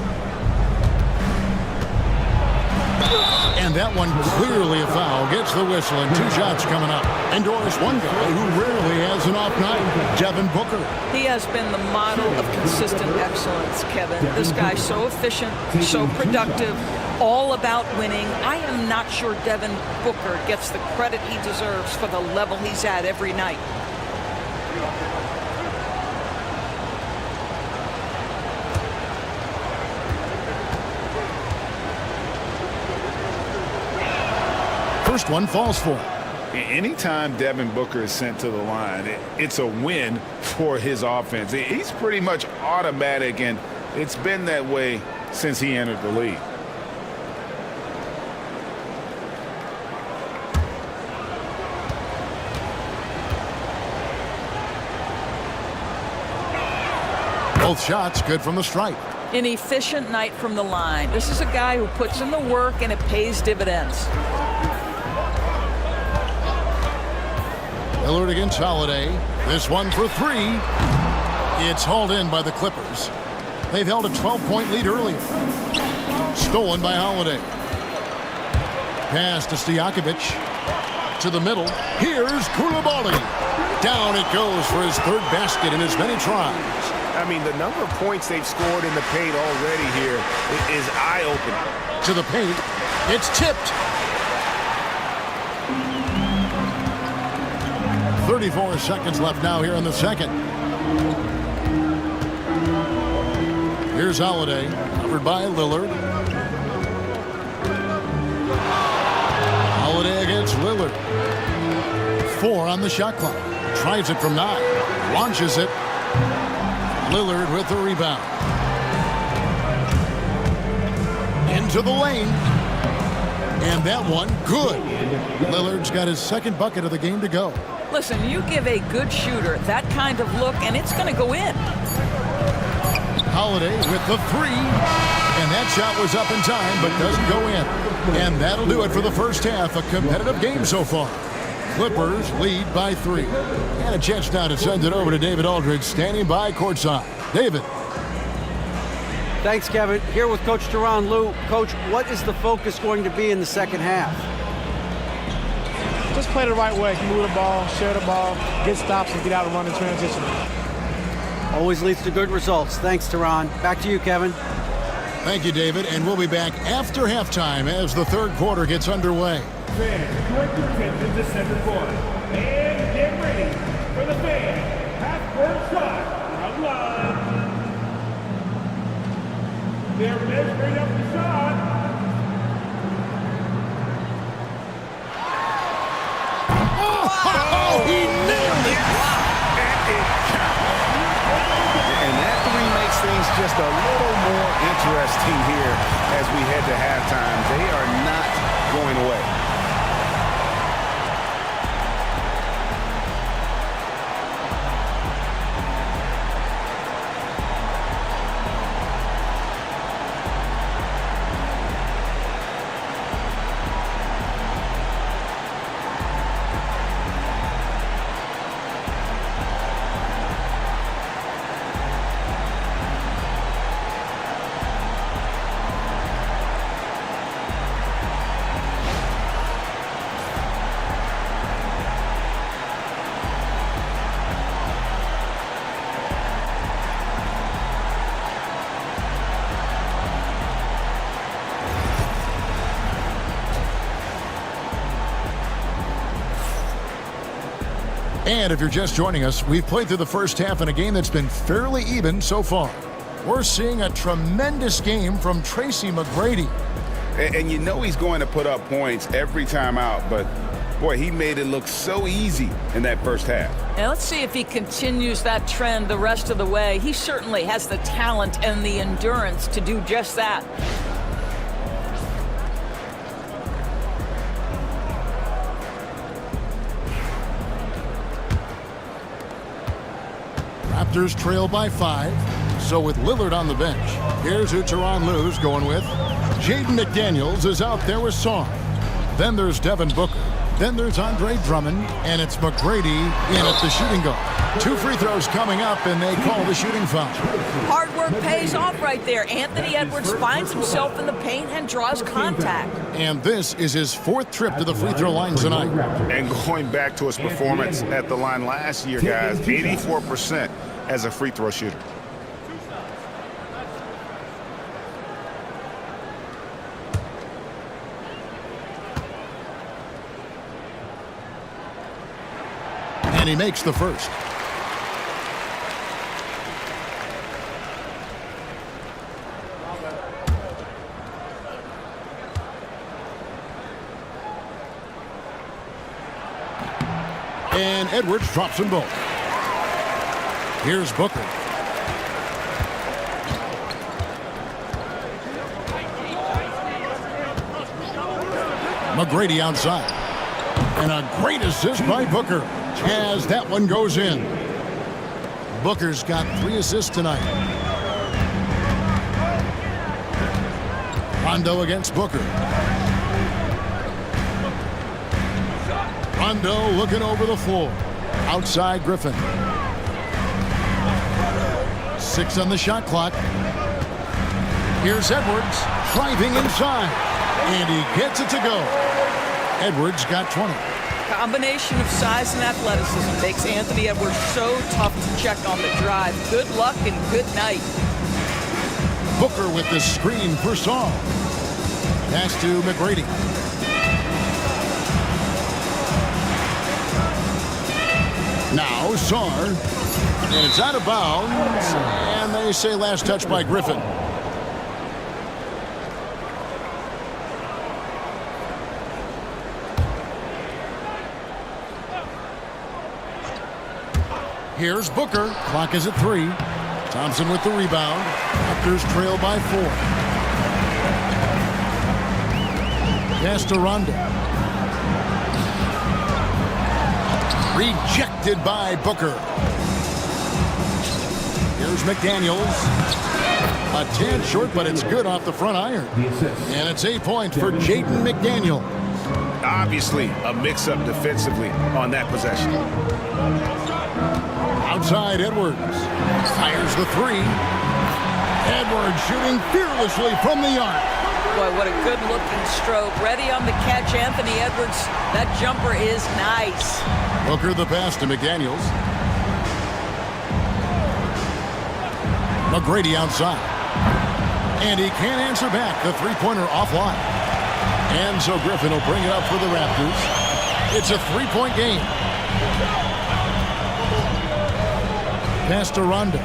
And that one clearly a foul. Gets the whistle and 2 shots coming up. And Doris, one guy who rarely has an off night, Devin Booker. He has been the model of consistent excellence, Kevin. This guy's so efficient, so productive, all about winning. I am not sure Devin Booker gets the credit he deserves for the level he's at every night. First one falls for him. Anytime Devin Booker is sent to the line, it's a win for his offense. He's pretty much automatic, and it's been that way since he entered the league. Both shots good from the stripe. An efficient night from the line. This is a guy who puts in the work, and it pays dividends. Lillard against Holiday. This one for 3. It's hauled in by the Clippers. They've held a 12-point lead earlier. Stolen by Holiday. Pass to Stojakovic. To the middle. Here's Koulibaly. Down it goes for his 3rd basket in as many tries. I mean, the number of points they've scored in the paint already here is eye-opening. To the paint. It's tipped. 34 seconds left now here in the 2nd. Here's Holiday, covered by Lillard. Holiday against Lillard. 4 on the shot clock. Tries it from 9. Launches it. Lillard with the rebound. Into the lane. And that one, good. Lillard's got his 2nd bucket of the game to go. Listen, you give a good shooter that kind of look, and it's going to go in. Holiday with the 3. And that shot was up in time, but doesn't go in. And that'll do it for the first half. A competitive game so far. Clippers lead by 3. And a chance now to send it over to David Aldridge, standing by courtside. David. Thanks, Kevin. Here with Coach Teron Lue. Coach, what is the focus going to be in the 2nd half? Just play the right way. Move the ball, share the ball, get stops, and get out and run in transition. Always leads to good results. Thanks, Teron. Back to you, Kevin. Thank you, David. And we'll be back after halftime as the 3rd quarter gets underway. Fans, direct your attention to center court. And get ready for the fan half-court shot from line. They're measuring up the shot. Oh, he nailed it! And that 3 makes things just a little more interesting here as we head to halftime. They are not going away. And if you're just joining us, we've played through the first half in a game that's been fairly even so far. We're seeing a tremendous game from Tracy McGrady. And you know he's going to put up points every time out, but boy, he made it look so easy in that first half. Now let's see if he continues that trend the rest of the way. He certainly has the talent and the endurance to do just that. Raptors trail by 5. So with Lillard on the bench, here's who Tyronn Lue's going with. Jaden McDaniels is out there with Song. Then there's Devin Booker. Then there's Andre Drummond, and it's McGrady in at the shooting guard. 2 free throws coming up, and they call the shooting foul. Hard work pays off right there. Anthony Edwards finds himself in the paint and draws contact. And this is his 4th trip to the free throw line tonight. And going back to his performance at the line last year, guys, 84% as a free throw shooter. And he makes the first. And Edwards drops them both. Here's Booker. McGrady outside. And a great assist by Booker as that one goes in. Booker's got 3 assists tonight. Rondo against Booker. Rondo looking over the floor. Outside Griffin. 6 on the shot clock. Here's Edwards driving inside. And he gets it to go. Edwards got 20. Combination of size and athleticism makes Anthony Edwards so tough to check on the drive. Good luck and good night. Booker with the screen for Saul. Pass to McGrady. Now Saar. And it's out of bounds. And they say last touch by Griffin. Here's Booker. Clock is at 3. Thompson with the rebound. Raptors trail by 4. Pass to Rondo. Rejected by Booker. Here's McDaniels. A tad short, but it's good off the front iron. And it's 8 points for Jaden McDaniels. Obviously, a mix-up defensively on that possession. Outside Edwards. Fires the 3. Edwards shooting fearlessly from the arc. Boy, what a good-looking stroke. Ready on the catch, Anthony Edwards. That jumper is nice. Booker the pass to McDaniels. McGrady outside. And he can't answer back. The 3-pointer offline. And so Griffin will bring it up for the Raptors. It's a 3-point game. Pass to Rondo.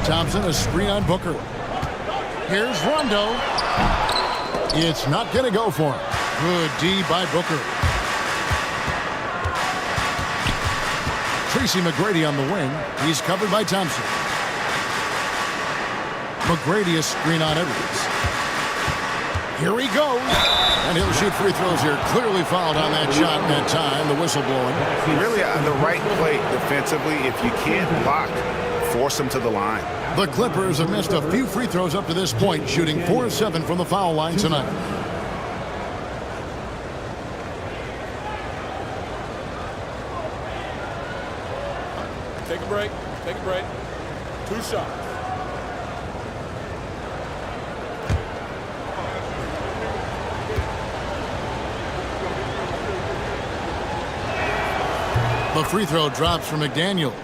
Thompson, a screen on Booker. Here's Rondo. It's not going to go for him. Good D by Booker. Tracy McGrady on the wing. He's covered by Thompson. McGrady, a screen on Edwards. Here he goes. And he'll shoot free throws here. Clearly fouled on that shot in that time. The whistle blowing. Really on the right play defensively. If you can't block, force them to the line. The Clippers have missed a few free throws up to this point, shooting 4-7 from the foul line tonight. Take a break. Take a break. 2 shots. The free throw drops from McDaniels.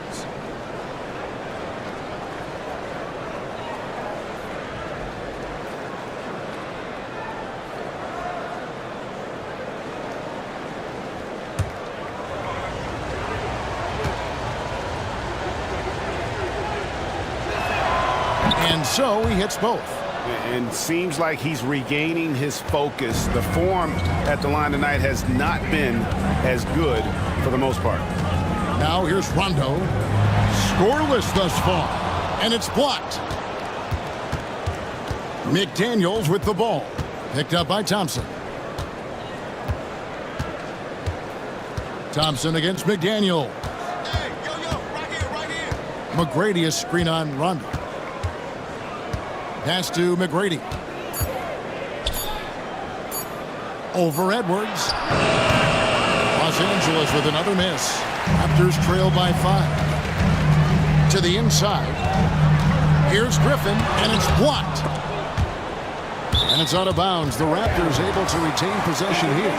And so he hits both. And seems like he's regaining his focus. The form at the line tonight has not been as good for the most part. Now here's Rondo. Scoreless thus far. And it's blocked. McDaniels with the ball. Picked up by Thompson. Thompson against McDaniel. Hey, yo, right here. McGrady is screen on Rondo. Pass to McGrady. Over Edwards. Los Angeles with another miss. Raptors trail by 5. To the inside. Here's Griffin, and it's blocked. And it's out of bounds. The Raptors able to retain possession here.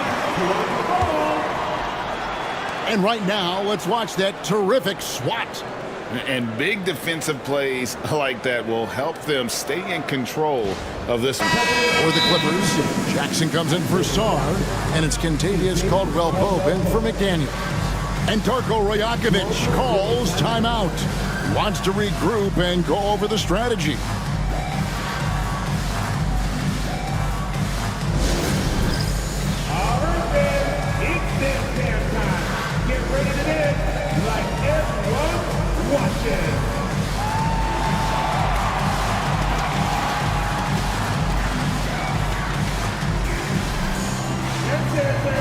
And right now, let's watch that terrific swat. And big defensive plays like that will help them stay in control of this one. For the Clippers, Jackson comes in for Sarr, and it's Kentavious Caldwell-Pope in for McDaniel. And Darko Rajakovic calls timeout. Wants to regroup and go over the strategy. All right, then. It's this damn time. Get ready to dance like everyone's watching. That's it, sir.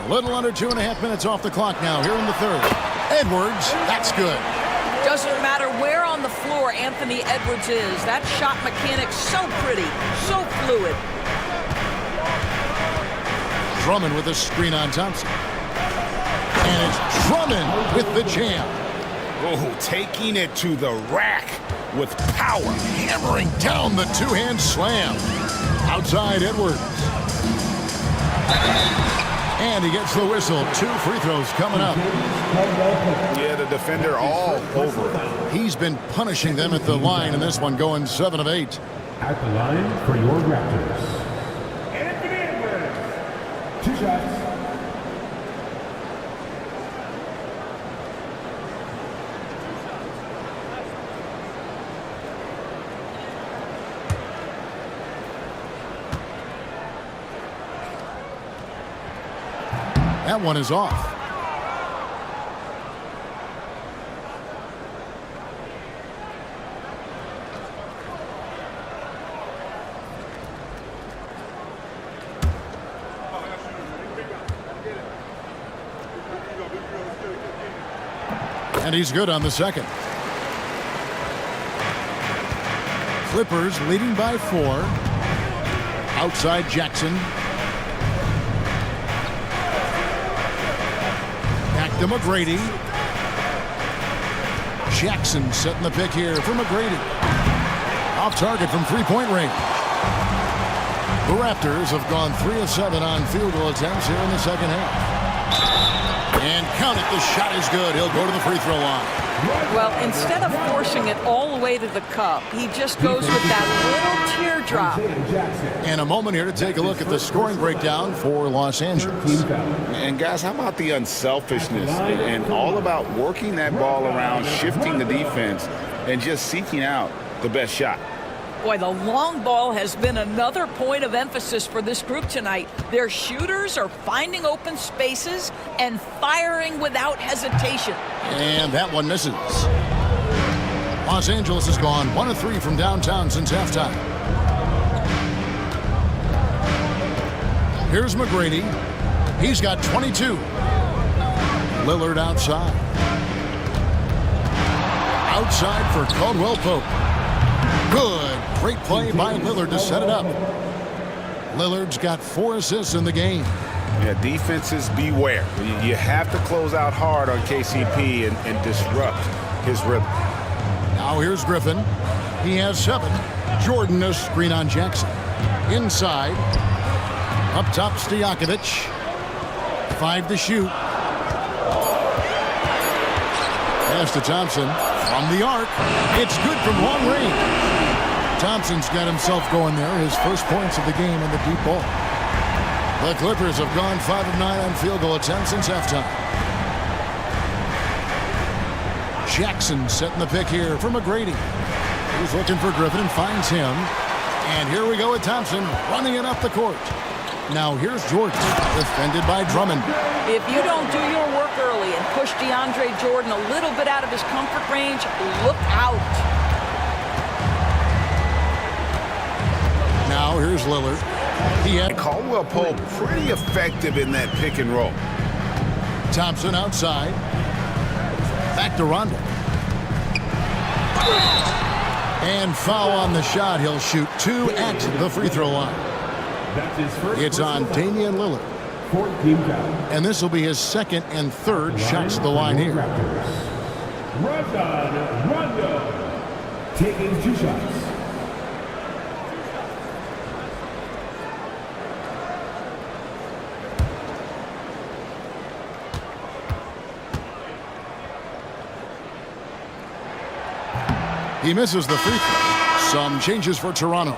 A little under 2.5 minutes off the clock now here in the third. Edwards, that's good. Doesn't matter where on the floor Anthony Edwards is. That shot mechanic's so pretty, so fluid. Drummond with a screen on Thompson. And it's Drummond with the jam. Oh, taking it to the rack with power. Hammering down the two-hand slam. Outside Edwards. And he gets the whistle. 2 free throws coming up. Yeah, the defender all over it. He's been punishing them at the line in this one, going 7 of 8. At the line for your Raptors, Anthony Edwards. 2 shots. That one is off. And he's good on the second. Clippers leading by 4. Outside Jackson. Back to McGrady. Jackson setting the pick here for McGrady. Off target from three-point range. The Raptors have gone 3 of 7 on field goal attempts here in the second half. And count it, the shot is good. He'll go to the free throw line. Well, instead of forcing it all the way to the cup, he just goes with that little teardrop. And a moment here to take a look at the scoring breakdown for Los Angeles. And guys, how about the unselfishness and all about working that ball around, shifting the defense, and just seeking out the best shot. Boy, the long ball has been another point of emphasis for this group tonight. Their shooters are finding open spaces and firing without hesitation. And that one misses. Los Angeles has gone 1 of 3 from downtown since halftime. Here's McGrady. He's got 22. Lillard outside. Outside for Caldwell Pope. Good. Great play by Lillard to set it up. Lillard's got 4 assists in the game. Yeah, defenses beware. You have to close out hard on KCP and disrupt his rhythm. Now here's Griffin. He has 7. Jordan a screen on Jackson. Inside. Up top, Stojakovic. 5 to shoot. Pass to Thompson. From the arc. It's good from long range. Thompson's got himself going there. His first points of the game in the deep ball. The Clippers have gone 5 of 9 on field goal attempts since halftime. Jackson setting the pick here for McGrady. He's looking for Griffin and finds him. And here we go with Thompson running it up the court. Now here's Jordan, defended by Drummond. If you don't do your work early and push DeAndre Jordan a little bit out of his comfort range, look out. Now here's Lillard. He had Caldwell Pope pretty effective in that pick and roll. Thompson outside. Back to Rondo. And foul on the shot. He'll shoot 2 at the free throw line. It's on Damian Lillard. And this will be his 2nd and 3rd shots to the line here. Rondo taking 2 shots. He misses the free throw. Some changes for Toronto.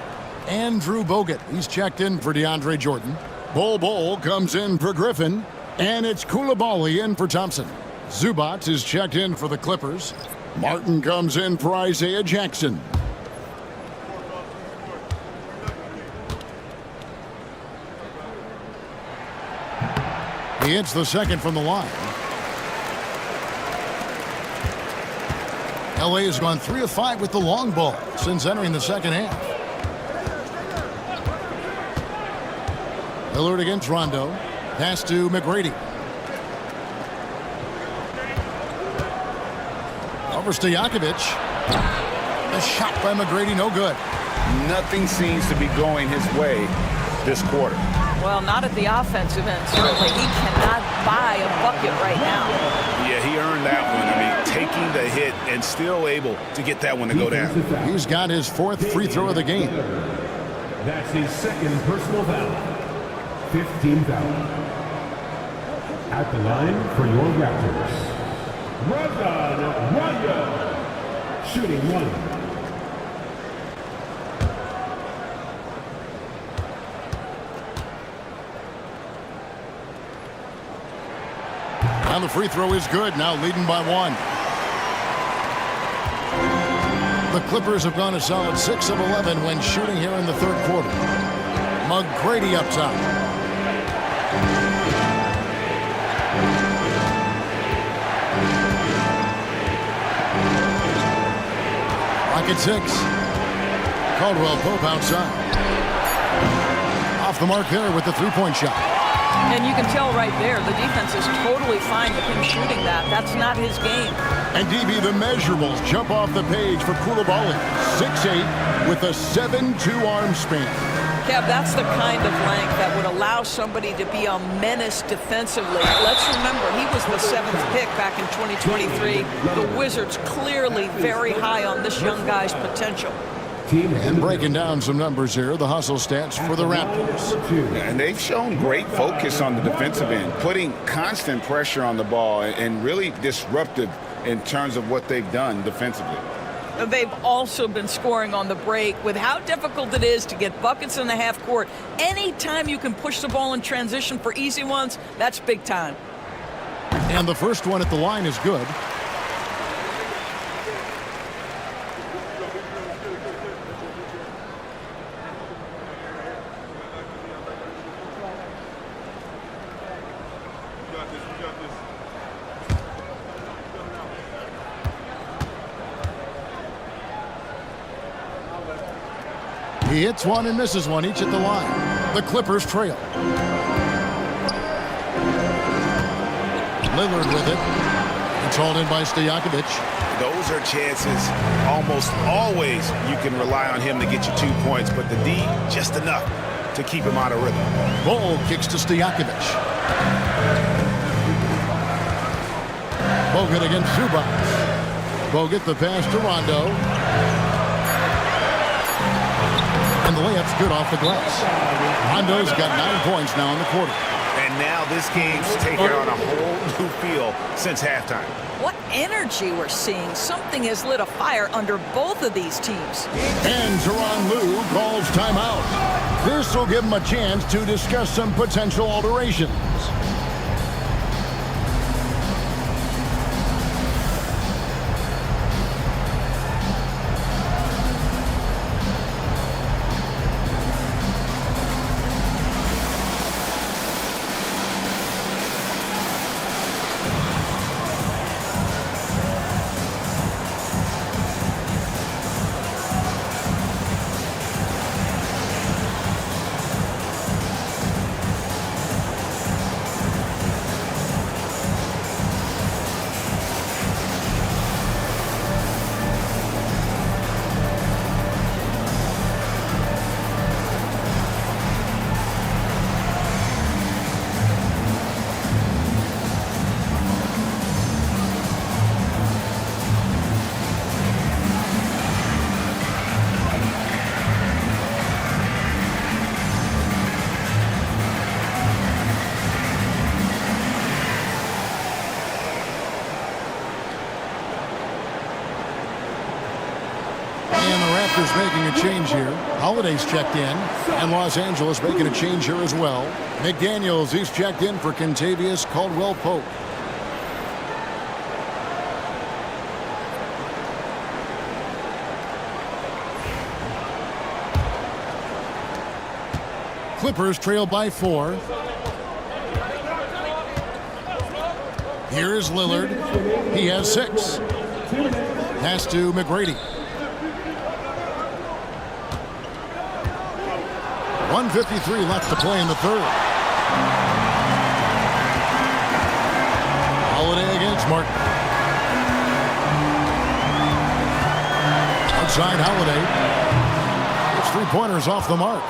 Andrew Bogut, he's checked in for DeAndre Jordan. Bol comes in for Griffin. And it's Coulibaly in for Thompson. Zubac is checked in for the Clippers. Martin comes in for Isaiah Jackson. He hits the 2nd from the line. LA has gone 3 of 5 with the long ball since entering the 2nd half. Lillard against Rondo. Pass to McGrady. Over Stojakovic. A shot by McGrady, no good. Nothing seems to be going his way this quarter. Well, not at the offensive end, certainly. He cannot buy a bucket right now. Yeah, he earned that one. I mean, taking the hit and still able to get that one to go down. He's got his 4th free throw of the game. That's his 2nd personal foul. 15 foul. At the line for your Raptors, Rondo, shooting 1. And the free throw is good, now leading by 1. The Clippers have gone a solid 6 of 11 when shooting here in the 3rd quarter. McGrady up top. Rocket 6. Caldwell Pope outside. Off the mark there with the 3-point shot. And you can tell right there, the defense is totally fine with him shooting that. That's not his game. And DB, the measurables jump off the page for Coulibaly. 6'8" with a 7'2" arm span. Kev, that's the kind of length that would allow somebody to be a menace defensively. Let's remember, he was the 7th pick back in 2023. The Wizards clearly very high on this young guy's potential. And breaking down some numbers here, the hustle stats for the Raptors. And they've shown great focus on the defensive end, putting constant pressure on the ball and really disruptive in terms of what they've done defensively. They've also been scoring on the break. With how difficult it is to get buckets in the half court, anytime you can push the ball in transition for easy ones, that's big time. And the first one at the line is good. He hits one and misses one, each at the line. The Clippers trail. Lillard with it. It's hauled in by Stojakovic. Those are chances almost always you can rely on him to get you 2 points, but the D, just enough to keep him out of rhythm. Ball kicks to Stojakovic. Bogut against Zubac. Bogut the pass to Rondo. And the layup's good off the glass. Rondo's got 9 points now in the quarter. And now this game's taken on a whole new feel since halftime. What energy we're seeing. Something has lit a fire under both of these teams. And Tyronn Lue calls timeout. This will give him a chance to discuss some potential alterations. Making a change here. Holiday's checked in, and Los Angeles making a change here as well. McDaniels, he's checked in for Kentavious Caldwell-Pope. Clippers trail by 4. Here is Lillard. He has 6. Pass to McGrady. 1:53 left to play in the third. Holiday against Martin. Outside Holiday. It's 3-pointers off the mark.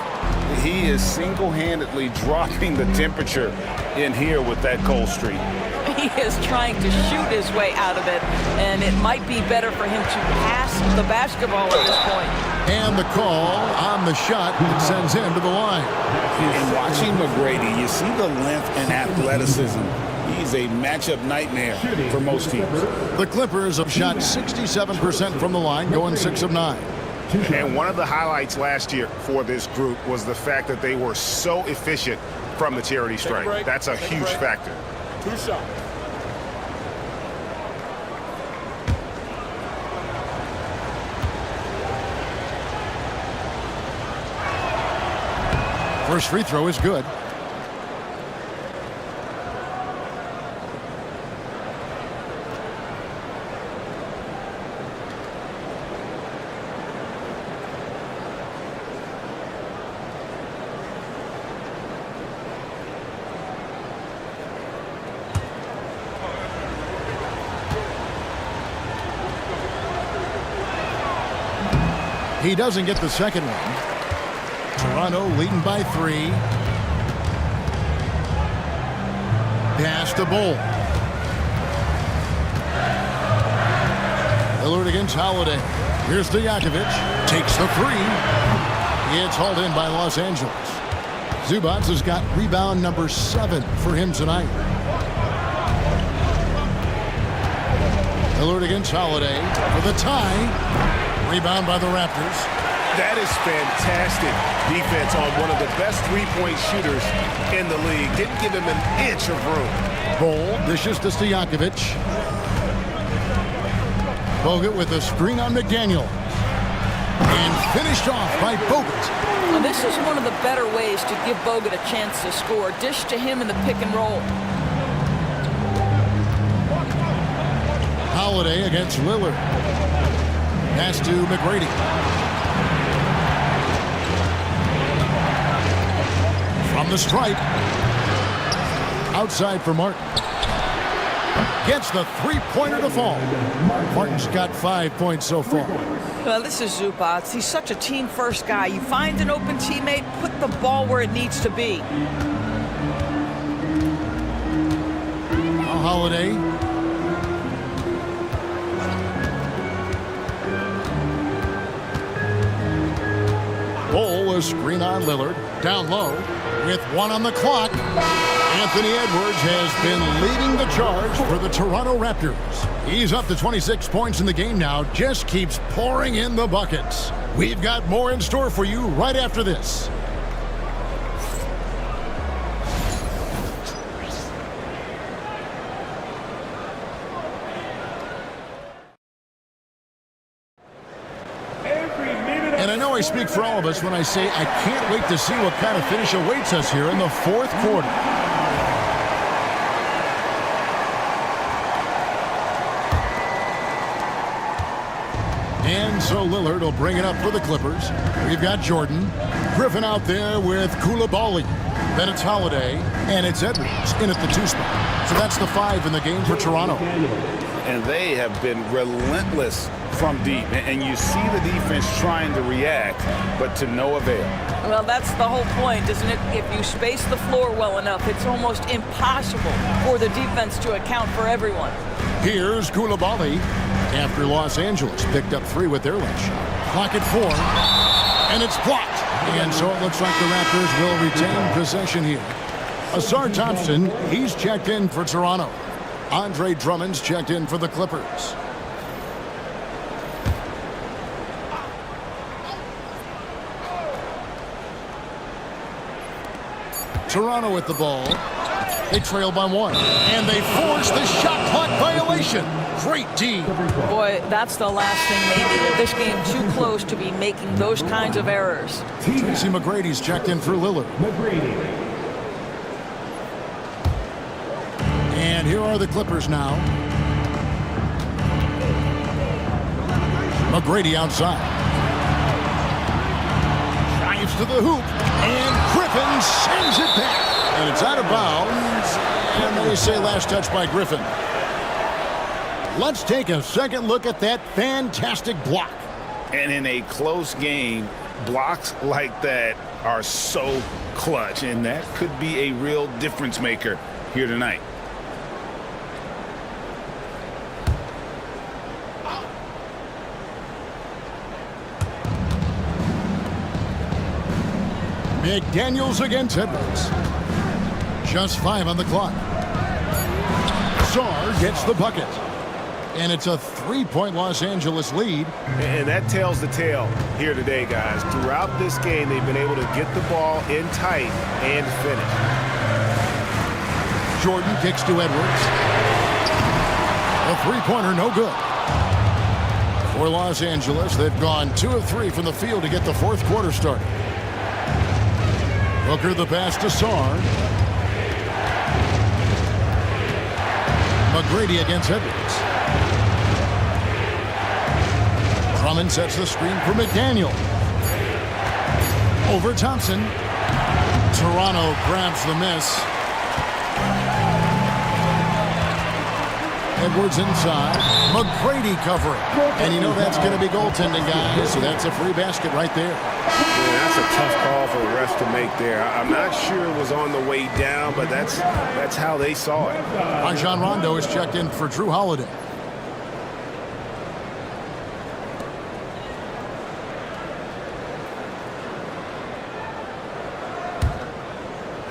He is single-handedly dropping the temperature in here with that cold streak. He is trying to shoot his way out of it, and it might be better for him to pass the basketball at this point. And the call on the shot that sends him to the line. And watching McGrady, you see the length and athleticism. He's a matchup nightmare for most teams. The Clippers have shot 67% from the line, going 6 of 9. And one of the highlights last year for this group was the fact that they were so efficient from the charity stripe. That's a huge factor. 2 shots. First free throw is good. He doesn't get the second one. Toronto leading by 3. Pass to Bull. Lillard against Holiday. Here's Stojakovic. Takes the 3. It's hauled in by Los Angeles. Zubac has got rebound number 7 for him tonight. Lillard against Holiday for the tie. Rebound by the Raptors. That is fantastic defense on one of the best three-point shooters in the league. Didn't give him an inch of room. Bol dishes to Stojakovic. Bogut with a screen on McDaniel. And finished off by Bogut. Now, this is one of the better ways to give Bogut a chance to score. Dish to him in the pick and roll. Holiday against Lillard. Pass to McGrady. From the stripe. Outside for Martin. Gets the three-pointer to fall. Martin's got 5 points so far. Well, this is Zubac. He's such a team-first guy. You find an open teammate, put the ball where it needs to be. Now Holiday. Bol, a screen on Lillard. Down low with 1 on the clock. Anthony Edwards has been leading the charge for the Toronto Raptors. He's up to 26 points in the game now. Just keeps pouring in the buckets. We've got more in store for you right after this. And I know I speak for all of us when I say I can't wait to see what kind of finish awaits us here in the fourth quarter. And so Lillard will bring it up for the Clippers. We've got Jordan. Griffin out there with Koulibaly. Then it's Holiday. And it's Edwards in at the 2 spot. So that's the 5 in the game for Toronto. And they have been relentless from deep. And you see the defense trying to react, but to no avail. Well, that's the whole point, isn't it? If you space the floor well enough, it's almost impossible for the defense to account for everyone. Here's Koulibaly. After Los Angeles picked up 3 with their last shot. Clock at 4. And it's blocked. And so it looks like the Raptors will retain possession here. Asar Thompson, he's checked in for Toronto. Andre Drummond's checked in for the Clippers. Toronto with the ball. They trail by 1. And they force the shot clock violation. Great D. Boy, that's the last thing maybe. This game too close to be making those kinds of errors. Tracy McGrady's checked in for Lillard. And here are the Clippers now. McGrady outside. Drives to the hoop. And Griffin sends it back. And it's out of bounds. And they say last touch by Griffin. Let's take a second look at that fantastic block. And in a close game, blocks like that are so clutch. And that could be a real difference maker here tonight. McDaniels against Edwards. Just 5 on the clock. Sarr gets the bucket. And it's a 3-point Los Angeles lead. And that tells the tale here today, guys. Throughout this game, they've been able to get the ball in tight and finish. Jordan kicks to Edwards. A 3-pointer, no good. For Los Angeles, they've gone 2 of 3 from the field to get the fourth quarter started. Booker the pass to Sarr. McGrady against Edwards. Drummond sets the screen for McDaniel. Over Thompson. Toronto grabs the miss. Edwards inside. McGrady covering. And you know that's going to be goaltending, guys. So that's a free basket right there. Yeah, that's a tough call for the refs to make there. I'm not sure it was on the way down, but that's how they saw it. Rajon Rondo is checked in for Drew Holiday.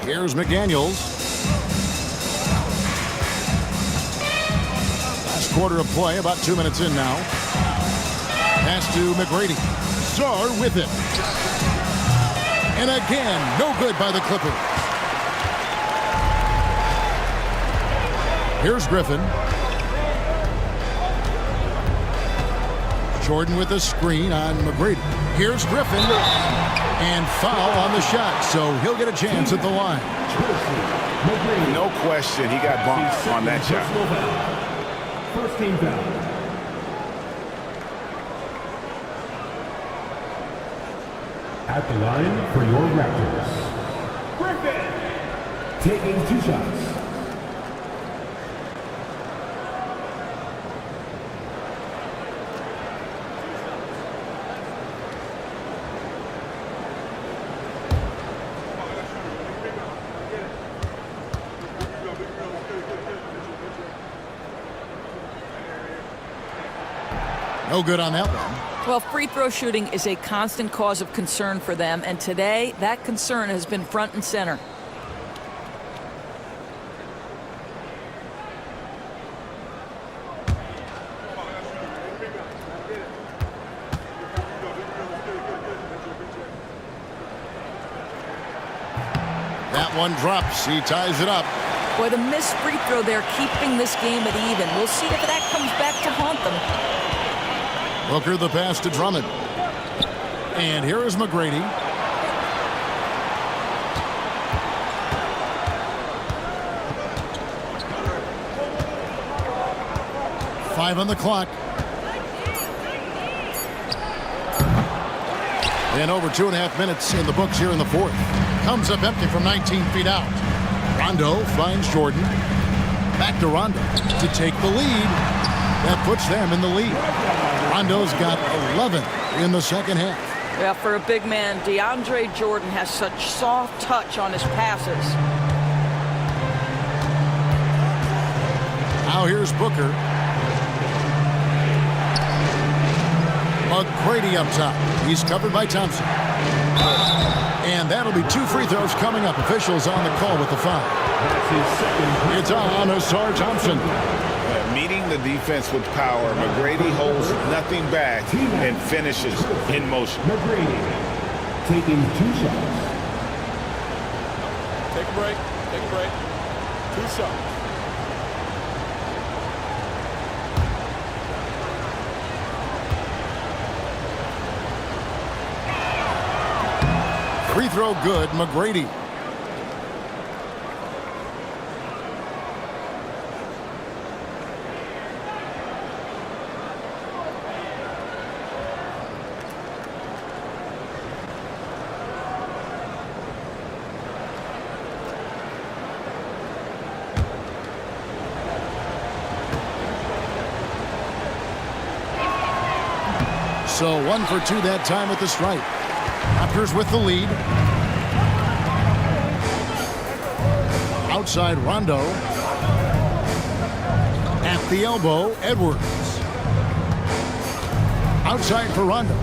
Here's McDaniels. Last quarter of play, about 2 minutes in now. Pass to McGrady. Czar with it. And again, no good by the Clippers. Here's Griffin. Jordan with a screen on McGrady. Here's Griffin. And foul on the shot, so he'll get a chance at the line. No question, he got bumped on that shot. First team foul. At the line for your Raptors, Griffin, taking 2 shots. No good on that one. Well, free throw shooting is a constant cause of concern for them, and today that concern has been front and center. That one drops. He ties it up. Boy, the missed free throw there keeping this game at even. We'll see if that comes back to haunt them. Booker the pass to Drummond. And here is McGrady. Five on the clock. And over 2.5 minutes in the books here in the fourth. Comes up empty from 19 feet out. Rondo finds Jordan. Back to Rondo to take the lead. That puts them in the lead. Rondo's got 11 in the second half. Yeah, for a big man, DeAndre Jordan has such soft touch on his passes. Now here's Booker. McGrady up top. He's covered by Thompson. And that'll be 2 free throws coming up. Officials on the call with the foul. It's on Asar Thompson. Meeting the defense with power, McGrady holds nothing back and finishes in motion. McGrady taking 2 shots. Take a break. Take a break. 2 shots. Free throw good, McGrady. So 1 for 2 that time at the stripe. Raptors with the lead. Outside Rondo. At the elbow, Edwards. Outside for Rondo.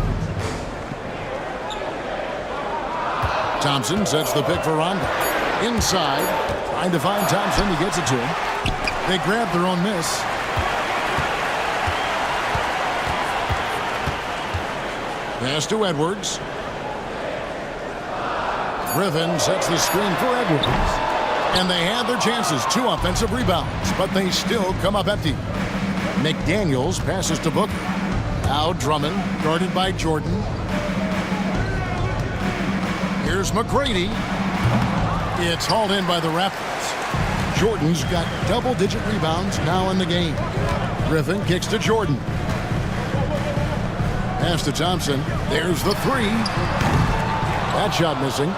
Thompson sets the pick for Rondo. Inside, trying to find Thompson. He gets it to him. They grab their own miss. Pass to Edwards. Griffin sets the screen for Edwards. And they had their chances. 2 offensive rebounds, but they still come up empty. McDaniels passes to Booker. Now Drummond, guarded by Jordan. Here's McGrady. It's hauled in by the Raptors. Jordan's got double-digit rebounds now in the game. Griffin kicks to Jordan. Pass to Thompson. There's the 3. That shot missing.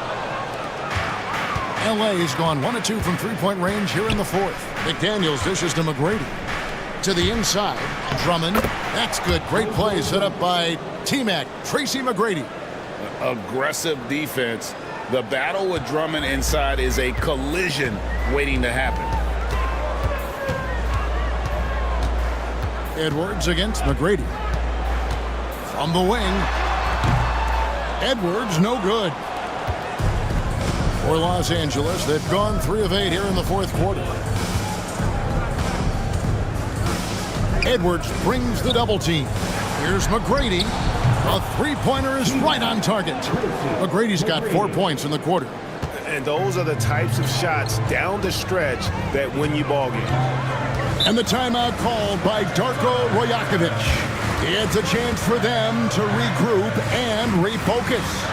LA's gone 1 of 2 from 3-point range here in the fourth. McDaniels dishes to McGrady. To the inside. Drummond. That's good. Great play set up by T-Mac. Tracy McGrady. Aggressive defense. The battle with Drummond inside is a collision waiting to happen. Edwards against McGrady. From the wing. Edwards, no good. For Los Angeles, they've gone 3 of 8 here in the fourth quarter. Edwards brings the double team. Here's McGrady. A three-pointer is right on target. McGrady's got 4 points in the quarter. And those are the types of shots down the stretch that win you ball games. And the timeout called by Darko Rajakovic. It's a chance for them to regroup and refocus.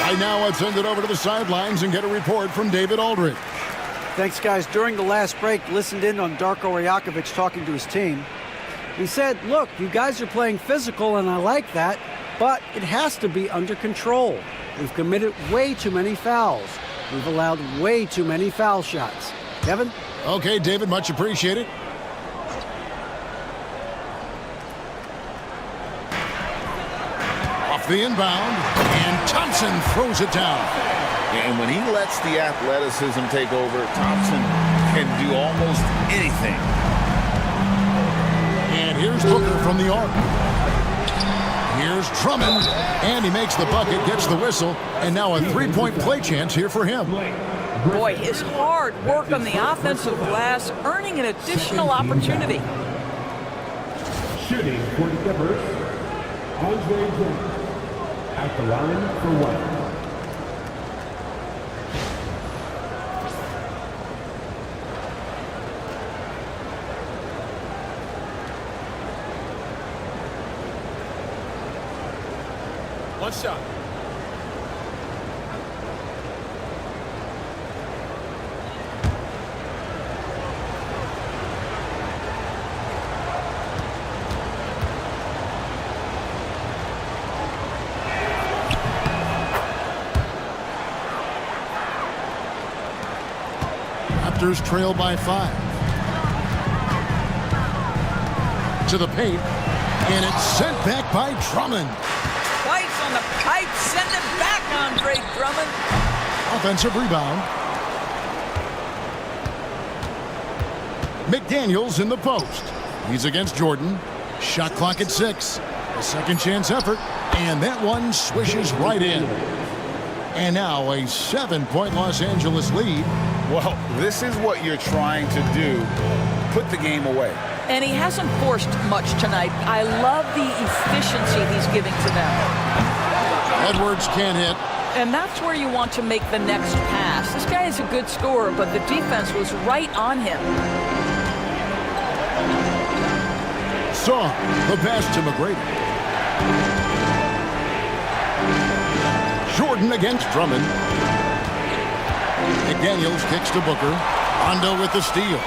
Right now, let's send it over to the sidelines and get a report from David Aldridge. Thanks, guys. During the last break, listened in on Darko Rajakovic talking to his team. He said, look, you guys are playing physical, and I like that, but it has to be under control. We've committed way too many fouls. We've allowed way too many foul shots. Kevin? Okay, David, much appreciated. Off the inbound, and Thompson throws it down. And when he lets the athleticism take over, Thompson can do almost anything. And here's Booker from the arc. Here's Drummond, and he makes the bucket, gets the whistle, and now a three-point play chance here for him. Boy, his hard work on the offensive glass, earning an additional opportunity. Shooting for the Clippers, Andre Drummond at the line for one. One shot. Raptors trail by 5. To the paint, and it's sent back by Drummond. Twice on the pipe, send it back, Andre Drummond. Offensive rebound. McDaniels in the post. He's against Jordan. Shot clock at 6. A second chance effort, and that one swishes right in. And now a 7-point Los Angeles lead. Well, this is what you're trying to do. Put the game away. And he hasn't forced much tonight. I love the efficiency he's giving to them. Edwards can't hit. And that's where you want to make the next pass. This guy is a good scorer, but the defense was right on him. Saw the pass to McGrady. Jordan against Drummond. McDaniels kicks to Booker. Rondo with the steal.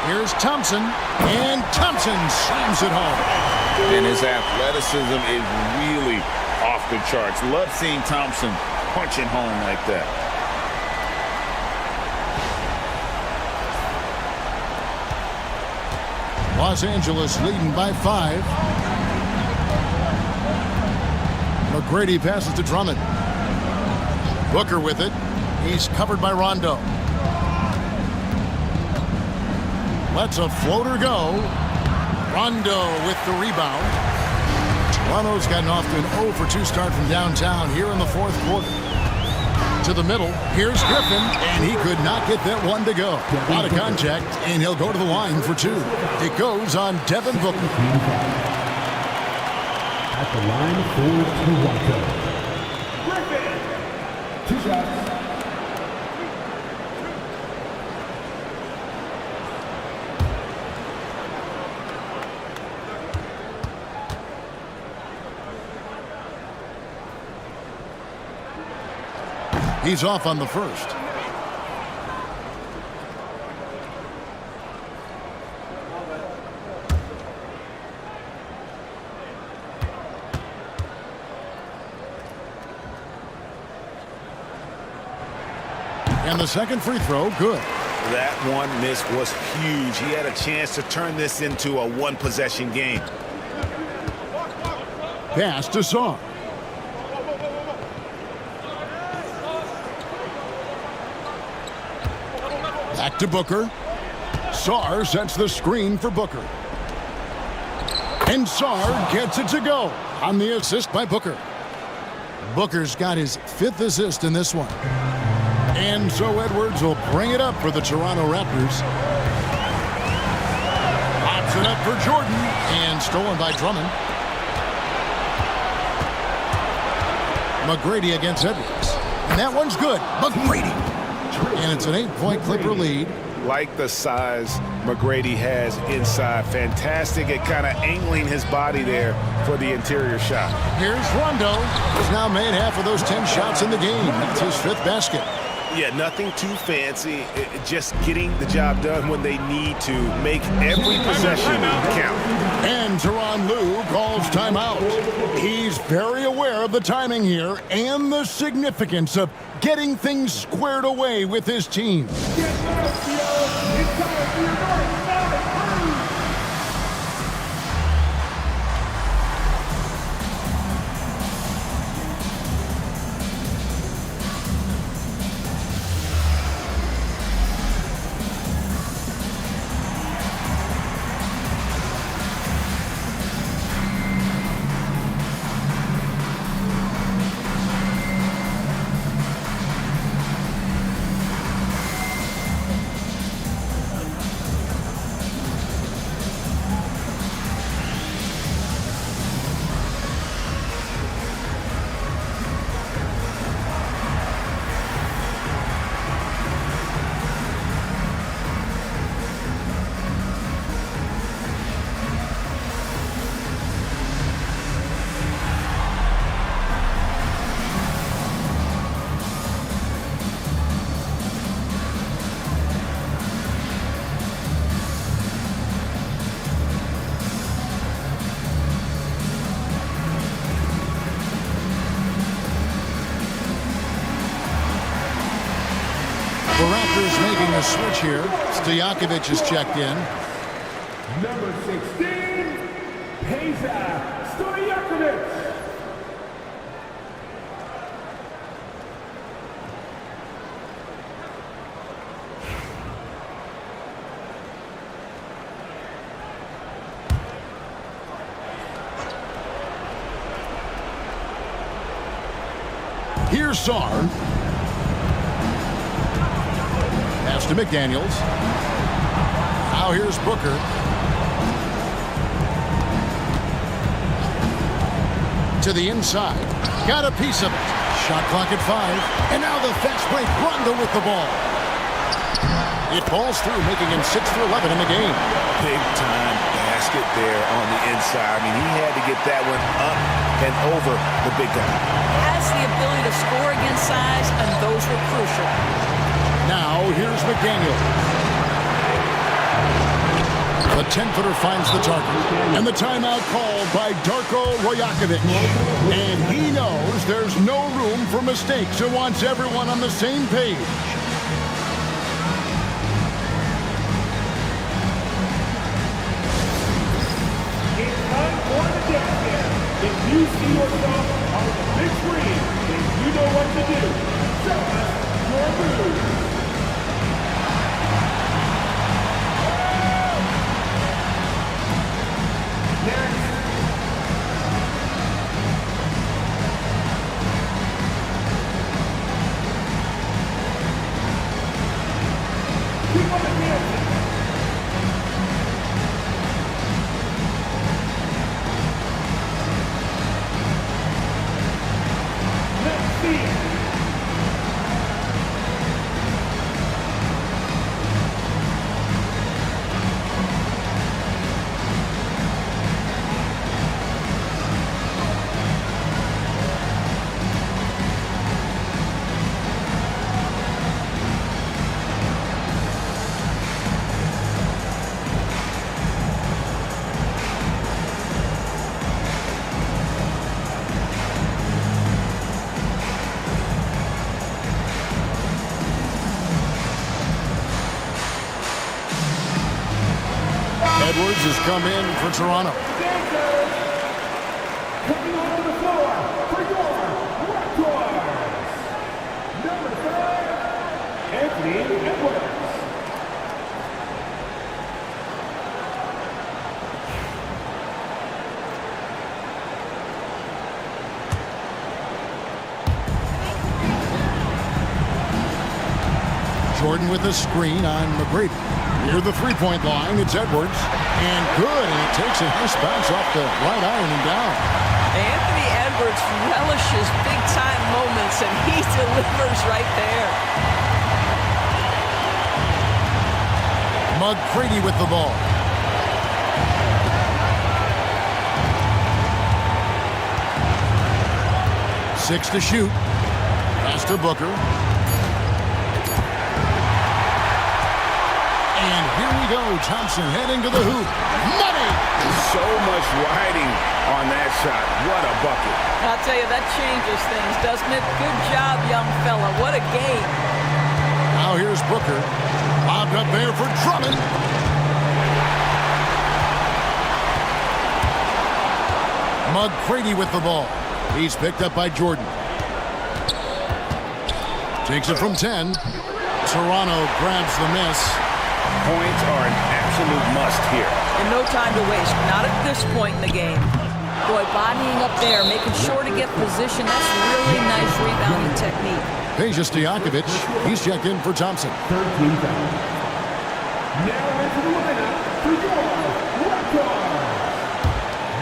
Here's Thompson, and Thompson slams it home. And his athleticism is really off the charts. Love seeing Thompson punching home like that. Los Angeles leading by 5. McGrady passes to Drummond. Booker with it. He's covered by Rondo. Lets a floater go. Rondo with the rebound. Toronto's gotten off to an 0 for 2 start from downtown here in the fourth quarter. To the middle, here's Griffin, and he could not get that one to go. Out of contact, and he'll go to the line for 2. It goes on Devin Booker. At the line for Toronto. Griffin, 2 shots. He's off on the first. And the second free throw, good. That one miss was huge. He had a chance to turn this into a one-possession game. Pass to Saar. Back to Booker. Saar sets the screen for Booker. And Saar gets it to go on the assist by Booker. Booker's got his 5th assist in this one. And so Edwards will bring it up for the Toronto Raptors. Pops it up for Jordan. And stolen by Drummond. McGrady against Edwards. And that one's good. McGrady. And it's an 8-point Clipper lead. Like the size McGrady has inside. Fantastic at kind of angling his body there for the interior shot. Here's Rondo. He's now made half of those 10 shots in the game. That's his 5th basket. Yeah, nothing too fancy. Just getting the job done when they need to. Make every possession count. And Tyronn Lue calls timeout. He's very aware of the timing here and the significance of getting things squared away with his team. The Raptors making a switch here. Stojakovic is checked in. Number 16, Pejza Stojakovic. Here's Saar. Pass to McDaniels. Now here's Booker. To the inside. Got a piece of it. Shot clock at 5. And now the fast break. Rondo with the ball. It falls through, making him 6 for 11 in the game. Big time basket there on the inside. I mean, he had to get that one up and over the big guy. Has the ability to score against size, and those were crucial. Now, here's McDaniel. The 10-footer finds the target. And the timeout called by Darko Rajakovic. And he knows there's no room for mistakes and wants everyone on the same page. It's time for the dance here. If you see yourself on the big screen, then you know what to do. Show us your moves. Edwards has come in for Toronto. Coming onto the floor for your Raptors, number 5, Anthony Edwards. Jordan with a screen on McGrady. Near the three-point line, it's Edwards. And good, and it takes a nice bounce off the right iron and down. Anthony Edwards relishes big-time moments, and he delivers right there. McGrady with the ball. Six to shoot. Pass to Booker. And here we go. Thompson heading to the hoop. Money! So much riding on that shot. What a bucket. I'll tell you, that changes things, doesn't it? Good job, young fella. What a game. Now here's Booker. Lobbed up there for Drummond. McGrady with the ball. He's picked up by Jordan. Takes it from 10. Toronto grabs the miss. Points are an absolute must here. And no time to waste. Not at this point in the game. Boy, bodying up there, making sure to get position. That's really nice rebounding technique. Peja Stojakovic. He's checked in for Thompson. 13 fouls. Now into the lineup for your Raptors,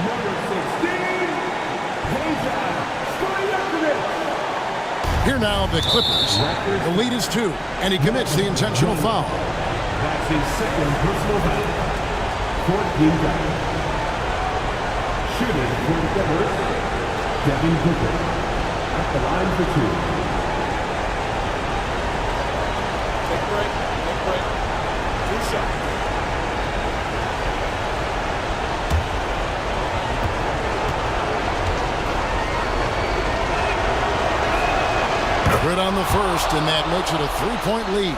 number 16, Peja Stojakovic. Here now, the Clippers. The lead is 2, and he commits the intentional foul. That's his second personal foul. 14 fouls. Shooting for the Clippers, Devin Booker. At the line for 2. Take a break. Take a break. 2 shots. Good on the first, and that makes it a 3-point lead.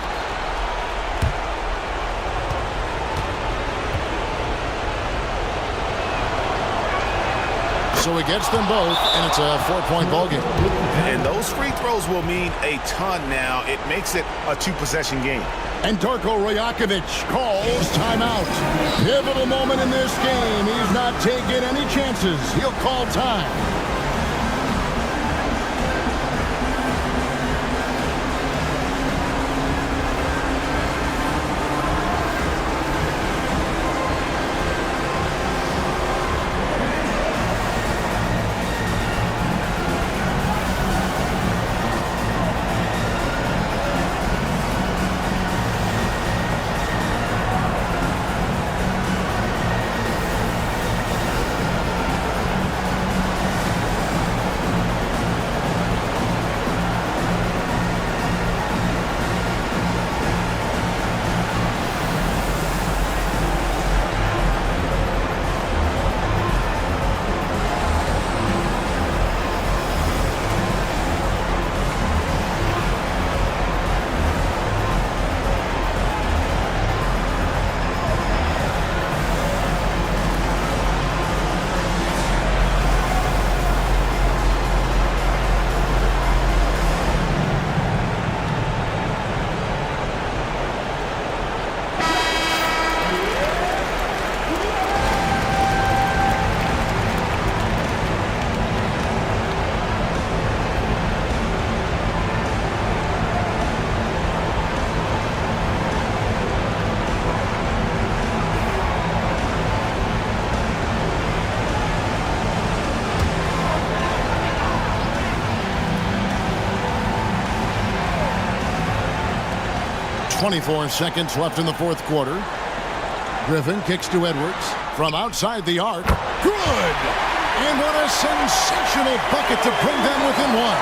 So he gets them both, and it's a 4-point ball game. And those free throws will mean a ton now. It makes it a 2-possession game. And Darko Rajakovic calls timeout. Pivotal moment in this game. He's not taking any chances. He'll call time. 24 seconds left in the fourth quarter. Griffin kicks to Edwards from outside the arc. Good! And what a sensational bucket to bring them within one.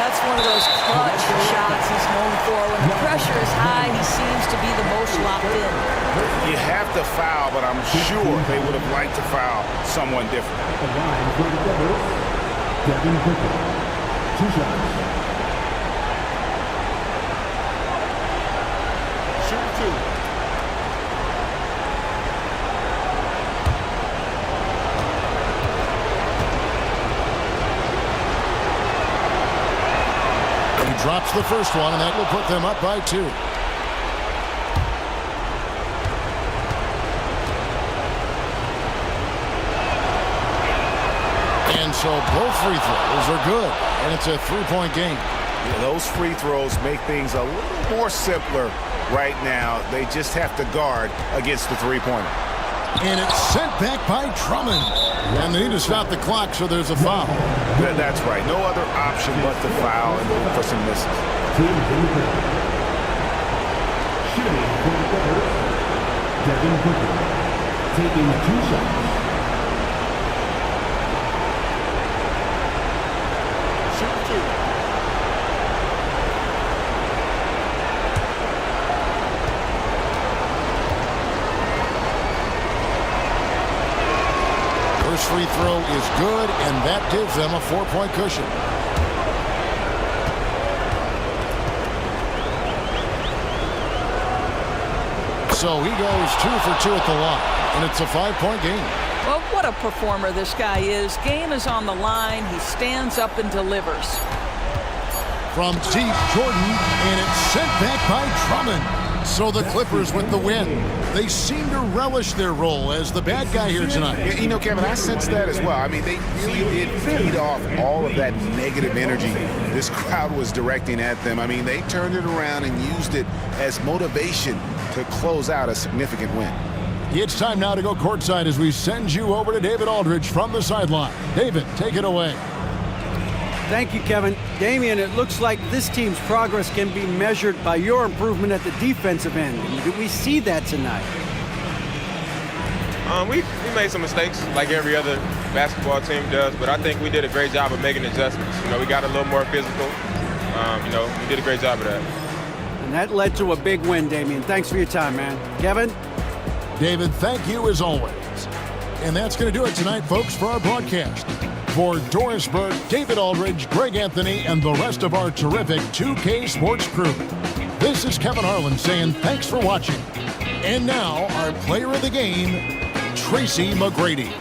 That's one of those clutch shots he's known for. When the pressure is high, he seems to be the most locked in. You have to foul, but I'm sure they would have liked to foul someone different. Devin Booker, 2 shots. Shoot 2. Drops the first one, and that will put them up by 2. And so both free throws are good, and it's a 3-point game. Yeah, those free throws make things a little more simpler right now. They just have to guard against the three-pointer. And it's sent back by Drummond. And they need to stop the clock, so there's a foul. That's right. No other option but to foul and look for some misses. Shooting for the Clippers, Devin Booker, taking 2 shots. Shoot 2. First free throw is good, and that gives them a 4-point cushion. So he goes 2 for 2 at the line, and it's a 5-point game. Well, what a performer this guy is. Game is on the line. He stands up and delivers. From deep, Jordan, and it's sent back by Drummond. So the Clippers with the win. They seem to relish their role as the bad guy here tonight. You know, Kevin, I sense that as well. I mean, they really did feed off all of that negative energy this crowd was directing at them. I mean, they turned it around and used it as motivation to close out a significant win. It's time now to go courtside as we send you over to David Aldridge from the sideline. David, take it away. Thank you, Kevin. Damian, it looks like this team's progress can be measured by your improvement at the defensive end. Did we see that tonight? We made some mistakes like every other basketball team does, but I think we did a great job of making adjustments. You know, we got a little more physical. You know, we did a great job of that. And that led to a big win, Damian. Thanks for your time, man. Kevin? David, thank you as always. And that's going to do it tonight, folks, for our broadcast. For Doris Burke, David Aldridge, Greg Anthony, and the rest of our terrific 2K Sports crew, this is Kevin Harlan saying thanks for watching. And now, our player of the game, Tracy McGrady.